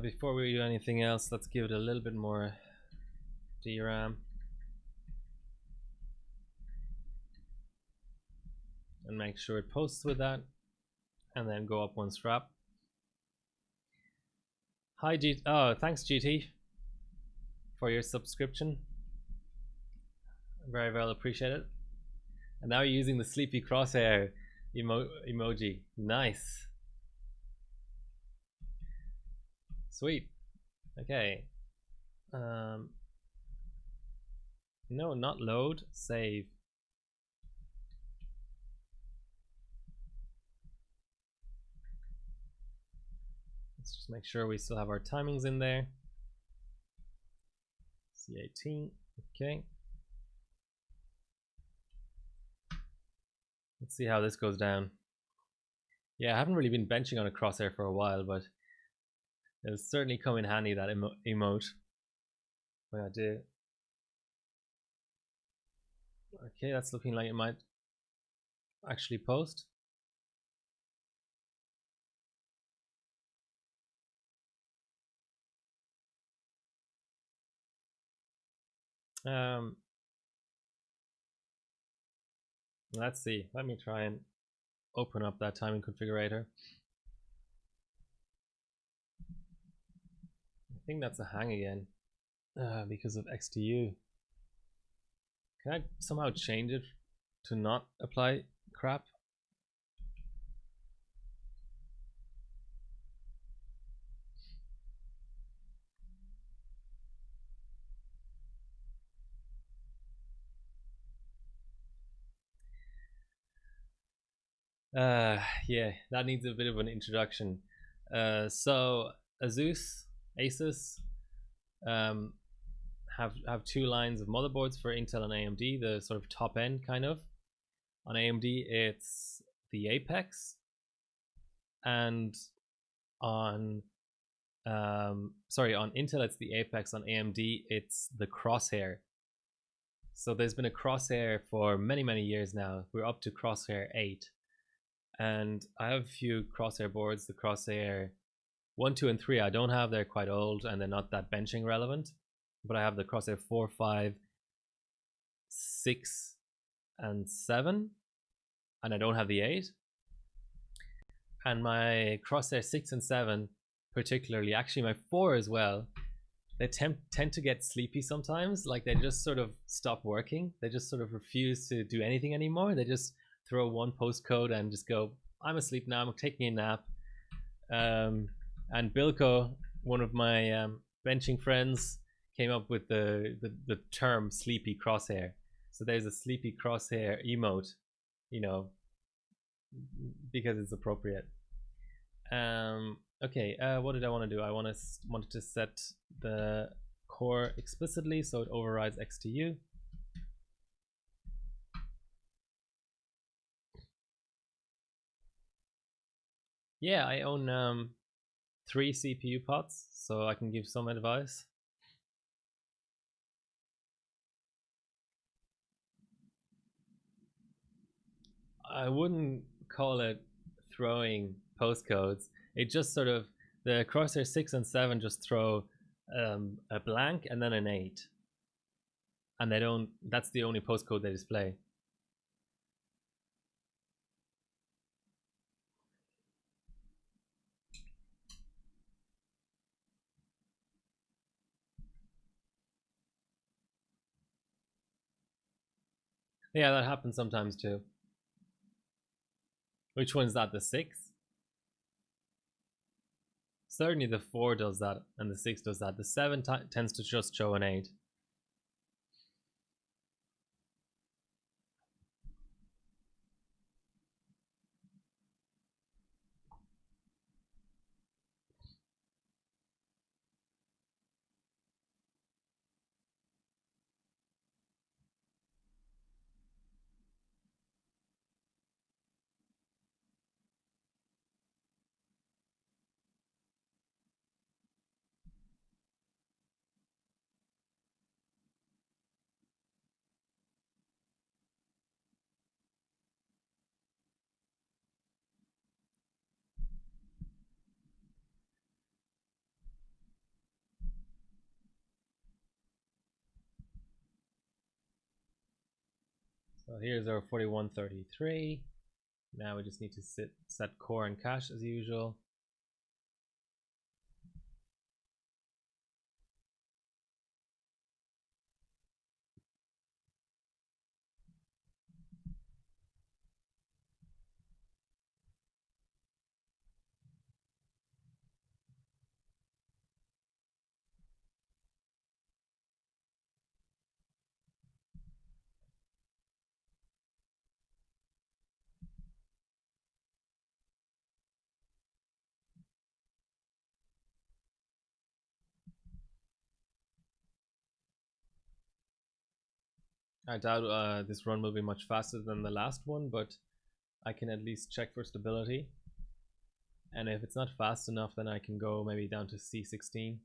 Before we do anything else, let's give it a little bit more DRAM and make sure it posts with that, and then go up one strap. Hi GT. Oh, thanks GT for your subscription. Very well appreciated. And now you're using the sleepy crosshair emoji. Nice. Sweet. Okay. No, not load. Save. Let's just make sure we still have our timings in there. C18. Okay. Let's see how this goes down. Yeah, I haven't really been benching on a crosshair for a while, but it'll certainly come in handy, that emote when I do. Okay, that's looking like it might actually post. Let's see. Let me try and open up that timing configurator. I think that's a hang again because of XTU. Can I somehow change it to not apply crap? Yeah, that needs a bit of an introduction. So Asus have two lines of motherboards for Intel and AMD, the sort of top end kind of. On AMD it's the Apex, and on sorry, on Intel it's the Apex, on AMD it's the Crosshair. So there's been a Crosshair for many years now. We're up to Crosshair 8, and I have a few Crosshair boards. The Crosshair 1, 2, and 3 I don't have. They're quite old and they're not that benching relevant. But I have the Crosshair 4, 5, 6, and 7, and I don't have the 8. And my Crosshair 6 and 7 particularly, actually my 4 as well, they tend to get sleepy sometimes. Like they just sort of stop working. They just sort of refuse to do anything anymore. They just throw one postcode and just go, I'm asleep now, I'm taking a nap. And Bilko, one of my benching friends, came up with the term sleepy crosshair. So there's a sleepy crosshair emote, you know, because it's appropriate. Okay, what did I want to do? I wanted to set the core explicitly so it overrides XTU. Yeah, I own 3 CPU pots, so I can give some advice. I wouldn't call it throwing postcodes. It just sort of, the Crosshair 6 and 7 just throw a blank and then an 8. And they don't, that's the only postcode they display. Yeah, that happens sometimes too. Which one's that, the 6? Certainly the 4 does that and the 6 does that. The 7 tends to just show an 8. So here's our 4133. Now we just need to set core and cache as usual. I doubt this run will be much faster than the last one, but I can at least check for stability. And if it's not fast enough, then I can go maybe down to C16.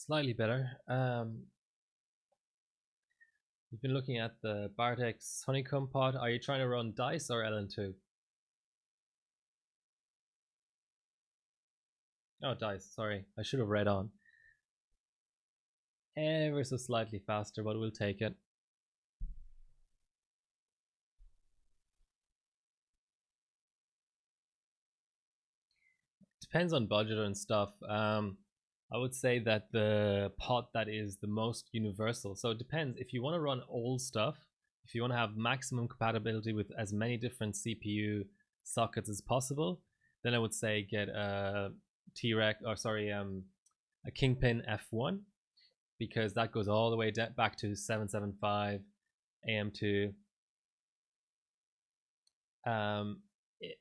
Slightly better. You've been looking at the Bartek's Honeycomb pod. Are you trying to run DICE or LN2? Oh, DICE, sorry. I should have read on. Ever so slightly faster, but we'll take it. Depends on budget and stuff. I would say that the pod that is the most universal. So it depends. If you want to run old stuff, if you want to have maximum compatibility with as many different CPU sockets as possible, then I would say get a T-Rex, or sorry, a Kingpin F1, because that goes all the way back to 775 AM2.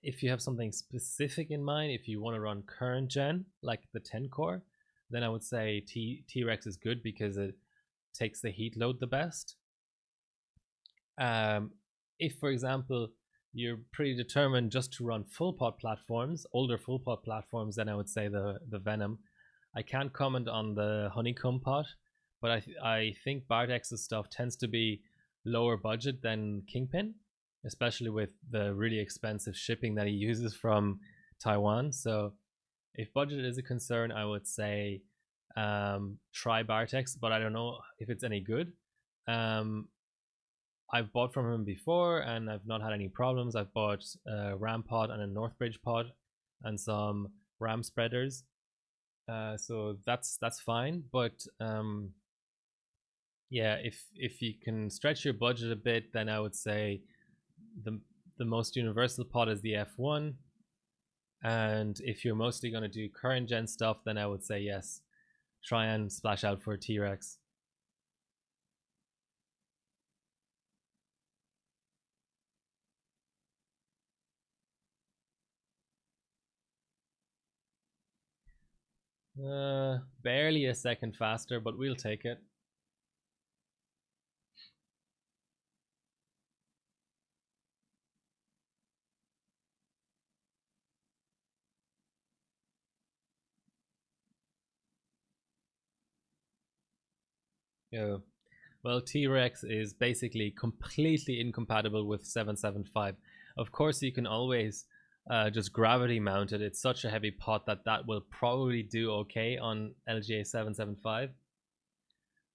If you have something specific in mind, if you want to run current gen like the 10 core, then I would say T-Rex is good because it takes the heat load the best. If, for example, you're pretty determined just to run full pod platforms, older full pod platforms, then I would say the Venom. I can't comment on the Honeycomb pod, but I think Bartex's stuff tends to be lower budget than Kingpin, especially with the really expensive shipping that he uses from Taiwan. So if budget is a concern, I would say try Bartex, but I don't know if it's any good. I've bought from him before and I've not had any problems. I've bought a RAM pod and a Northbridge pod and some RAM spreaders. So that's fine. But yeah, if you can stretch your budget a bit, then I would say the most universal pod is the F1. And if you're mostly going to do current gen stuff, then I would say yes, try and splash out for a T-Rex. Barely a second faster, but we'll take it. Yeah. Well, T-Rex is basically completely incompatible with 775. Of course, you can always just gravity mount it. It's such a heavy pot that will probably do okay on LGA 775.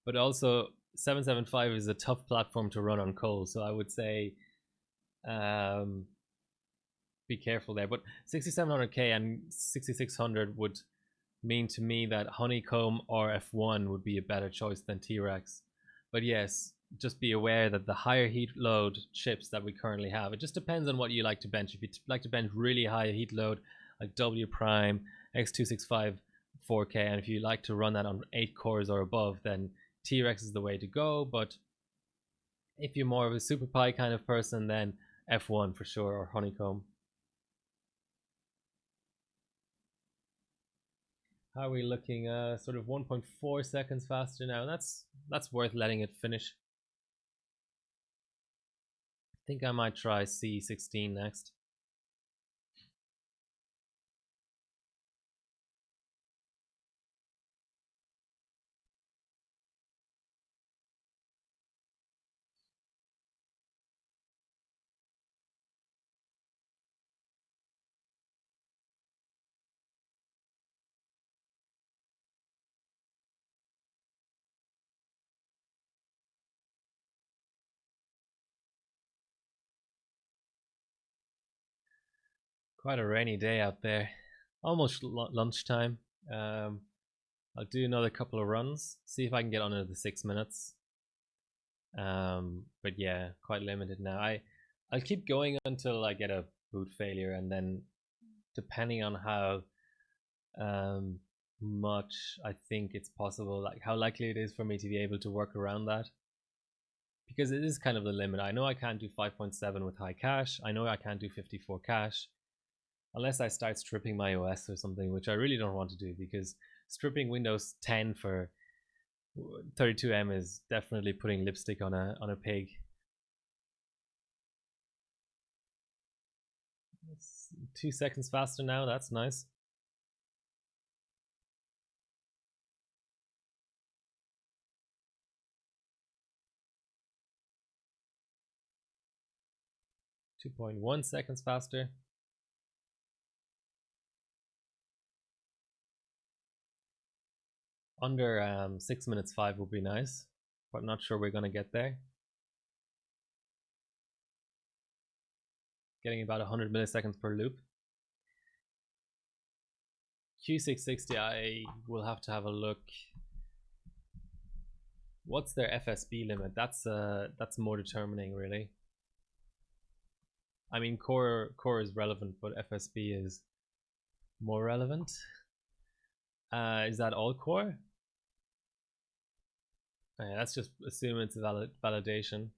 But also, 775 is a tough platform to run on coal, so I would say be careful there. But 6700K and 6600 would mean to me that Honeycomb or F1 would be a better choice than T-Rex. But yes, just be aware that the higher heat load chips that we currently have, it just depends on what you like to bench. If you like to bench really high heat load like W Prime, X265 4K, and if you like to run that on 8 cores or above, then T-Rex is the way to go. But if you're more of a Super Pi kind of person, then F1 for sure, or Honeycomb. How are we looking? Sort of 1.4 seconds faster now. That's worth letting it finish. I think I might try C16 next. Quite a rainy day out there. Almost lunchtime. I'll do another couple of runs, see if I can get under the 6 minutes. But yeah, quite limited now. I'll keep going until I get a boot failure, and then depending on how much I think it's possible, like how likely it is for me to be able to work around that, because it is kind of the limit. I know I can't do 5.7 with high cache. I know I can't do 54 cache unless I start stripping my OS or something, which I really don't want to do, because stripping Windows 10 for 32M is definitely putting lipstick on a pig. It's 2 seconds faster now. That's nice. .1 seconds faster. Under 6 minutes 5 would be nice, but not sure we're gonna get there. Getting about 100 milliseconds per loop. Q660, I will have to have a look. What's their FSB limit? That's more determining, really. I mean, core is relevant, but FSB is more relevant. Is that all core? Yeah, let's just assume it's a validation.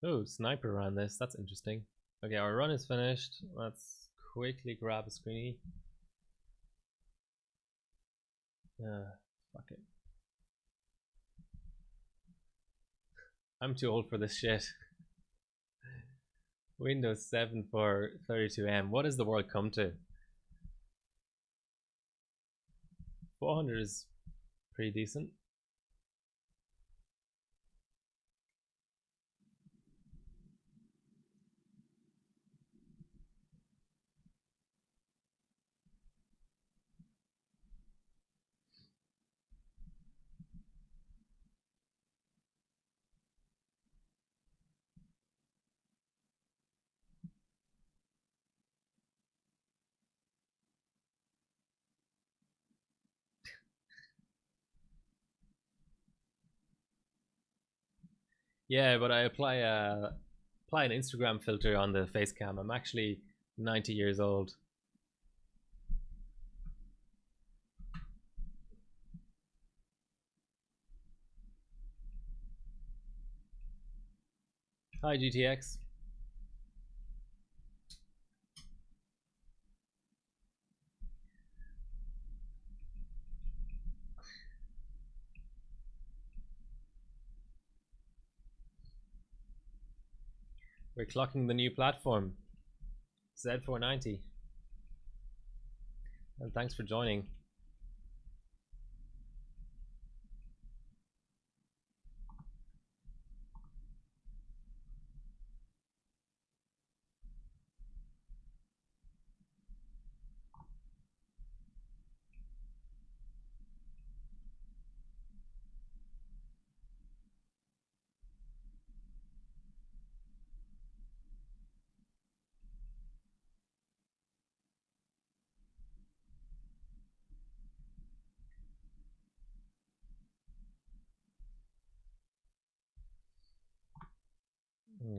Oh, sniper ran this. That's interesting. Okay, our run is finished. Let's quickly grab a screeny. Fuck it. I'm too old for this shit. Windows 7 for 32M. What does the world come to? 400 is pretty decent. Yeah, but I apply an Instagram filter on the face cam. I'm actually 90 years old. Hi GTX. We're clocking the new platform, Z490. And thanks for joining.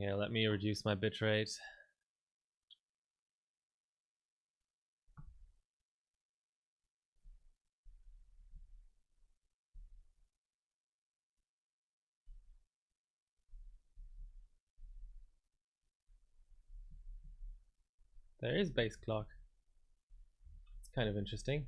Yeah, let me reduce my bitrate. There is base clock. It's kind of interesting.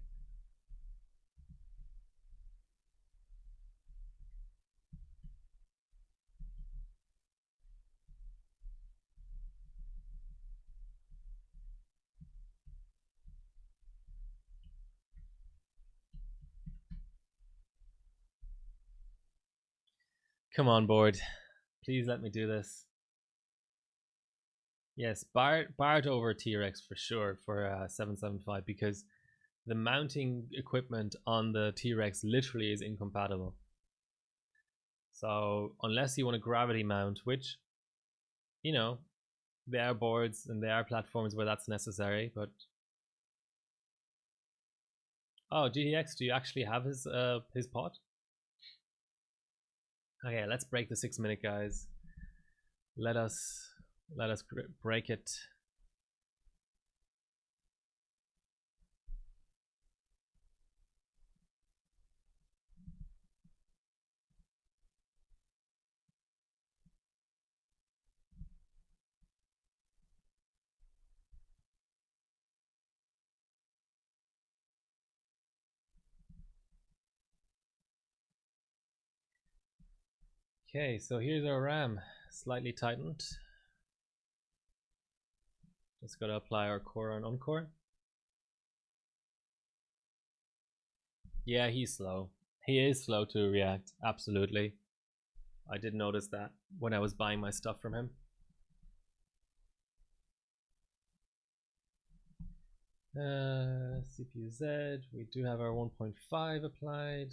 Come on, board. Please let me do this. Yes, Bart over T-Rex for sure for 775 because the mounting equipment on the T-Rex literally is incompatible. So unless you want a gravity mount, which, you know, there are boards and there are platforms where that's necessary, but oh, GTX, do you actually have his pot? Okay, let's break the 6 minute, guys. Let us break it. Okay, so here's our RAM, slightly tightened. Just gotta apply our core on Encore. Yeah, he's slow. He is slow to react, absolutely. I did notice that when I was buying my stuff from him. CPU Z, we do have our 1.5 applied.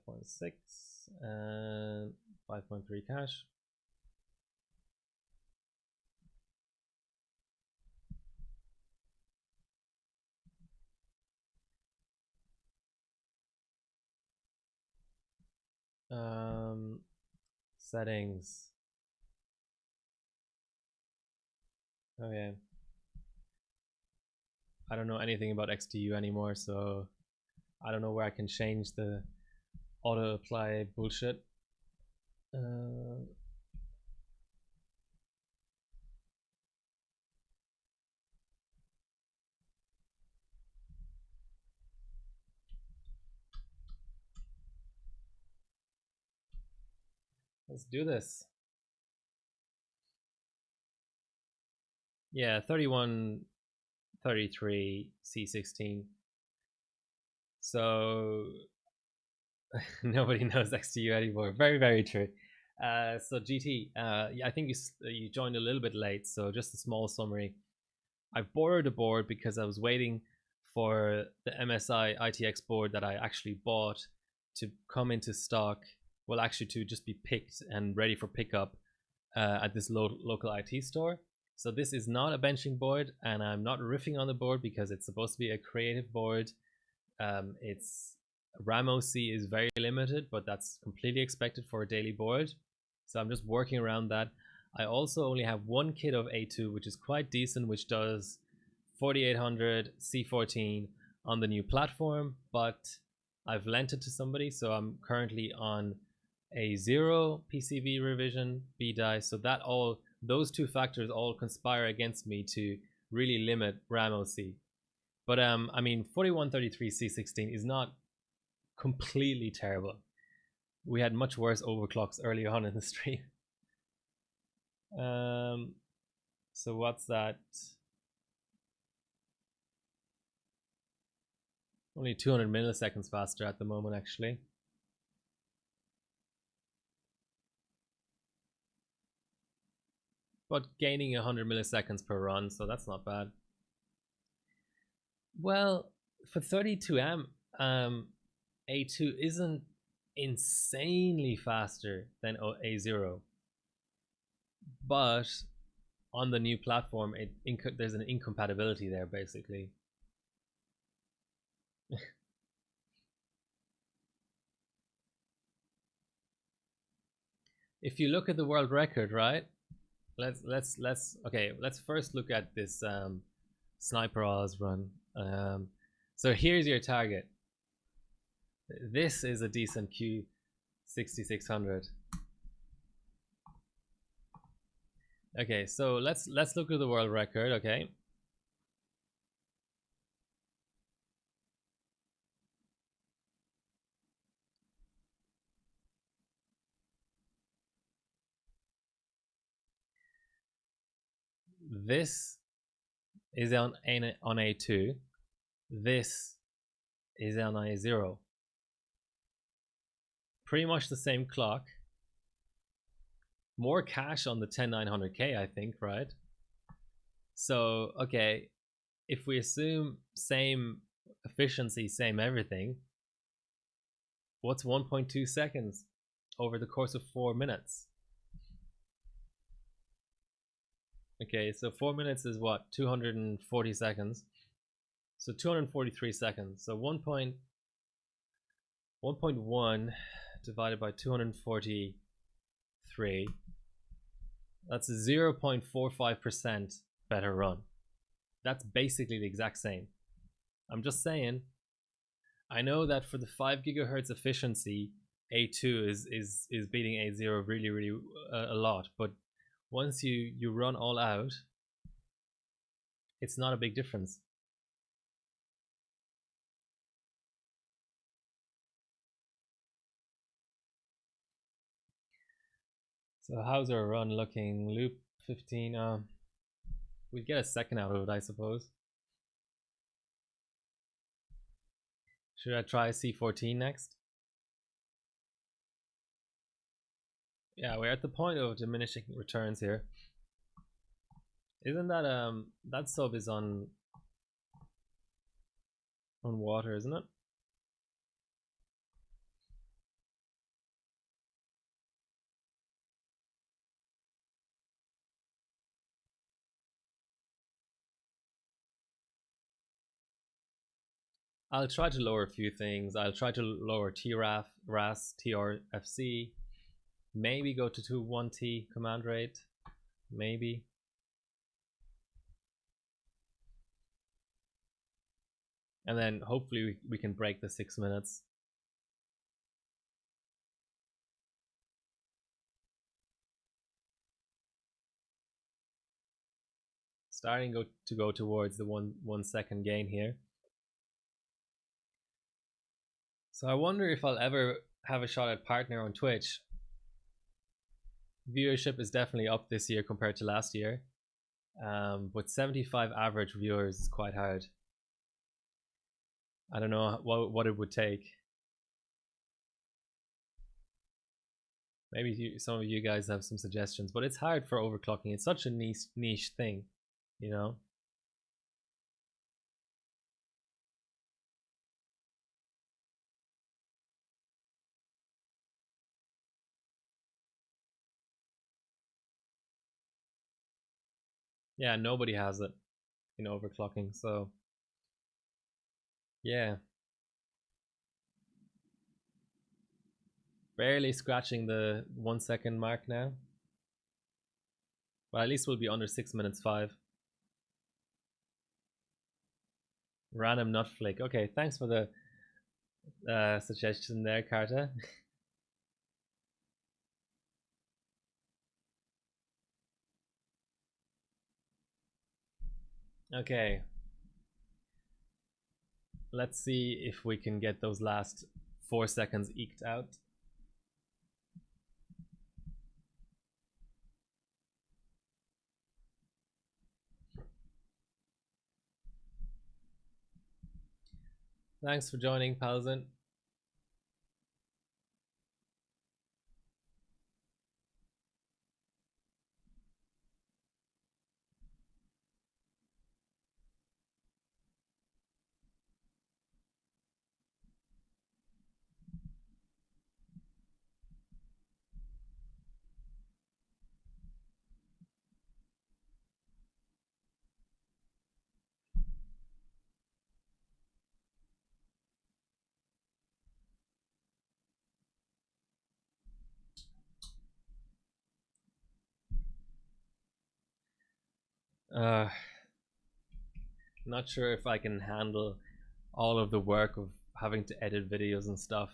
5.6 and 5.3 cache. Settings. Okay. I don't know anything about XDU anymore, so I don't know where I can change the auto apply bullshit. Let's do this. Yeah, 3133 C16. So nobody knows XDU anymore. Very, very true. So GT, yeah, I think you joined a little bit late. So just a small summary. I've borrowed a board because I was waiting for the MSI ITX board that I actually bought to come into stock. Well, actually, to just be picked and ready for pickup at this local IT store. So this is not a benching board, and I'm not riffing on the board because it's supposed to be a creative board. Its RAM OC is very limited, but that's completely expected for a daily board. So I'm just working around that. I also only have one kit of A2, which is quite decent, which does 4800 C14 on the new platform, but I've lent it to somebody, so I'm currently on a 0 PCB revision B die. So that all those two factors all conspire against me to really limit RAM OC. But I mean, 4133 C16 is not completely terrible. We had much worse overclocks early on in the stream. So what's that? Only 200 milliseconds faster at the moment, actually. But gaining 100 milliseconds per run, so that's not bad. Well, for 32M, A2 isn't insanely faster than A0, but on the new platform, there's an incompatibility there, basically. If you look at the world record, right? Let's first look at this Sniper Oz run. So here's your target. This is a decent Q6600. Okay, so let's look at the world record. Okay. This is on A2. This is on A0. Pretty much the same clock. More cache on the 10900K, I think, right? So, okay, if we assume same efficiency, same everything, what's 1.2 seconds over the course of 4 minutes? Okay, so 4 minutes is what? 240 seconds. So 243 seconds. So 1.1 divided by 243. That's 0.45% better run. That's basically the exact same. I'm just saying, I know that for the 5 gigahertz efficiency, A2 is beating A0 really a lot, but once you run all out, it's not a big difference. So how's our run looking? Loop 15. We'd get a second out of it, I suppose. Should I try C14 next? Yeah, we're at the point of diminishing returns here. Isn't that that sub is on water, isn't it? I'll try to lower a few things. I'll try to lower TRAF, RAS, TRFC. Maybe go to 1T command rate. Maybe. And then hopefully we can break the 6 minutes. Starting to go towards the 1 second gain here. So I wonder if I'll ever have a shot at partner on Twitch. Viewership is definitely up this year compared to last year. But 75 average viewers is quite hard. I don't know what it would take. Maybe some of you guys have some suggestions, but it's hard for overclocking. It's such a niche thing, you know? Yeah, nobody has it in overclocking, so yeah. Barely scratching the 1 second mark now. But at least we'll be under 6 minutes 5. Random nut flick. Okay, thanks for the suggestion there, Carta. Okay. Let's see if we can get those last 4 seconds eked out. Thanks for joining, Palzin. Not sure if I can handle all of the work of having to edit videos and stuff.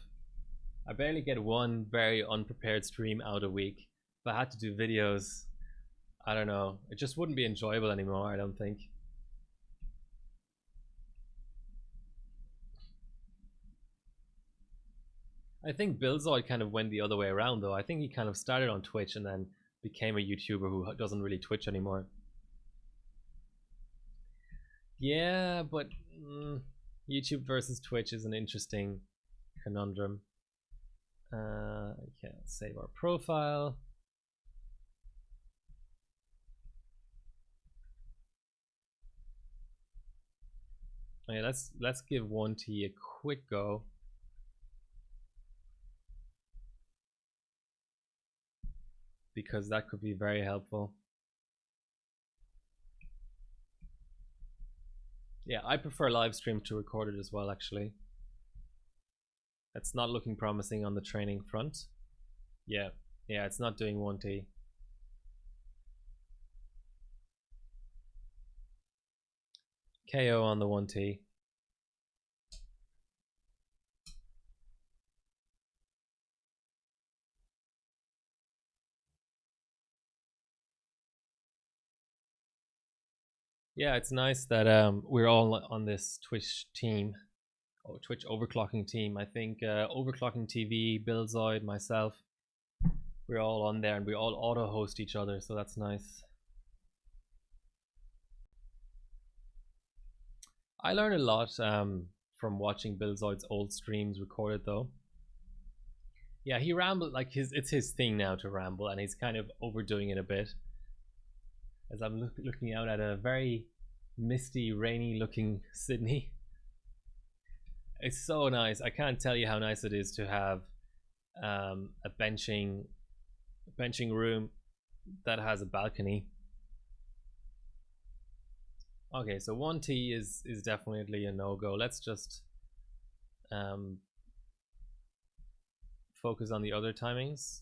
I barely get one very unprepared stream out a week. If I had to do videos, I don't know, it just wouldn't be enjoyable anymore, I don't think. I think Billzoid kind of went the other way around though. I think he kind of started on Twitch and then became a YouTuber who doesn't really Twitch anymore. Yeah, but YouTube versus Twitch is an interesting conundrum. Okay, let's save our profile. Okay, let's give 1T a quick go. Because that could be very helpful. Yeah, I prefer Livestream to record it as well, actually. It's not looking promising on the training front. Yeah, it's not doing 1T. KO on the 1T. Yeah, it's nice that we're all on this Twitch team, Twitch overclocking team. I think Overclocking TV, Billzoid, myself, we're all on there and we all auto host each other, so that's nice. I learned a lot from watching Billzoid's old streams recorded though. Yeah, he rambled, like it's his thing now to ramble, and he's kind of overdoing it a bit. As I'm looking out at a very misty, rainy looking Sydney. It's so nice. I can't tell you how nice it is to have a benching room that has a balcony. Okay, so 1T is definitely a no-go. Let's just focus on the other timings.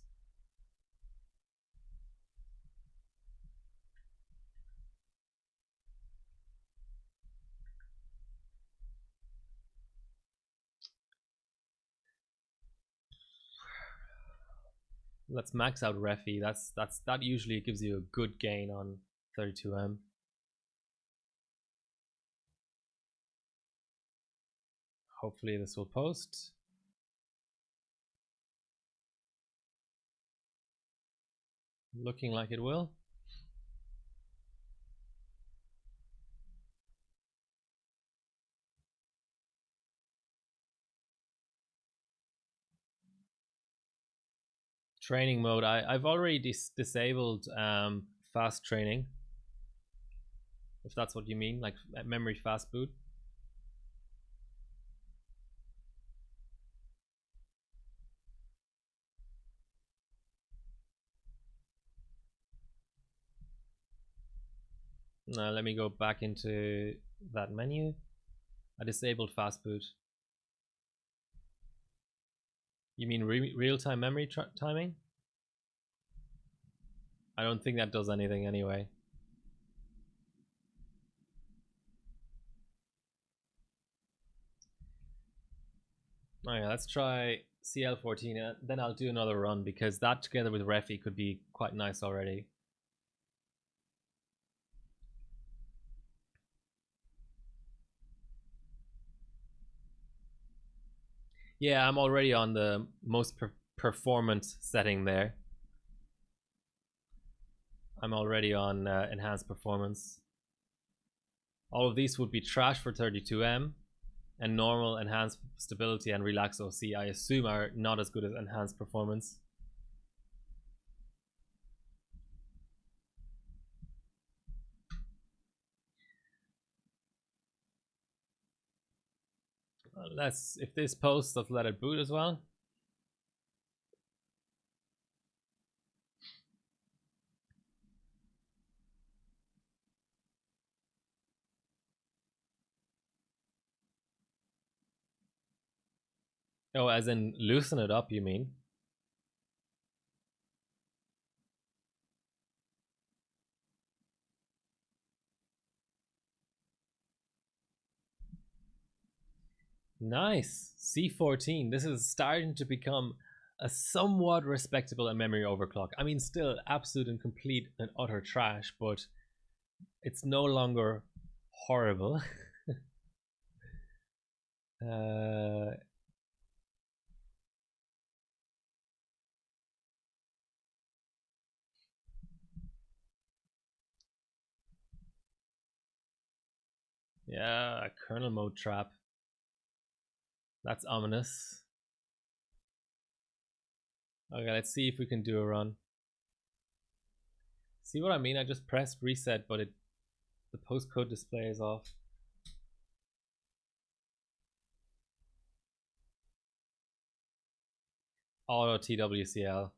Let's max out Refi. That usually gives you a good gain on 32M. Hopefully this will post. Looking like it will. Training mode. I've already disabled fast training. If that's what you mean, like memory fast boot. Now let me go back into that menu. I disabled fast boot. You mean real-time memory timing? I don't think that does anything anyway. Alright, let's try CL14, then I'll do another run because that together with Refi could be quite nice already. Yeah, I'm already on the most performance setting there. I'm already on enhanced performance. All of these would be trash for 32M, and normal, enhanced stability, and relax OC I assume are not as good as enhanced performance. Let's, if this posts, let's let it boot as well. Oh, as in loosen it up, you mean? Nice. C14. This is starting to become a somewhat respectable memory overclock. I mean, still absolute and complete and utter trash, but it's no longer horrible. Yeah, a kernel mode trap. That's ominous. Okay, let's see if we can do a run. See what I mean? I just pressed reset, but the postcode display is off. Auto TWCL.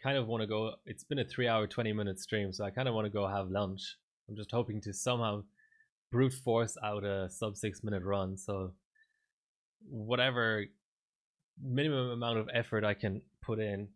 Kind of want to go. It's been a 3-hour 20-minute stream, so I kind of want to go have lunch. I'm just hoping to somehow brute force out a sub 6-minute run, so whatever minimum amount of effort I can put in.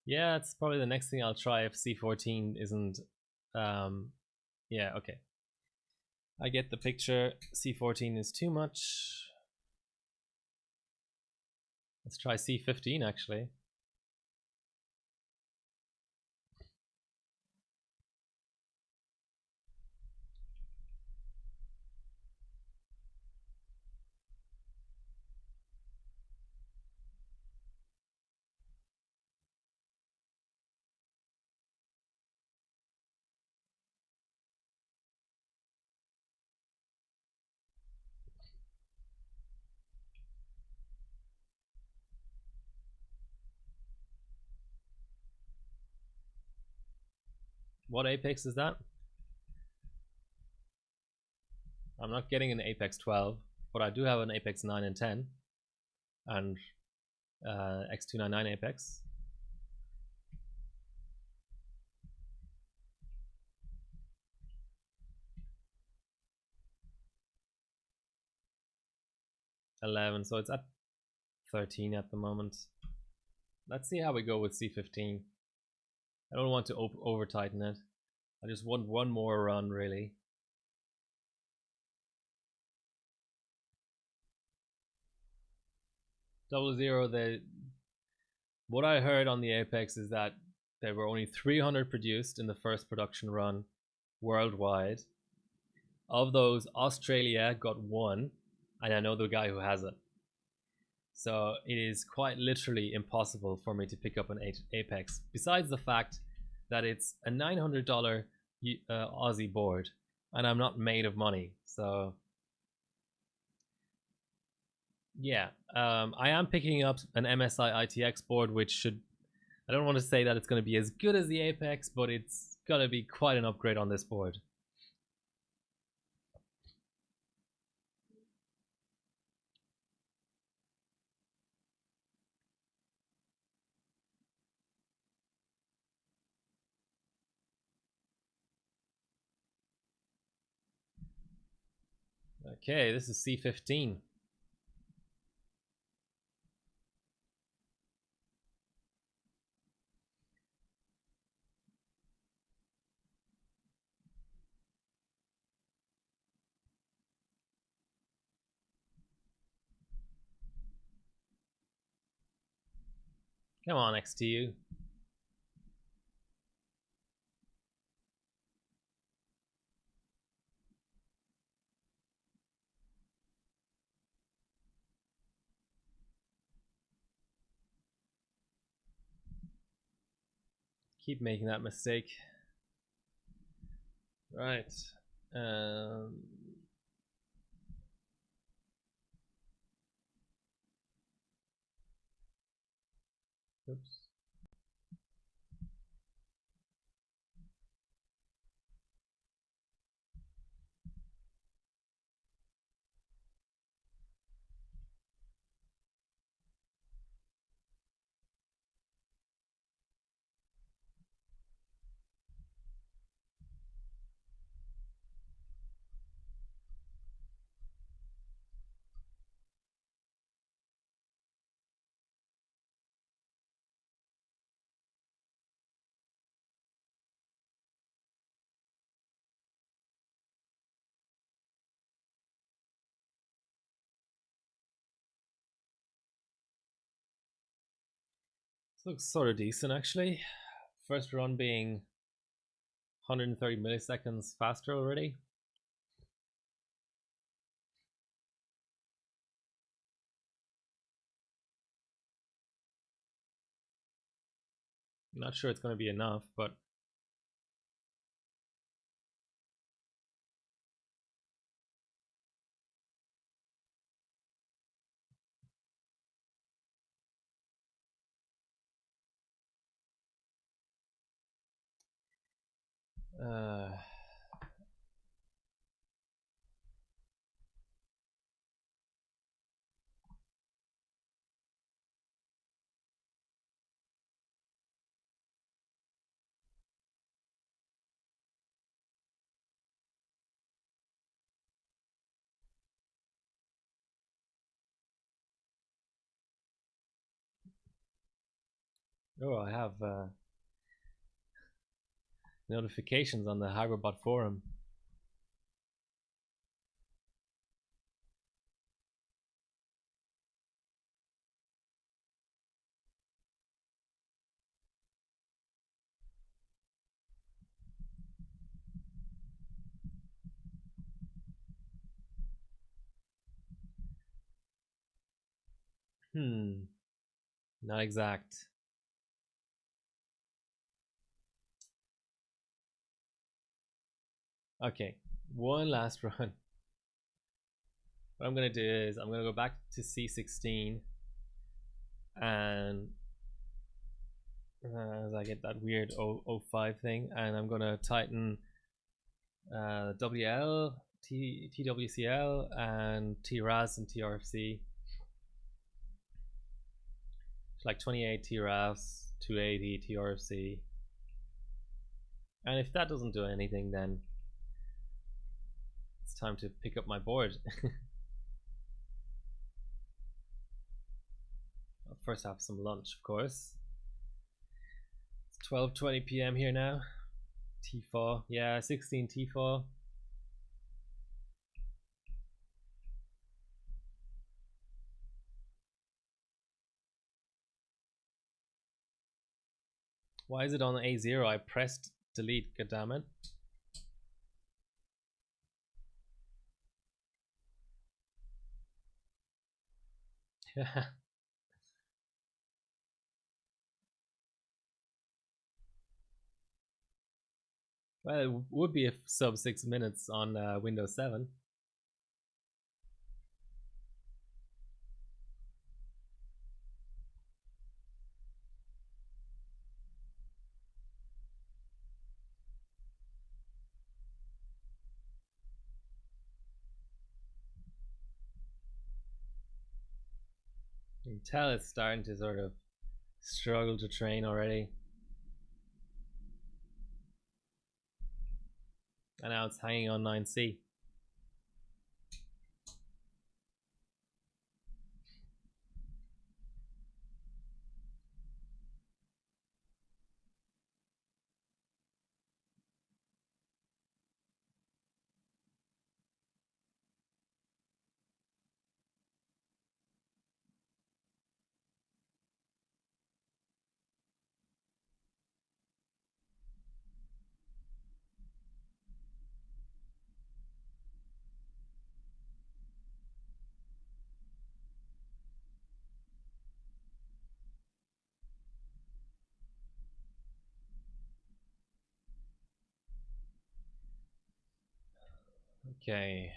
Yeah, it's probably the next thing I'll try if C14 isn't yeah, okay. I get the picture. C14 is too much. Let's try C15 actually. What Apex is that? I'm not getting an Apex 12, but I do have an Apex 9 and 10 and X299 Apex. $11, so it's at 13 at the moment. Let's see how we go with C15. I don't want to over tighten it. I just want one more run, really. Double zero. What I heard on the Apex is that there were only 300 produced in the first production run worldwide. Of those, Australia got one, and I know the guy who has it. So it is quite literally impossible for me to pick up an Apex, besides the fact that it's a $900 Aussie board, and I'm not made of money. So yeah, I am picking up an MSI ITX board, which should, I don't want to say that it's going to be as good as the Apex, but it's going to be quite an upgrade on this board. Okay, this is C15. Come on, XTU. Keep making that mistake. Right. Oops. This looks sort of decent, actually. First run being 130 milliseconds faster already. I'm not sure it's going to be enough, but oh, I have notifications on the Hyperbot forum. Not exact. Okay, one last run. What I'm gonna do is I'm gonna go back to C16 and as I get that weird 005 thing, and I'm gonna tighten WL, TWCL, and TRAS and TRFC. It's like 28 TRAS, 280 TRFC. And if that doesn't do anything, then it's time to pick up my board. I'll first have some lunch, of course. It's 12:20 p.m. here now. T4, yeah, 16 T4. Why is it on A0? I pressed delete, goddammit. Yeah. Well, it would be a sub 6 minutes on Windows 7. You can tell it's starting to sort of struggle to train already. And now it's hanging on 9C. Okay.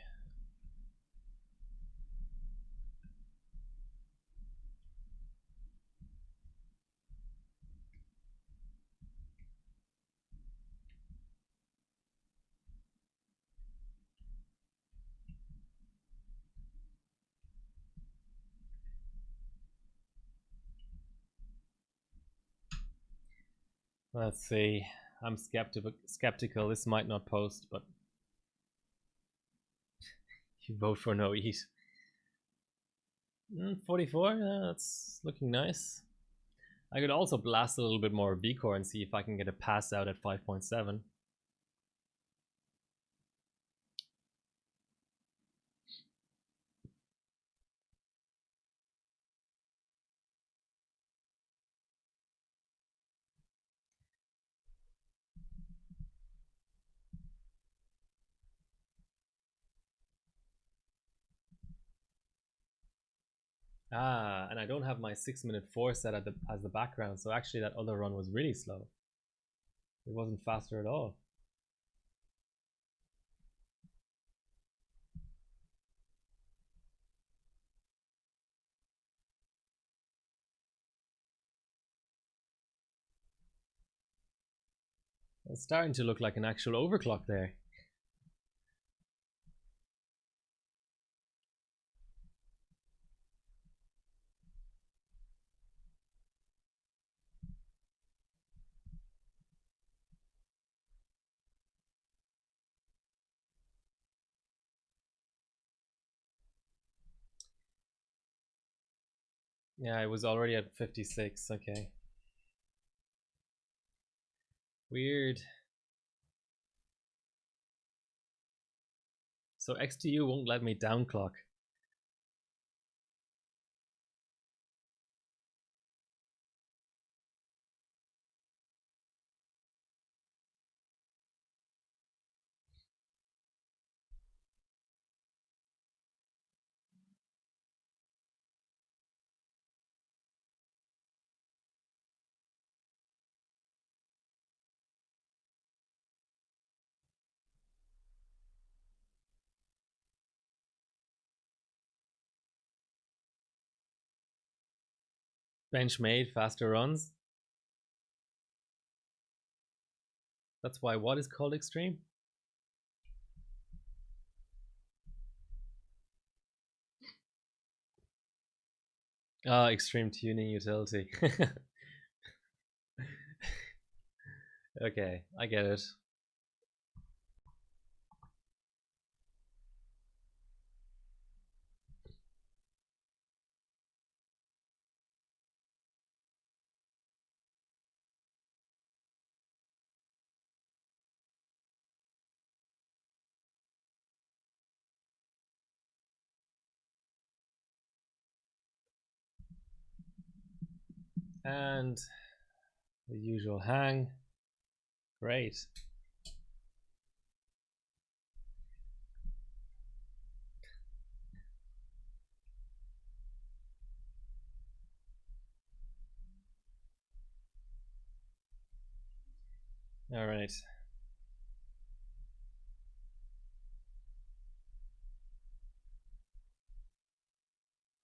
Let's see. I'm skeptical. This might not post, but you vote for no eat. 44, that's looking nice. I could also blast a little bit more VCore and see if I can get a pass out at 5.7. Ah, and I don't have my 6-minute 4 set as the background, so actually that other run was really slow. It wasn't faster at all. It's starting to look like an actual overclock there. Yeah, it was already at 56, okay. Weird. So XTU won't let me downclock. Bench made faster runs. That's why what is called extreme? Ah, extreme tuning utility. Okay, I get it. And the usual hang. Great. All right.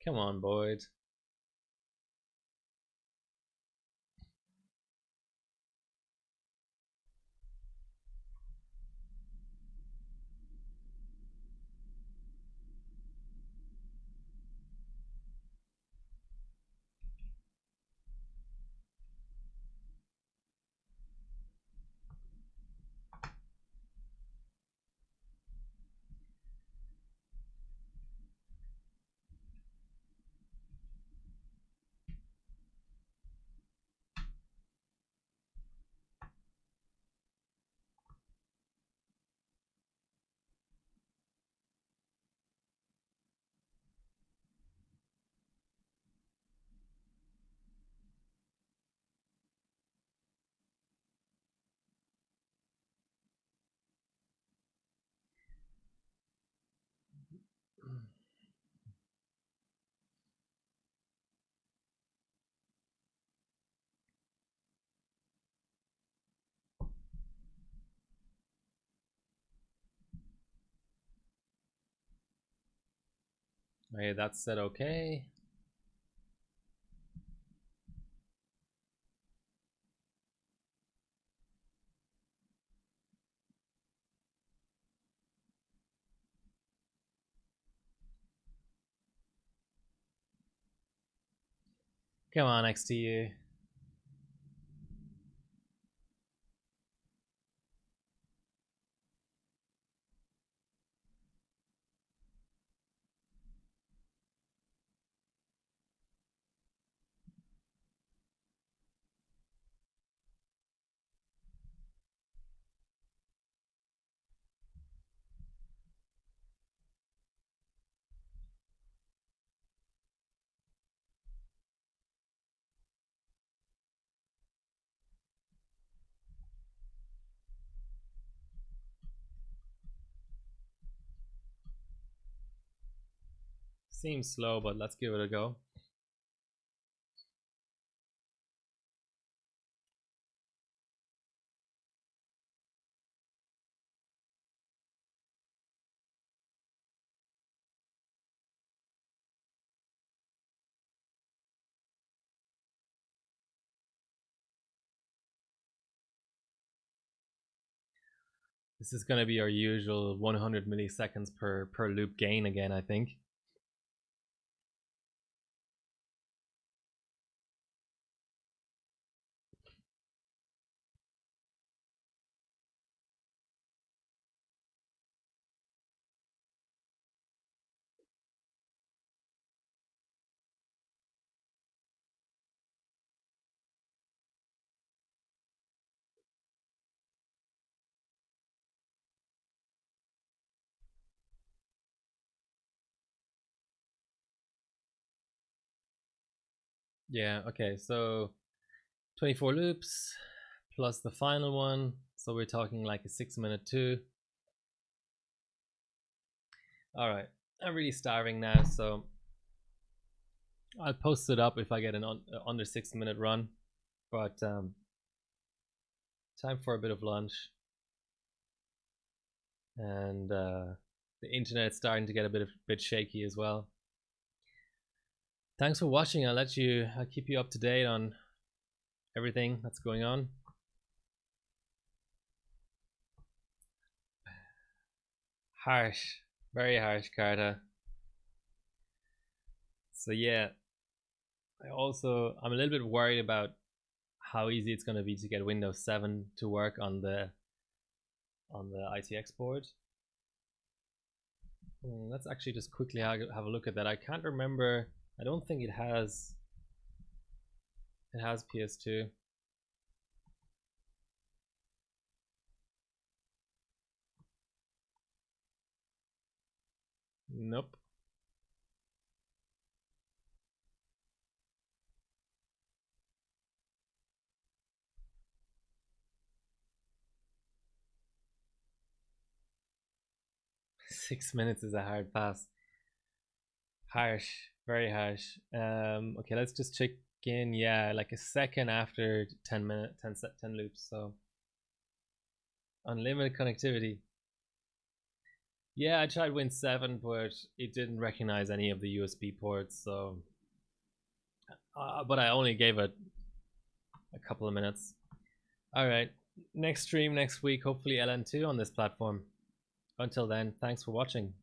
Come on, Boyd. Okay, that's set okay. Come on, XTU. Seems slow, but let's give it a go. This is going to be our usual 100 milliseconds per loop gain again, I think. Yeah, okay, so 24 loops plus the final one, so we're talking like a 6-minute 2. All right, I'm really starving now, so I'll post it up if I get an under 6-minute run, but time for a bit of lunch. And the internet's starting to get a bit shaky as well. Thanks for watching. I'll keep you up to date on everything that's going on. Harsh, very harsh, Carta. So yeah, I'm a little bit worried about how easy it's going to be to get Windows 7 to work on the ITX board. Let's actually just quickly have a look at that. I can't remember. I don't think it has PS2. Nope. Six minutes is a hard pass. Harsh, very harsh. Okay, let's just check in. Yeah, like a second after 10 minutes, 10 loops. So unlimited connectivity. Yeah, I tried Win 7, but it didn't recognize any of the USB ports. So, but I only gave it a couple of minutes. All right, next stream next week. Hopefully LN2 on this platform. Until then, thanks for watching.